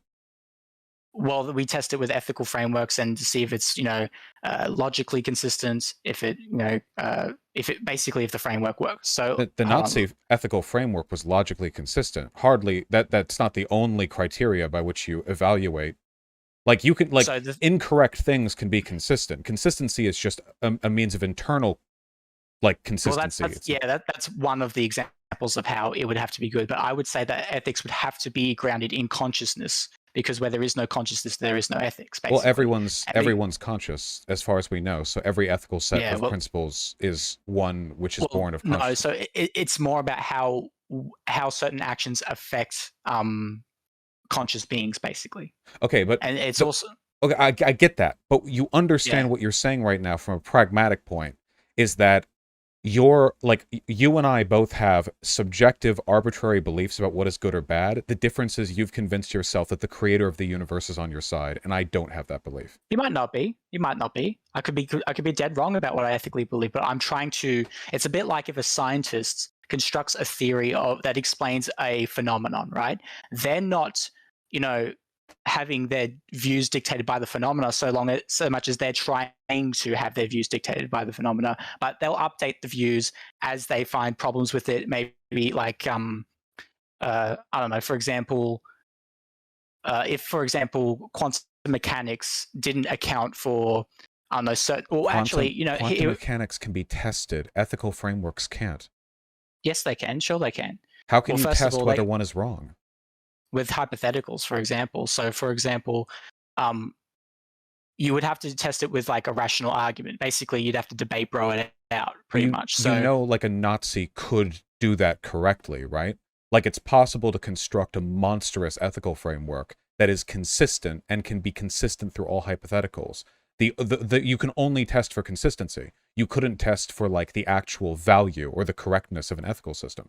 Well, we test it with ethical frameworks and to see if it's, logically consistent, if it the framework works. So The Nazi ethical framework was logically consistent. Hardly that's not the only criteria by which you evaluate. Like you can incorrect things can be consistent. Consistency is just a means of internal consistency. Well, that's one of the examples of how it would have to be good. But I would say that ethics would have to be grounded in consciousness, because where there is no consciousness, there is no ethics. Basically. Well, everyone's conscious, as far as we know. So every ethical set of principles is one which is born of consciousness. No, so it's more about how certain actions affect conscious beings, basically. Okay, and it's also okay. I get that, but you understand what you're saying right now from a pragmatic point is that you and I both have subjective, arbitrary beliefs about what is good or bad. The difference is you've convinced yourself that the creator of the universe is on your side, and I don't have that belief. You might not be. I could be dead wrong about what I ethically believe, but I'm trying to. It's a bit like if a scientist constructs a theory that explains a phenomenon, right? They're not, having their views dictated by the phenomena so much as they're trying to have their views dictated by the phenomena, but they'll update the views as they find problems with it. Maybe I don't know, for example, if quantum mechanics didn't account for, I don't know, certain, or quantum mechanics can be tested. Ethical frameworks can't. Yes, they can. Sure, they can. How can you test whether one is wrong? With hypotheticals, for example. So, for example, you would have to test it with a rational argument. Basically, you'd have to debate bro it out, pretty much. So, a Nazi could do that correctly, right? It's possible to construct a monstrous ethical framework that is consistent and can be consistent through all hypotheticals. You can only test for consistency. You couldn't test for the actual value or the correctness of an ethical system.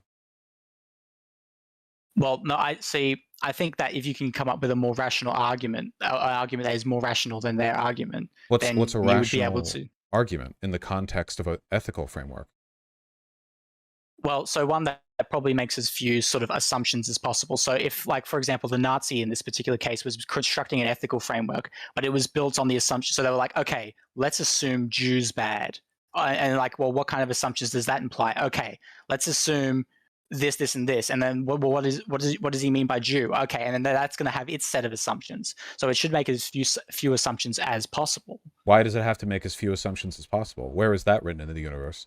Well, no, I think that if you can come up with a more rational argument, an argument that is more rational than their argument, what's a rational would be able to argument in the context of an ethical framework? Well, so one that probably makes as few sort of assumptions as possible. So if, for example, the Nazi in this particular case was constructing an ethical framework, but it was built on the assumption, so they were like, okay, let's assume Jews bad. And well, what kind of assumptions does that imply? Okay, let's assume this, and this, and then what does he mean by Jew? Okay, and then that's going to have its set of assumptions. So it should make as few assumptions as possible. Why does it have to make as few assumptions as possible? Where is that written in the universe?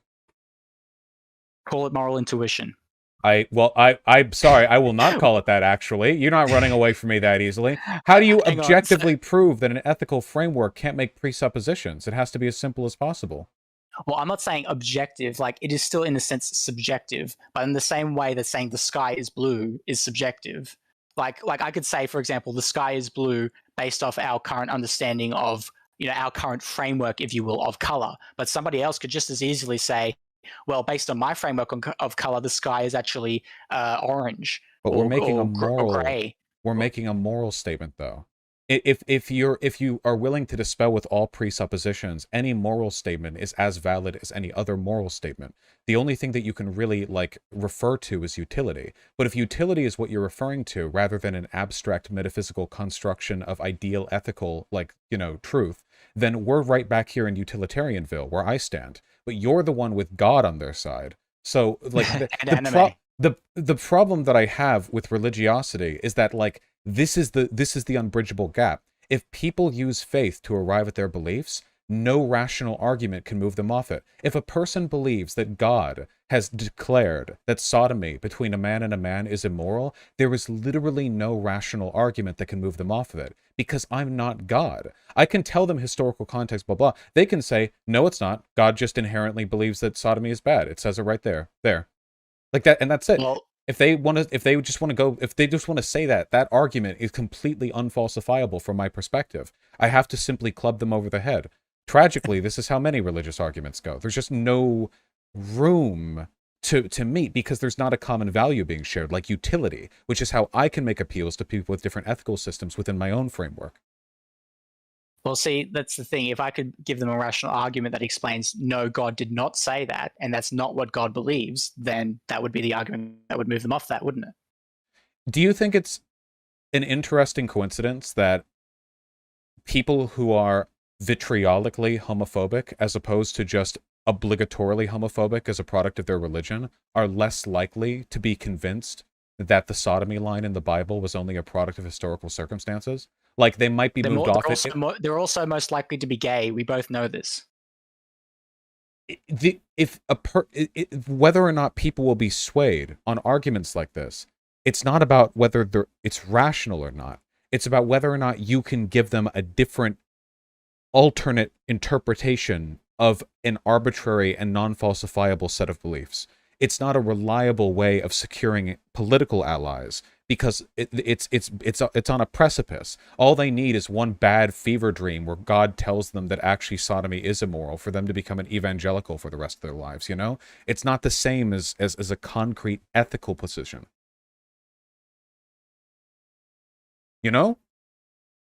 Call it moral intuition. I'm sorry, I will not call it that, actually. You're not running away from me that easily. How do you objectively prove that an ethical framework can't make presuppositions? It has to be as simple as possible. Well, I'm not saying objective, it is still in a sense subjective, but in the same way that saying the sky is blue is subjective. Like I could say, for example, the sky is blue based off our current understanding of, our current framework, if you will, of color. But somebody else could just as easily say, well, based on my framework of color, the sky is actually orange. But we're making or gray. We're making a moral statement, though. If you are willing to dispel with all presuppositions, any moral statement is as valid as any other moral statement. The only thing that you can really refer to is utility. But if utility is what you're referring to, rather than an abstract metaphysical construction of ideal ethical truth, then we're right back here in utilitarianville where I stand. But you're the one with God on their side. So the problem that I have with religiosity is that this is the unbridgeable gap. If people use faith to arrive at their beliefs, no rational argument can move them off it. If a person believes that God has declared that sodomy between a man and a man is immoral, there is literally no rational argument that can move them off of it, because I'm not God. I can tell them historical context, blah, blah. They can say, no, it's not. God just inherently believes that sodomy is bad. It says it right there. Like that, and that's it. Well, if they just want to say that argument is completely unfalsifiable from my perspective, I have to simply club them over the head. Tragically, this is how many religious arguments go. There's just no room to meet because there's not a common value being shared, like utility, which is how I can make appeals to people with different ethical systems within my own framework. Well, see, that's the thing. If I could give them a rational argument that explains, no, God did not say that, and that's not what God believes, then that would be the argument that would move them off that, wouldn't it? Do you think it's an interesting coincidence that people who are vitriolically homophobic, as opposed to just obligatorily homophobic as a product of their religion, are less likely to be convinced that the sodomy line in the Bible was only a product of historical circumstances? Like, they might be moved off it. They're also most likely to be gay. We both know this. Whether or not people will be swayed on arguments like this, it's not about whether it's rational or not. It's about whether or not you can give them a different alternate interpretation of an arbitrary and non-falsifiable set of beliefs. It's not a reliable way of securing political allies because it's on a precipice. All they need is one bad fever dream where God tells them that actually sodomy is immoral for them to become an evangelical for the rest of their lives, you know? It's not the same as a concrete ethical position. You know?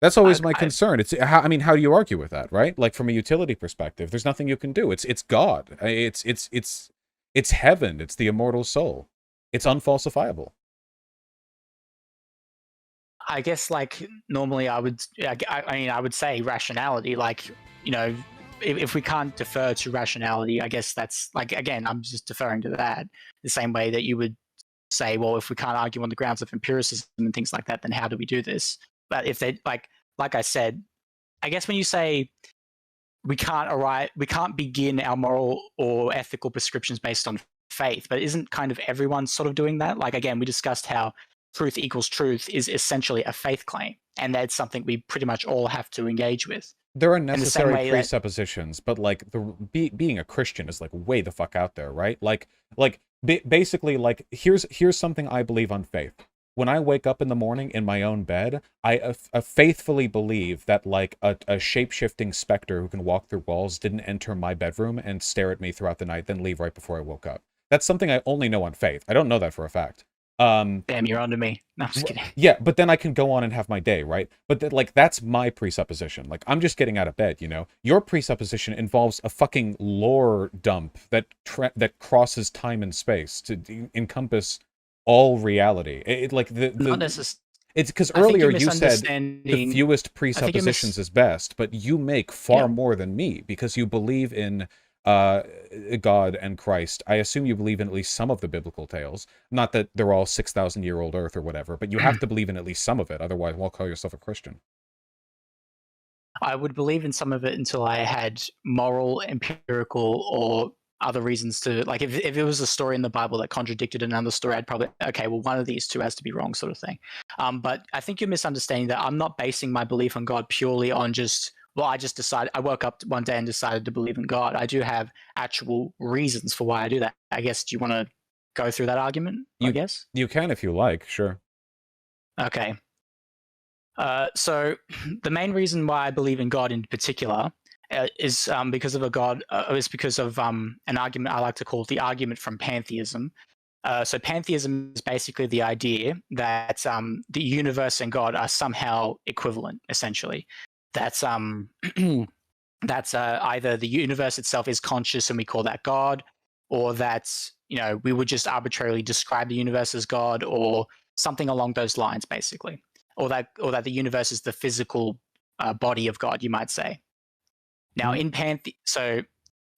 That's always my concern. How do you argue with that, right? Like, from a utility perspective, there's nothing you can do. It's God. It's heaven. It's the immortal soul. It's unfalsifiable. I guess, like, normally I would say rationality. Like, you know, if we can't defer to rationality, I guess that's, like, again, I'm just deferring to that. The same way that you would say, well, if we can't argue on the grounds of empiricism and things like that, then how do we do this? But if they, like I said, I guess when you say we can't begin our moral or ethical prescriptions based on faith, but isn't kind of everyone sort of doing that? Like, again, we discussed how truth equals truth is essentially a faith claim, and that's something we pretty much all have to engage with. There are necessary presuppositions, but like being a Christian is like way the fuck out there, right? Basically, like, here's something I believe on faith. When I wake up in the morning in my own bed, I faithfully believe that, like, a shape-shifting specter who can walk through walls didn't enter my bedroom and stare at me throughout the night, then leave right before I woke up. That's something I only know on faith. I don't know that for a fact. Damn, you're onto me. No, I'm just kidding. Yeah, but then I can go on and have my day, right? But that's my presupposition. Like, I'm just getting out of bed, you know? Your presupposition involves a fucking lore dump that crosses time and space to encompass all reality. It's because earlier you said the fewest presuppositions is best, but you make far more than me because you believe in God and Christ. I assume you believe in at least some of the biblical tales. Not that they're all 6,000-year-old Earth or whatever, but you have to believe in at least some of it. Otherwise, won't call yourself a Christian. I would believe in some of it until I had moral, empirical, or other reasons to, like, if it was a story in the Bible that contradicted another story, I'd probably, okay, well, one of these two has to be wrong, sort of thing. But I think you're misunderstanding that I'm not basing my belief on God purely on just, well, I woke up one day and decided to believe in God. I do have actual reasons for why I do that. I guess, do you want to go through that argument, I guess? You can if you like, sure. Okay. So the main reason why I believe in God in particular is because of an argument I like to call the argument from Pantheism. So Pantheism is basically the idea that the universe and God are somehow equivalent, essentially. That's either the universe itself is conscious and we call that God, or that, you know, we would just arbitrarily describe the universe as God, or something along those lines, basically, or that the universe is the physical body of God, you might say. Now, in so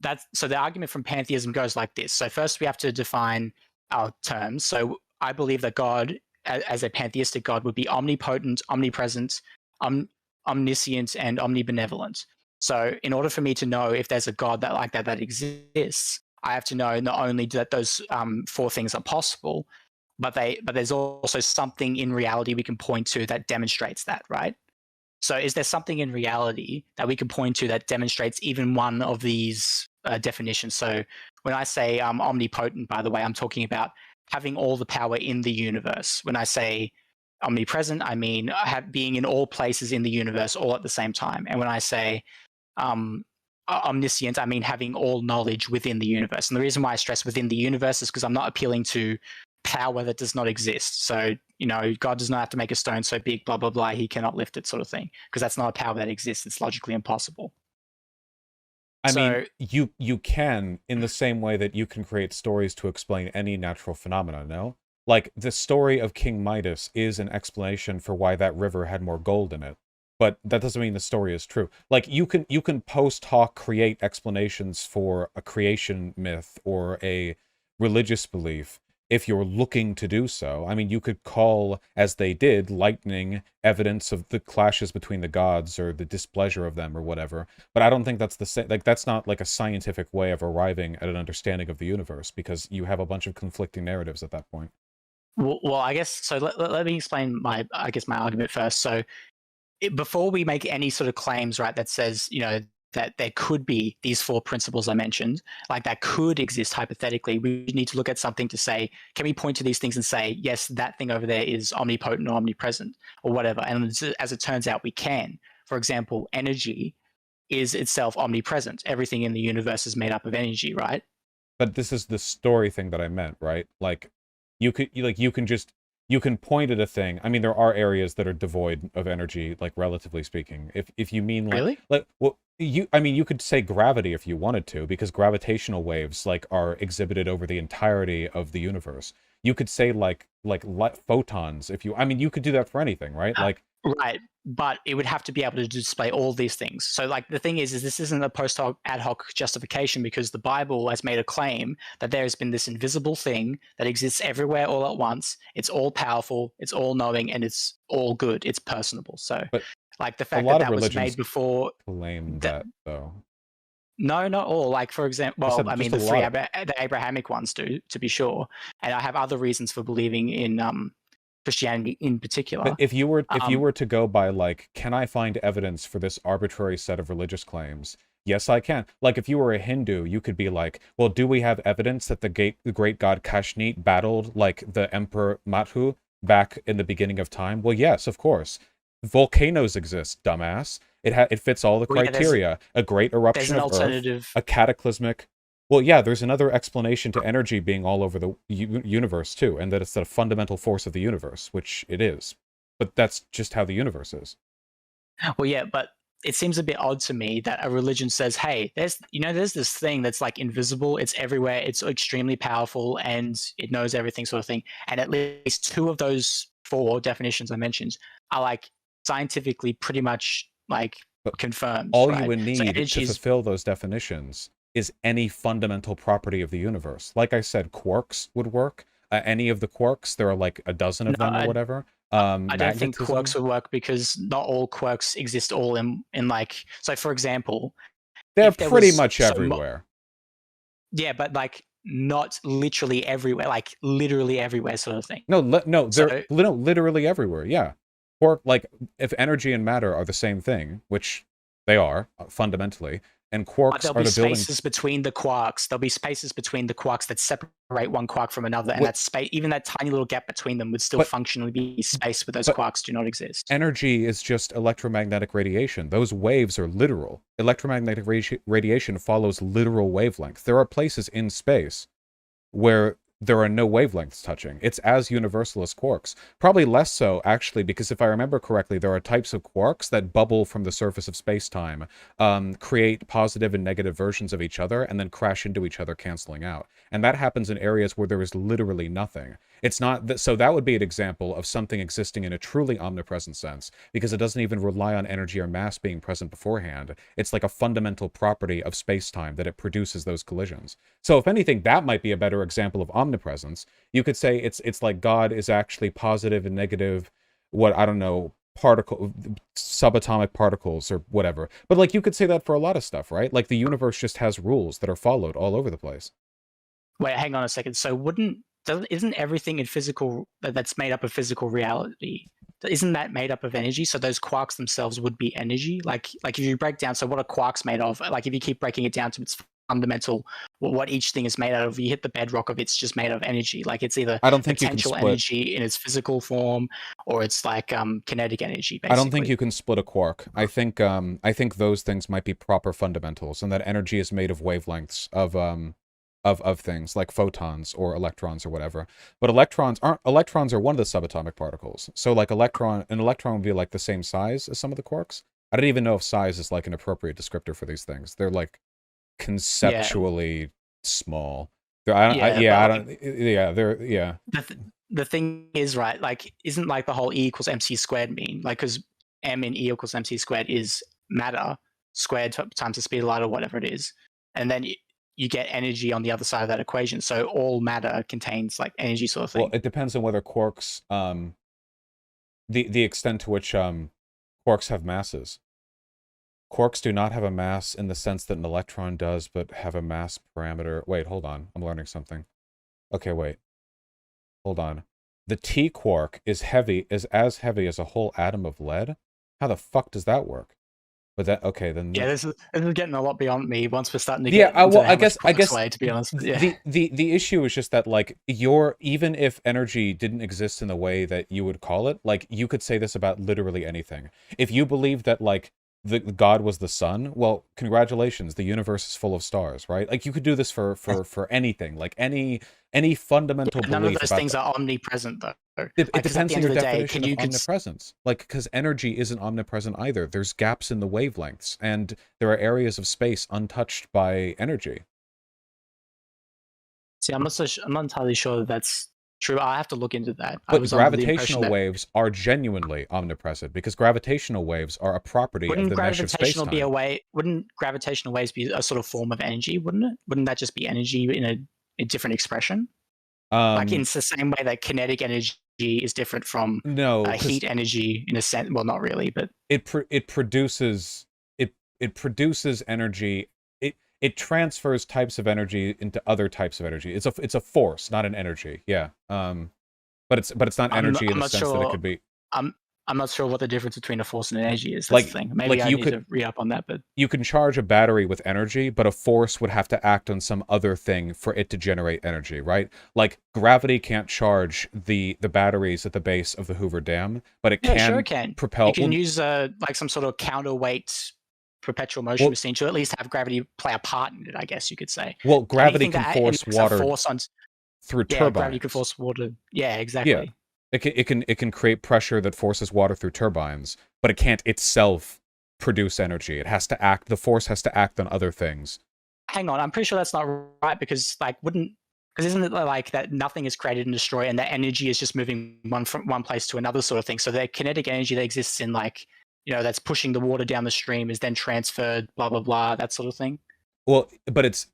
the argument from Pantheism goes like this. So first, we have to define our terms. So I believe that God, as a pantheistic God, would be omnipotent, omnipresent, omniscient, and omnibenevolent. So in order for me to know if there's a God that exists, I have to know not only that those four things are possible, but there's also something in reality we can point to that demonstrates that, right? So is there something in reality that we can point to that demonstrates even one of these definitions? So when I say omnipotent, by the way, I'm talking about having all the power in the universe. When I say omnipresent, I mean being in all places in the universe all at the same time. And when I say omniscient, I mean having all knowledge within the universe. And the reason why I stress within the universe is because I'm not appealing to power that does not exist. So, God does not have to make a stone so big, blah, blah, blah, he cannot lift it, sort of thing, because that's not a power that exists. It's logically impossible. I mean, you can, in the same way that you can create stories to explain any natural phenomena, no? Like, the story of King Midas is an explanation for why that river had more gold in it. But that doesn't mean the story is true. Like, you can post hoc create explanations for a creation myth or a religious belief if you're looking to do so. I mean, you could call, as they did, lightning evidence of the clashes between the gods or the displeasure of them or whatever. But I don't think that's the same. Like, that's not like a scientific way of arriving at an understanding of the universe, because you have a bunch of conflicting narratives at that point. Well, I guess so. Let me explain my argument first. So, before we make any sort of claims, right, that says that there could be these four principles I mentioned, like that could exist hypothetically, we need to look at something to say, can we point to these things and say, yes, that thing over there is omnipotent or omnipresent or whatever? And as it turns out, we can. For example, energy is itself omnipresent. Everything in the universe is made up of energy, right? But this is the story thing that I meant, right? Like, you can point at a thing. I mean, there are areas that are devoid of energy, like, relatively speaking. If you mean Really? you could say gravity if you wanted to, because gravitational waves like are exhibited over the entirety of the universe. You could say like photons if you. I mean, you could do that for anything, right? Like, right, but it would have to be able to display all these things. So, like, the thing is this isn't a post hoc ad hoc justification, because the Bible has made a claim that there has been this invisible thing that exists everywhere all at once. It's all powerful, it's all knowing, and it's all good. It's personable. So, but like, the fact that was made before claim that though. No, not all. Like, for example, well, I mean, the the Abrahamic ones do, to be sure, and I have other reasons for believing in Christianity in particular. But if you were to go by, like, can I find evidence for this arbitrary set of religious claims? Yes, I can. Like, if you were a Hindu, you could be like, well, do we have evidence that the great god Kashnit battled, like, the emperor Mathu back in the beginning of time? Well, yes, of course. Volcanoes exist, dumbass. It fits all the criteria. A great eruption of Earth, a cataclysmic. Well, yeah, there's another explanation to energy being all over the universe, too, and that it's the fundamental force of the universe, which it is. But that's just how the universe is. Well, yeah, but it seems a bit odd to me that a religion says, hey, there's this thing that's, like, invisible, it's everywhere, it's extremely powerful, and it knows everything, sort of thing. And at least two of those four definitions I mentioned are, like, scientifically pretty much, like, confirmed. All you would need to fulfill those definitions is any fundamental property of the universe. Like I said, quarks would work. Any of the quarks, there are like a dozen of them or whatever. I don't think quarks would work, because not all quarks exist all in like. So, for example, they're pretty much everywhere. Yeah, but, like, not literally everywhere, like literally everywhere, sort of thing. No, they're literally everywhere. Yeah, quark, like, if energy and matter are the same thing, which they are fundamentally. And quarks there'll be spaces between the quarks. There'll be spaces between the quarks that separate one quark from another, and that space, even that tiny little gap between them, would still functionally be space, but those quarks do not exist. Energy is just electromagnetic radiation. Those waves are literal. Electromagnetic radiation follows literal wavelengths. There are places in space where there are no wavelengths touching. It's as universal as quarks. Probably less so, actually, because if I remember correctly, there are types of quarks that bubble from the surface of space-time, create positive and negative versions of each other, and then crash into each other, canceling out. And that happens in areas where there is literally nothing. It's not so that would be an example of something existing in a truly omnipresent sense, because it doesn't even rely on energy or mass being present beforehand. It's like a fundamental property of space-time that it produces those collisions. So if anything, that might be a better example of omnipresence. You could say it's like God is actually positive and negative, subatomic particles or whatever. But, like, you could say that for a lot of stuff, right? Like, the universe just has rules that are followed all over the place. Wait, hang on a second. So isn't everything in physical that's made up of physical reality, isn't that made up of energy? So those quarks themselves would be energy. Like if you break down, so what are quarks made of? Like, if you keep breaking it down to its fundamental what each thing is made out of. You hit the bedrock of it's just made of energy. Like it's either I don't think you can potential split. energy in its physical form, or it's like kinetic energy. Basically, I don't think you can split a quark. I think those things might be proper fundamentals, and that energy is made of wavelengths of things like photons or electrons or whatever. But electrons are one of the subatomic particles. So like an electron would be like the same size as some of the quarks. I don't even know if size is like an appropriate descriptor for these things. They're like conceptually small. The thing is, right, like, isn't like the whole E equals MC squared mean? Like, because M in E equals MC squared is matter squared times the speed of light or whatever it is. And then you get energy on the other side of that equation. So all matter contains like energy sort of thing. Well, it depends on whether quarks, the extent to which quarks have masses. Quarks do not have a mass in the sense that an electron does, but have a mass parameter. Wait, hold on. I'm learning something. Okay, wait. Hold on. The T quark is as heavy as a whole atom of lead? How the fuck does that work? But that, okay, then... Yeah, this is getting a lot beyond me once we're starting to get into I guess way, to be honest. Yeah. The issue is just that, like, even if energy didn't exist in the way that you would call it, like, you could say this about literally anything. If you believe that, like, the God was the sun, well, congratulations, the universe is full of stars, right? Like, you could do this for anything, like any fundamental belief. None of those things are omnipresent, though. It depends on your definition of omnipresence. Like, because energy isn't omnipresent either. There's gaps in the wavelengths, and there are areas of space untouched by energy. See, I'm not entirely sure that's true. I have to look into that. But gravitational waves are genuinely omnipresent, because gravitational waves are a property of the mesh of space-time. Wouldn't gravitational waves be a sort of form of energy, wouldn't it? Wouldn't that just be energy in a different expression? Like in the same way that kinetic energy is different from heat energy in a sense. Well, not really, but it produces energy. It transfers types of energy into other types of energy. It's a force, not an energy. Yeah. But it's not energy in the sense that it could be. I'm not sure what the difference between a force and an energy is. That's the thing. Maybe I need to read up on that. But you can charge a battery with energy, but a force would have to act on some other thing for it to generate energy, right? Like gravity can't charge the batteries at the base of the Hoover Dam, but it can propel. You can use like some sort of counterweight perpetual motion machine to at least have gravity play a part in it, I guess you could say. Well, gravity can force water through turbines. Gravity can force water. Yeah, exactly. Yeah. It can create pressure that forces water through turbines, but it can't itself produce energy. It has to act. The force has to act on other things. Hang on, I'm pretty sure that's not right, because isn't it like that nothing is created and destroyed, and that energy is just moving from one place to another sort of thing? So the kinetic energy that exists in, like, that's pushing the water down the stream is then transferred, blah blah blah, that sort of thing. Well, but it's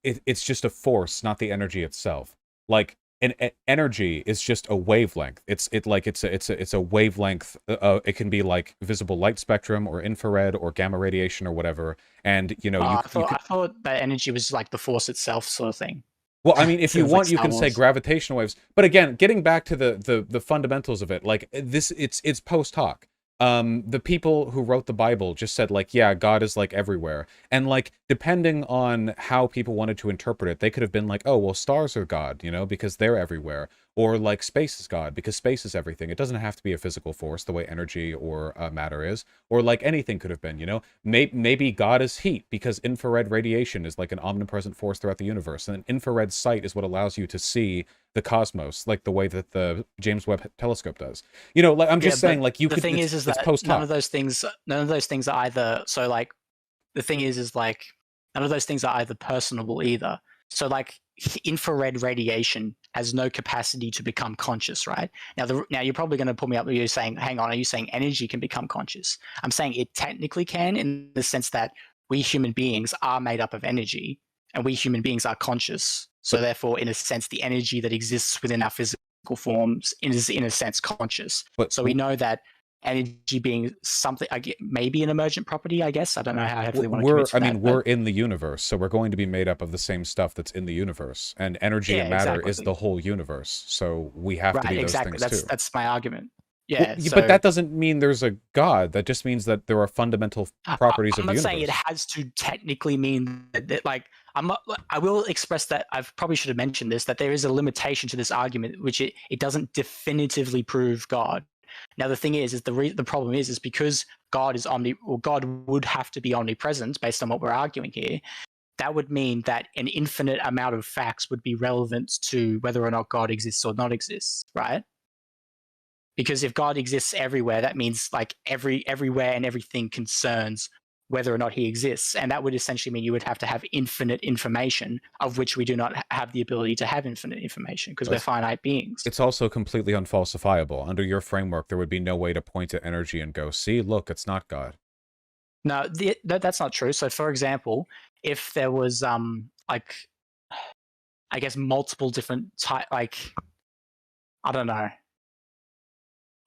just a force, not the energy itself. Like, an energy is just a wavelength. It's a wavelength. It can be like visible light spectrum or infrared or gamma radiation or whatever. And I thought that energy was like the force itself, sort of thing. Well, I mean, if you want, you can say gravitational waves. But again, getting back to the fundamentals of it, like this, it's post hoc. The people who wrote the Bible just said, like, yeah, God is, like, everywhere. And, like, depending on how people wanted to interpret it, they could have been like, oh, well, stars are God, because they're everywhere. Or, like, space is God, because space is everything. It doesn't have to be a physical force the way energy or matter is. Or, like, anything could have been, Maybe God is heat, because infrared radiation is, like, an omnipresent force throughout the universe. And an infrared sight is what allows you to see the cosmos, like the way that the James Webb Telescope does. Like, I'm just saying, like, the thing is that none of those things are either. So, like, the thing is like, none of those things are either personable either. So, like, infrared radiation has no capacity to become conscious, right? Now you're probably going to pull me up. You're saying, hang on, are you saying energy can become conscious? I'm saying it technically can, in the sense that we human beings are made up of energy, and we human beings are conscious. So therefore, in a sense, the energy that exists within our physical forms is, in a sense, conscious. So we know that energy being something, maybe an emergent property, I guess. I don't know how heavily want to commit to that. We're in the universe, so we're going to be made up of the same stuff that's in the universe. And energy and matter is the whole universe. So we have to be those things too. That's my argument. Yeah, But so that doesn't mean there's a God. That just means that there are fundamental properties I'm of the not universe. saying it has to technically mean that like I'm not. I will express that I probably should have mentioned this, that there is a limitation to this argument, which it doesn't definitively prove God. Now the thing is the problem is because God is God would have to be omnipresent based on what we're arguing here. That would mean that an infinite amount of facts would be relevant to whether or not God exists or not exists, right? Because if God exists everywhere, that means like everywhere and everything concerns whether or not he exists, and that would essentially mean you would have to have infinite information, of which we do not have the ability to have infinite information because we're finite beings. It's also completely unfalsifiable. Under your framework, there would be no way to point at energy and go, see, look, it's not God. No, that's not true. So, for example, if there was like, I guess multiple different like, I don't know.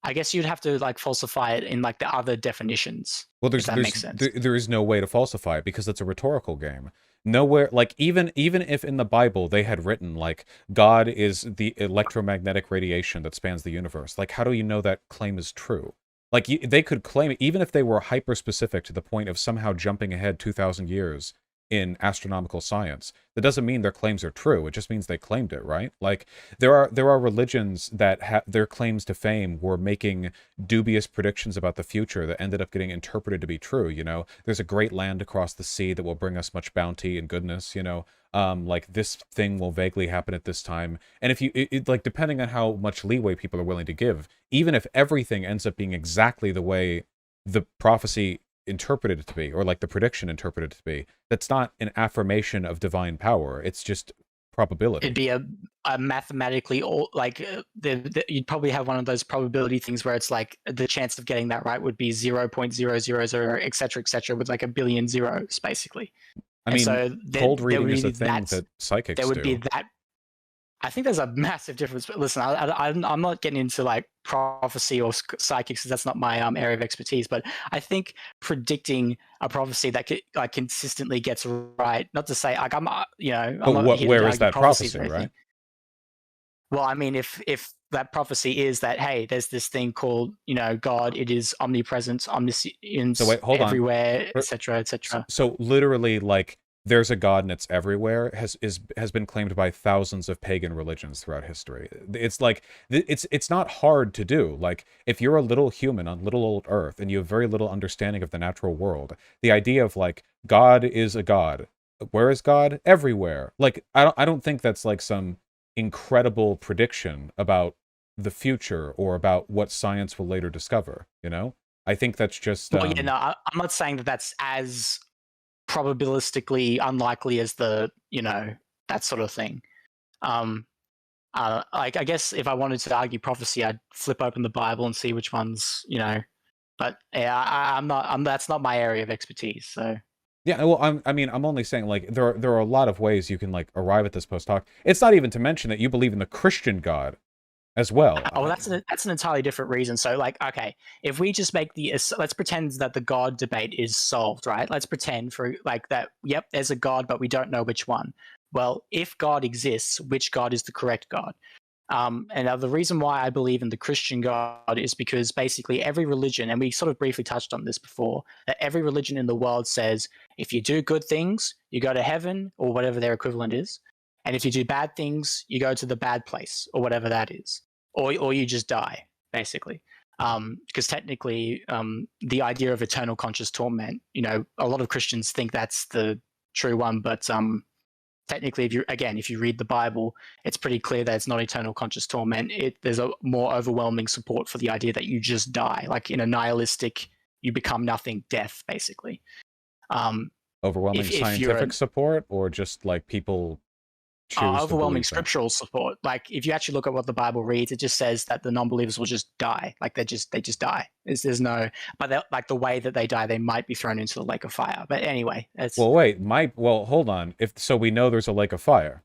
I guess you'd have to like falsify it in like the other definitions. Well, if that makes sense. there is no way to falsify it because it's a rhetorical game. Nowhere, like even if in the Bible they had written like God is the electromagnetic radiation that spans the universe, like how do you know that claim is true? Like they could claim it even if they were hyper specific to the point of somehow jumping ahead 2,000 years in astronomical science. That doesn't mean their claims are true. It just means they claimed it, right? Like there are religions that their claims to fame were making dubious predictions about the future that ended up getting interpreted to be true. You know, there's a great land across the sea that will bring us much bounty and goodness. You know, like this thing will vaguely happen at this time. And if you like, depending on how much leeway people are willing to give, even if everything ends up being exactly the way the prophecy interpreted it to be, or like the prediction interpreted it to be, that's not an affirmation of divine power. It's just probability. It'd be a mathematically like you'd probably have one of those probability things where it's like the chance of getting that right would be 0.000 etc with like a billion zeros basically. I mean, so cold reading is a thing that psychics there would do. be that. I think there's a massive difference. But listen, I'm not getting into like prophecy or psychics because that's not my area of expertise. But I think predicting a prophecy that like consistently gets right. Not to say like I'm, you know, I'm not here where to is that prophecy, right? Well, I mean, if that prophecy is that, hey, there's this thing called, you know, God, it is omnipresent, omniscient, so wait, hold everywhere, etc., etc. So literally, like, there's a God and it's everywhere has been claimed by thousands of pagan religions throughout history. It's like it's not hard to do. Like if you're a little human on little old Earth and you have very little understanding of the natural world, the idea of like God is a God. Where is God? Everywhere. Like I don't think that's like some incredible prediction about the future or about what science will later discover, you know? I think that's just Well, yeah, no, I'm not saying that that's as probabilistically unlikely as the, you know, that sort of thing. Like I guess if I wanted to argue prophecy, I'd flip open the Bible and see which ones, you know. But yeah, I'm not. That's not my area of expertise. So yeah, well, I'm only saying like there are a lot of ways you can like arrive at this post hoc. It's not even to mention that you believe in the Christian God as well. Oh, that's an entirely different reason. So, like, okay, if we just make let's pretend that the God debate is solved, right? Let's pretend for like that. Yep, there's a God, but we don't know which one. Well, if God exists, which God is the correct God? And the reason why I believe in the Christian God is because basically every religion, and we sort of briefly touched on this before, that every religion in the world says if you do good things, you go to heaven or whatever their equivalent is. And if you do bad things, you go to the bad place or whatever that is. Or you just die, basically. Because technically, the idea of eternal conscious torment, you know, a lot of Christians think that's the true one, but technically, if you read the Bible, it's pretty clear that it's not eternal conscious torment. There's a more overwhelming support for the idea that you just die, like in a nihilistic, you become nothing death, basically. Overwhelming scientific support, or just like people choose overwhelming scriptural support. Like if you actually look at what the Bible reads, it just says that the non-believers will just die. Like they just die. There's no, but like the way that they die, they might be thrown into the lake of fire. But anyway, it's hold on. If so, we know there's a lake of fire.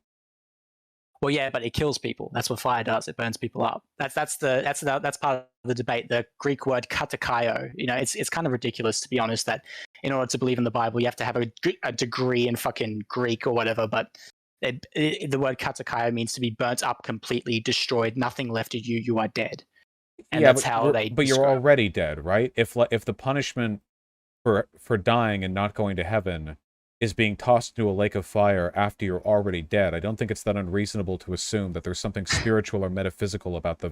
Well, yeah, but it kills people. That's what fire does. It burns people up. That's part of the debate. The Greek word katakaio. You know, it's kind of ridiculous to be honest. That in order to believe in the Bible, you have to have a degree in fucking Greek or whatever. But the word katakaio means to be burnt up completely, destroyed, nothing left of you. You are dead. and Yeah, that's how they but you're describe. already dead, right? If the punishment for dying and not going to heaven is being tossed into a lake of fire after you're already dead, I don't think it's that unreasonable to assume that there's something spiritual or metaphysical about the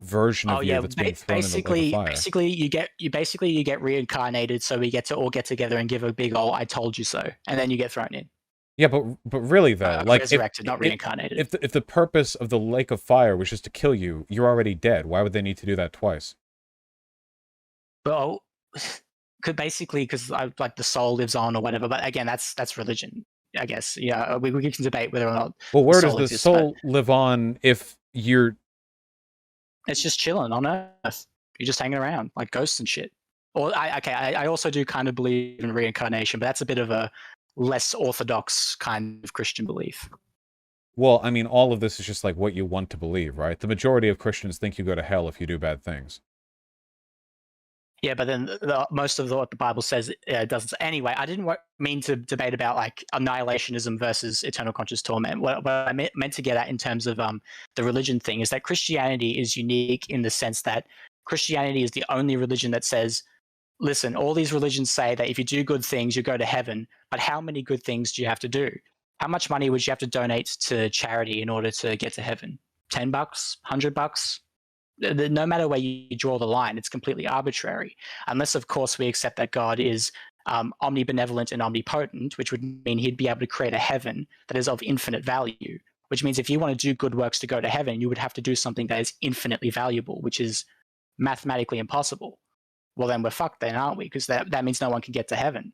version Oh of you yeah, that's being thrown in the lake of fire. basically you get reincarnated, so we get to all get together and give a big ol' "I told you so," and then you get thrown in, Yeah, but really though, like resurrected, not reincarnated. if the purpose of the lake of fire was just to kill you, you're already dead. Why would they need to do that twice? Well, could basically because like the soul lives on or whatever. But again, that's religion, I guess. Yeah, we can debate whether or not Well, the where does soul the exists, but soul live on if you're it's just chilling on Earth. You're just hanging around like ghosts and shit. Or I also do kind of believe in reincarnation, but that's a bit of a less orthodox kind of Christian belief. well, I mean, all of this is just like what you want to believe, right? The majority of Christians think you go to hell if you do bad things. Yeah, but then most of what the Bible says doesn't. Anyway, I didn't mean to debate about like annihilationism versus eternal conscious torment. What I meant to get at in terms of the religion thing is that Christianity is unique in the sense that Christianity is the only religion that says, listen, all these religions say that if you do good things, you go to heaven, but how many good things do you have to do? How much money would you have to donate to charity in order to get to heaven? $10, $100? No matter where you draw the line, it's completely arbitrary. Unless, of course, we accept that God is omnibenevolent and omnipotent, which would mean he'd be able to create a heaven that is of infinite value, which means if you want to do good works to go to heaven, you would have to do something that is infinitely valuable, which is mathematically impossible. Well, then we're fucked then, aren't we? Because that means no one can get to heaven.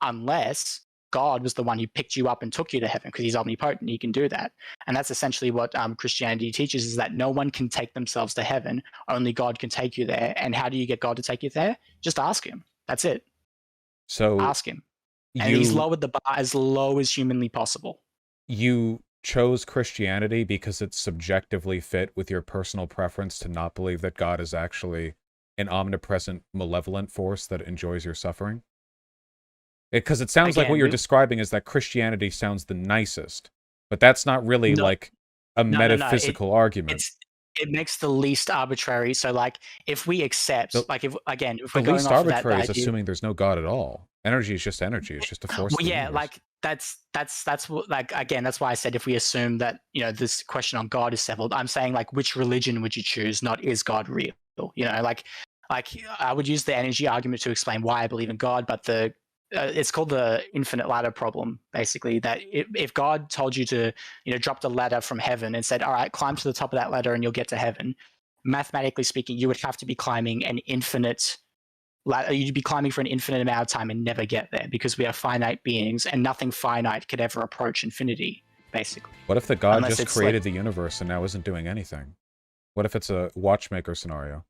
Unless God was the one who picked you up and took you to heaven because he's omnipotent. He can do that. And that's essentially what Christianity teaches, is that no one can take themselves to heaven. Only God can take you there. And how do you get God to take you there? Just ask him. That's it. So Ask him. And he's lowered the bar as low as humanly possible. You chose Christianity because it's subjectively fit with your personal preference to not believe that God is actually an omnipresent, malevolent force that enjoys your suffering? Because it sounds like what you're describing is that Christianity sounds the nicest, but that's not really like a metaphysical argument. It makes the least arbitrary. So, like, if we accept, like, if we're going off the least of arbitrary that is idea, assuming there's no God at all. Energy is just energy. It's just a force. Well, yeah, like that's what, like, again, that's why I said if we assume that this question on God is settled, I'm saying like which religion would you choose? Not is God real? Like I would use the energy argument to explain why I believe in God, but it's called the infinite ladder problem, basically, that if God told you to, drop the ladder from heaven and said, all right, climb to the top of that ladder and you'll get to heaven, mathematically speaking, you would have to be climbing an infinite ladder. You'd be climbing for an infinite amount of time and never get there because we are finite beings and nothing finite could ever approach infinity, basically. What if the God just created the universe and now isn't doing anything? What if it's a watchmaker scenario?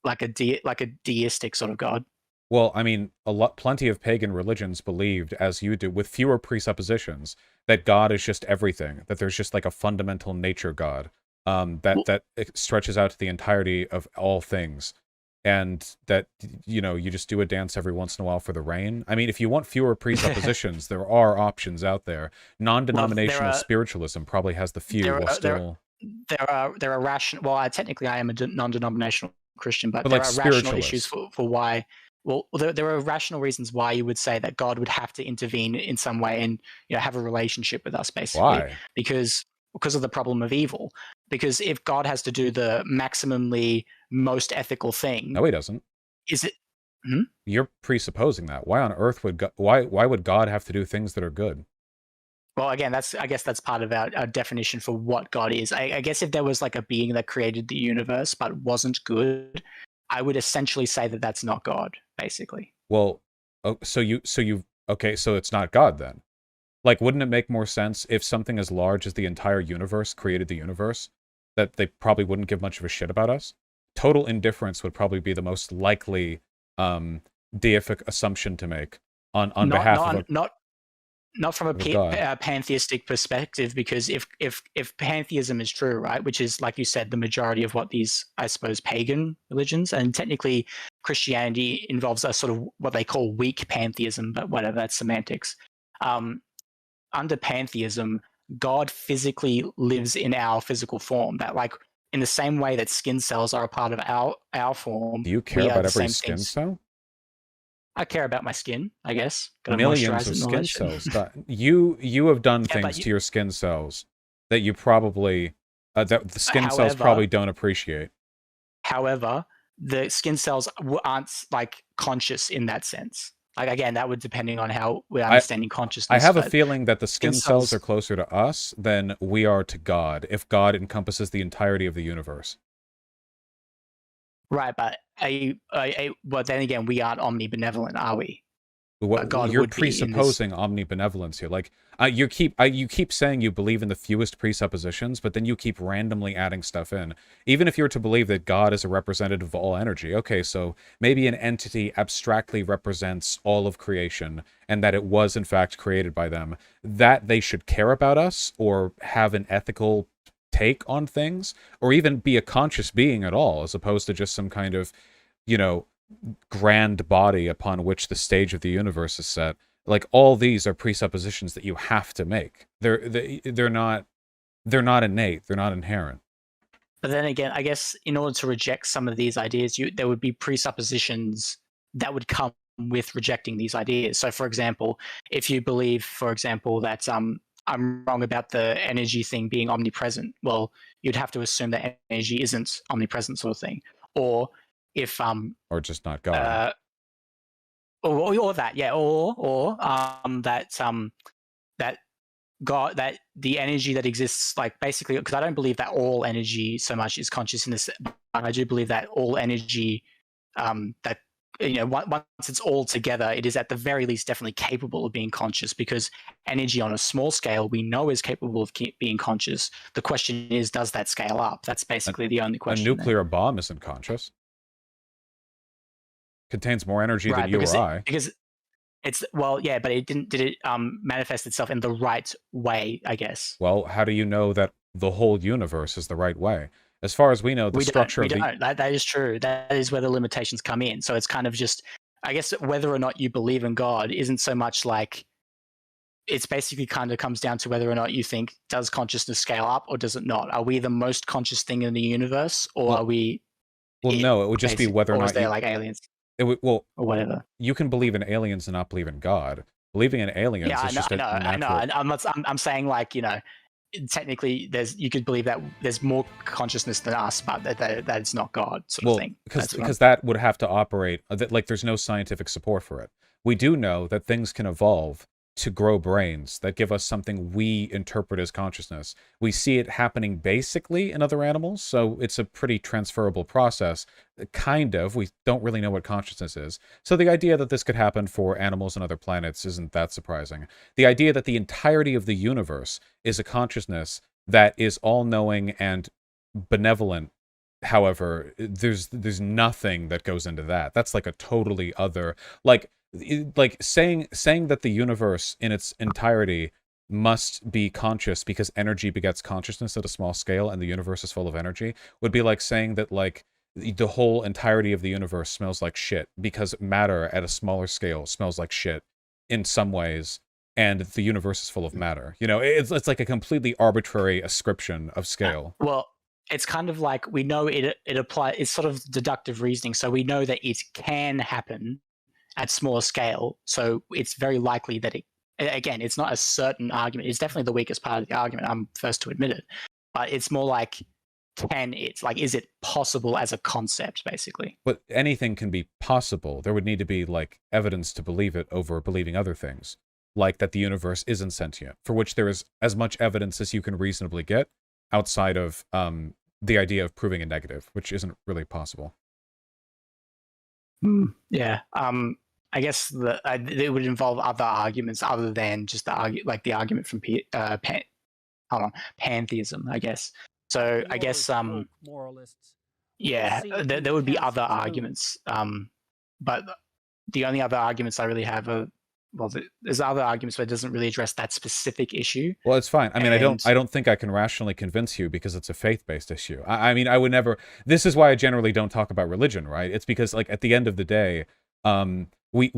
Like a deistic sort of God? Well, I mean, plenty of pagan religions believed, as you do, with fewer presuppositions, that God is just everything, that there's just like a fundamental nature God, that stretches out to the entirety of all things, and that, you just do a dance every once in a while for the rain. I mean, if you want fewer presuppositions, there are options out there. Non-denominational spiritualism probably has the few, there are rational. Well, technically, I am a non-denominational Christian, but there are rational issues for why. Well, there are rational reasons why you would say that God would have to intervene in some way and have a relationship with us, basically. Why? Because of the problem of evil. Because if God has to do the maximally most ethical thing, no, he doesn't. Is it? You're presupposing that. Why on earth would why would God have to do things that are good? Well, again, I guess that's part of our definition for what God is. I guess if there was like a being that created the universe but wasn't good, I would essentially say that that's not God, basically. Well, so it's not God then. Like, wouldn't it make more sense if something as large as the entire universe created the universe, that they probably wouldn't give much of a shit about us? Total indifference would probably be the most likely deific assumption to make on behalf of not from a pantheistic perspective, because if pantheism is true, right, which is, like you said, the majority of what these, I suppose, pagan religions, and technically Christianity involves a sort of what they call weak pantheism, but whatever, that's semantics. Under pantheism, God physically lives in our physical form. That, like, in the same way that skin cells are a part of our form, Do you care we are about the every same skin things. cell? I care about my skin, I guess. Gotta Millions moisturize of it and all that skin shit. cells. You have done Yeah, things to your skin cells that you probably that the skin cells probably don't appreciate. However, the skin cells aren't like conscious in that sense. Like again, that would depending on how we're understanding consciousness. I have a feeling that the skin cells are closer to us than we are to God, if God encompasses the entirety of the universe. Right, but well, then again, we aren't omnibenevolent, are we? God you're presupposing omnibenevolence here. Like you keep saying you believe in the fewest presuppositions, but then you keep randomly adding stuff in. Even if you're to believe that God is a representative of all energy, okay, so maybe an entity abstractly represents all of creation, and that it was in fact created by them, that they should care about us or have an ethical take on things, or even be a conscious being at all, as opposed to just some kind of, grand body upon which the stage of the universe is set. Like, all these are presuppositions that you have to make. They're not innate. They're not inherent. But then again, I guess in order to reject some of these ideas, there would be presuppositions that would come with rejecting these ideas. So, for example, if you believe, for example, that I'm wrong about the energy thing being omnipresent, well, you'd have to assume that energy isn't omnipresent, sort of thing. Or if or just not God, or that, yeah, or that God, that the energy that exists, like basically, because I don't believe that all energy so much is conscious in this, but I do believe that all energy, that once it's all together, it is at the very least definitely capable of being conscious, because energy on a small scale we know is capable of being conscious. The question is, does that scale up? That's basically the only question. A nuclear bomb isn't conscious. Contains more energy than you or I. Because it's, well, yeah, but did it manifest itself in the right way, I guess? Well, how do you know that the whole universe is the right way? As far as we know, the structure of the... That is true. That is where the limitations come in. So it's kind of just, I guess, whether or not you believe in God isn't so much like, it's basically kind of comes down to whether or not you think, does consciousness scale up or does it not? Are we the most conscious thing in the universe, or are we... Well, no, it would just be whether or not... Or is there like aliens? Or whatever. You can believe in aliens and not believe in God. Believing in aliens is just a natural... I know. I'm saying, like, technically you could believe that there's more consciousness than us, but that it's not God, sort of thing. Because that would have to operate, like, there's no scientific support for it. We do know that things can evolve to grow brains that give us something we interpret as consciousness. We see it happening basically in other animals, so it's a pretty transferable process. Kind of. We don't really know what consciousness is. So the idea that this could happen for animals and other planets isn't that surprising. The idea that the entirety of the universe is a consciousness that is all-knowing and benevolent, however, there's nothing that goes into that. That's like a totally other... Like saying that the universe in its entirety must be conscious because energy begets consciousness at a small scale and the universe is full of energy would be like saying that, like, the whole entirety of the universe smells like shit because matter at a smaller scale smells like shit in some ways, and the universe is full of matter. It's like a completely arbitrary ascription of scale. Well, it's kind of like, we know it applies, it's sort of deductive reasoning, so we know that it can happen at smaller scale, so it's very likely that again, it's not a certain argument. It's definitely the weakest part of the argument, I'm first to admit it, but it's more like, is it possible as a concept, basically? But anything can be possible. There would need to be, like, evidence to believe it over believing other things, like that the universe isn't sentient, for which there is as much evidence as you can reasonably get outside of the idea of proving a negative, which isn't really possible. Yeah. I guess it would involve other arguments other than just the argument from pantheism, I guess. So I guess moralists. Yeah, there would be other arguments. But the only other arguments I really have are, well, there's other arguments, but it doesn't really address that specific issue. Well, it's fine. I mean, I don't think I can rationally convince you because it's a faith-based issue. I mean, I would never... This is why I generally don't talk about religion, right? It's because, like, at the end of the day, the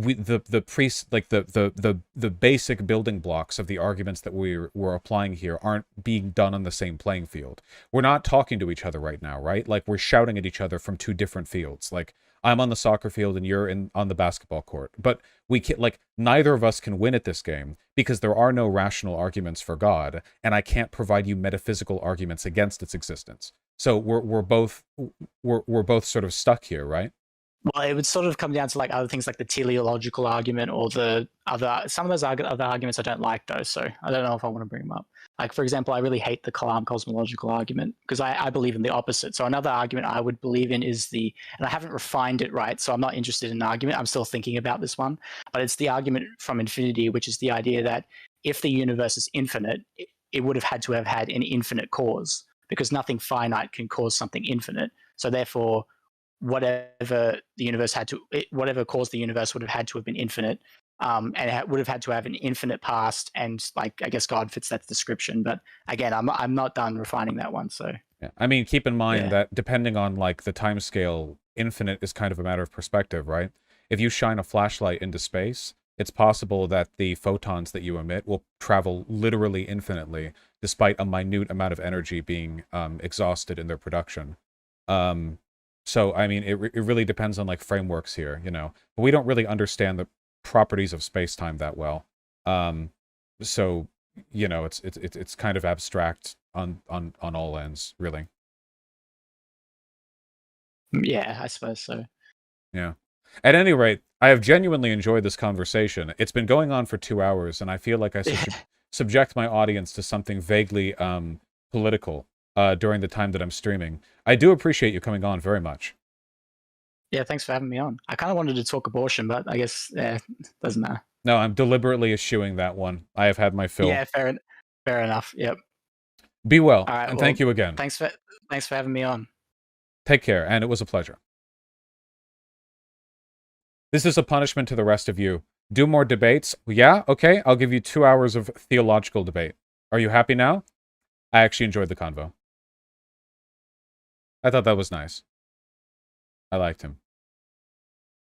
basic building blocks of the arguments that we're applying here aren't being done on the same playing field. We're not talking to each other right now, right? Like, we're shouting at each other from two different fields. Like, I'm on the soccer field and you're on the basketball court. But we can, like, neither of us can win at this game because there are no rational arguments for God, and I can't provide you metaphysical arguments against its existence. So we're both sort of stuck here, right? Well, it would sort of come down to like other things like the teleological argument or the other, some of those other arguments I don't like though. So I don't know if I want to bring them up. Like, for example, I really hate the Kalam cosmological argument because I believe in the opposite. So another argument I would believe in is and I haven't refined it right, so I'm not interested in an argument. I'm still thinking about this one, but it's the argument from infinity, which is the idea that if the universe is infinite, it would have had to have had an infinite cause because nothing finite can cause something infinite. So therefore, whatever caused the universe would have had to have been infinite, and it would have had to have an infinite past. And like, I guess God fits that description. But again, I'm not done refining that one. So yeah, I mean, keep in mind that depending on like the time scale, infinite is kind of a matter of perspective, right? If you shine a flashlight into space, it's possible that the photons that you emit will travel literally infinitely, despite a minute amount of energy being exhausted in their production. So, I mean, it really depends on, like, frameworks here, you know? But we don't really understand the properties of space-time that well. So, you know, it's kind of abstract on all ends, really. Yeah, I suppose so. Yeah. At any rate, I have genuinely enjoyed this conversation. It's been going on for 2 hours, and I feel like I subject my audience to something vaguely political during the time that I'm streaming. I do appreciate you coming on very much. Yeah, thanks for having me on. I kind of wanted to talk abortion, but I guess doesn't matter. No, I'm deliberately eschewing that one. I have had my fill. Yeah, fair enough. Yep. Be well, All right, and thank you again. Thanks for having me on. Take care, and it was a pleasure. This is a punishment to the rest of you. Do more debates? Yeah? Okay, I'll give you 2 hours of theological debate. Are you happy now? I actually enjoyed the convo. I thought that was nice. I liked him.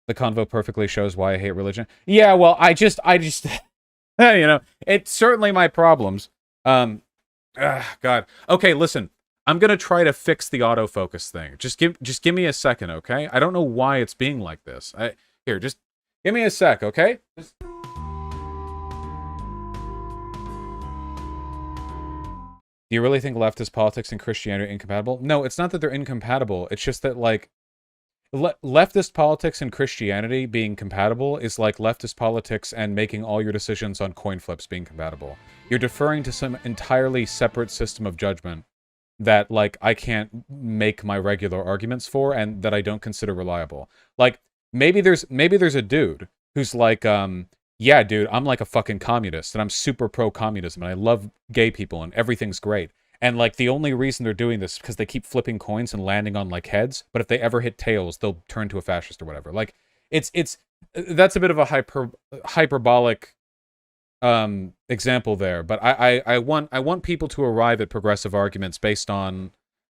The convo perfectly shows why I hate religion. Yeah, well, I just, you know, it's certainly my problems. God. Okay, listen. I'm gonna try to fix the autofocus thing. Just give me a second, okay? I don't know why it's being like this. Here, just give me a sec, okay? Do you really think leftist politics and Christianity are incompatible? No, it's not that they're incompatible. It's just that, like, leftist politics and Christianity being compatible is like leftist politics and making all your decisions on coin flips being compatible. You're deferring to some entirely separate system of judgment that, like, I can't make my regular arguments for and that I don't consider reliable. Like, maybe there's a dude who's like, yeah, dude, I'm like a fucking communist and I'm super pro-communism and I love gay people and everything's great. And, like, the only reason they're doing this is because they keep flipping coins and landing on, like, heads. But if they ever hit tails, they'll turn to a fascist or whatever. Like, that's a bit of a hyperbolic example there. But I want people to arrive at progressive arguments based on,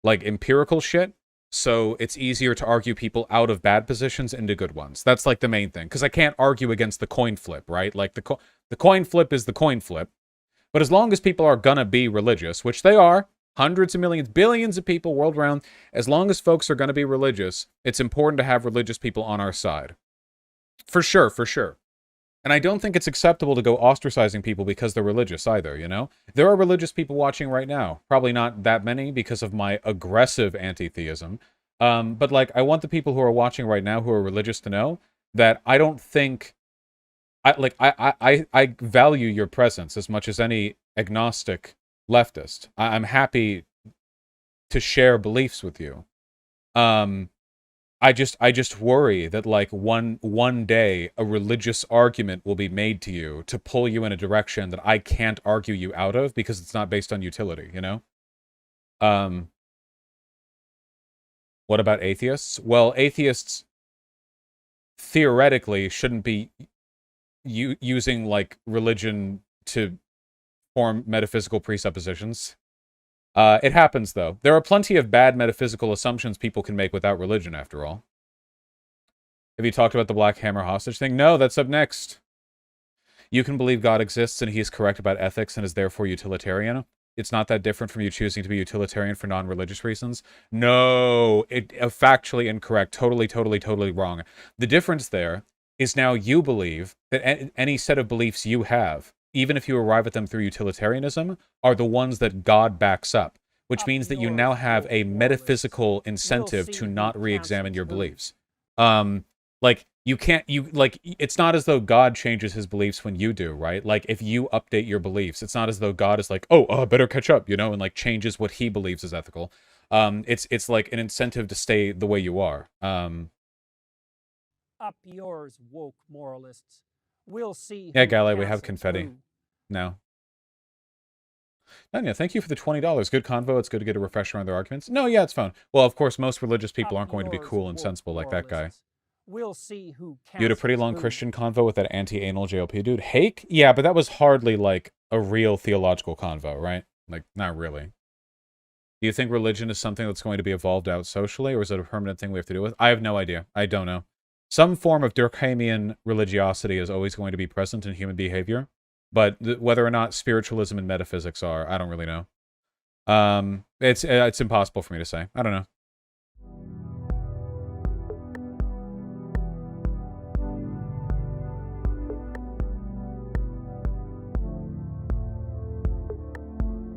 like, empirical shit. So it's easier to argue people out of bad positions into good ones. That's, like, the main thing. Because I can't argue against the coin flip, right? Like, the coin flip is the coin flip. But as long as people are gonna be religious, which they are, hundreds of millions, billions of people world around, as long as folks are gonna be religious, it's important to have religious people on our side. For sure, for sure. And I don't think it's acceptable to go ostracizing people because they're religious either, you know? There are religious people watching right now. Probably not that many because of my aggressive anti-theism. But, like, I want the people who are watching right now who are religious to know that I don't think... I value your presence as much as any agnostic leftist. I'm happy to share beliefs with you. I just worry that, like, one day a religious argument will be made to you to pull you in a direction that I can't argue you out of because it's not based on utility, you know? What about atheists? Well, atheists theoretically shouldn't be using, like, religion to form metaphysical presuppositions. It happens, though. There are plenty of bad metaphysical assumptions people can make without religion, after all. Have you talked about the Black Hammer hostage thing? No, that's up next. You can believe God exists and he is correct about ethics and is therefore utilitarian. It's not that different from you choosing to be utilitarian for non-religious reasons. No, factually incorrect. Totally wrong. The difference there is now you believe that any set of beliefs you have, even if you arrive at them through utilitarianism, are the ones that God backs up, which means that you now have a metaphysical incentive to not re-examine your beliefs. Like, it's not as though God changes his beliefs when you do, right? Like, if you update your beliefs, it's not as though God is like, oh, better catch up, you know, and like changes what he believes is ethical. It's like an incentive to stay the way you are. Up yours, woke moralists. We'll see. Yeah, Galley, we have confetti now. Nanya, thank you for the $20. Good convo. It's good to get a refresher on their arguments. No, yeah, it's fun. Well, of course, most religious people aren't going to be cool and sensible like that guy. We'll see who you had a pretty long Christian convo with that anti-anal JLP dude. Hake? Yeah, but that was hardly like a real theological convo, right? Like, not really. Do you think religion is something that's going to be evolved out socially, or is it a permanent thing we have to deal with? I have no idea. I don't know. Some form of Durkheimian religiosity is always going to be present in human behavior, but whether or not spiritualism and metaphysics are, I don't really know. It's impossible for me to say. I don't know.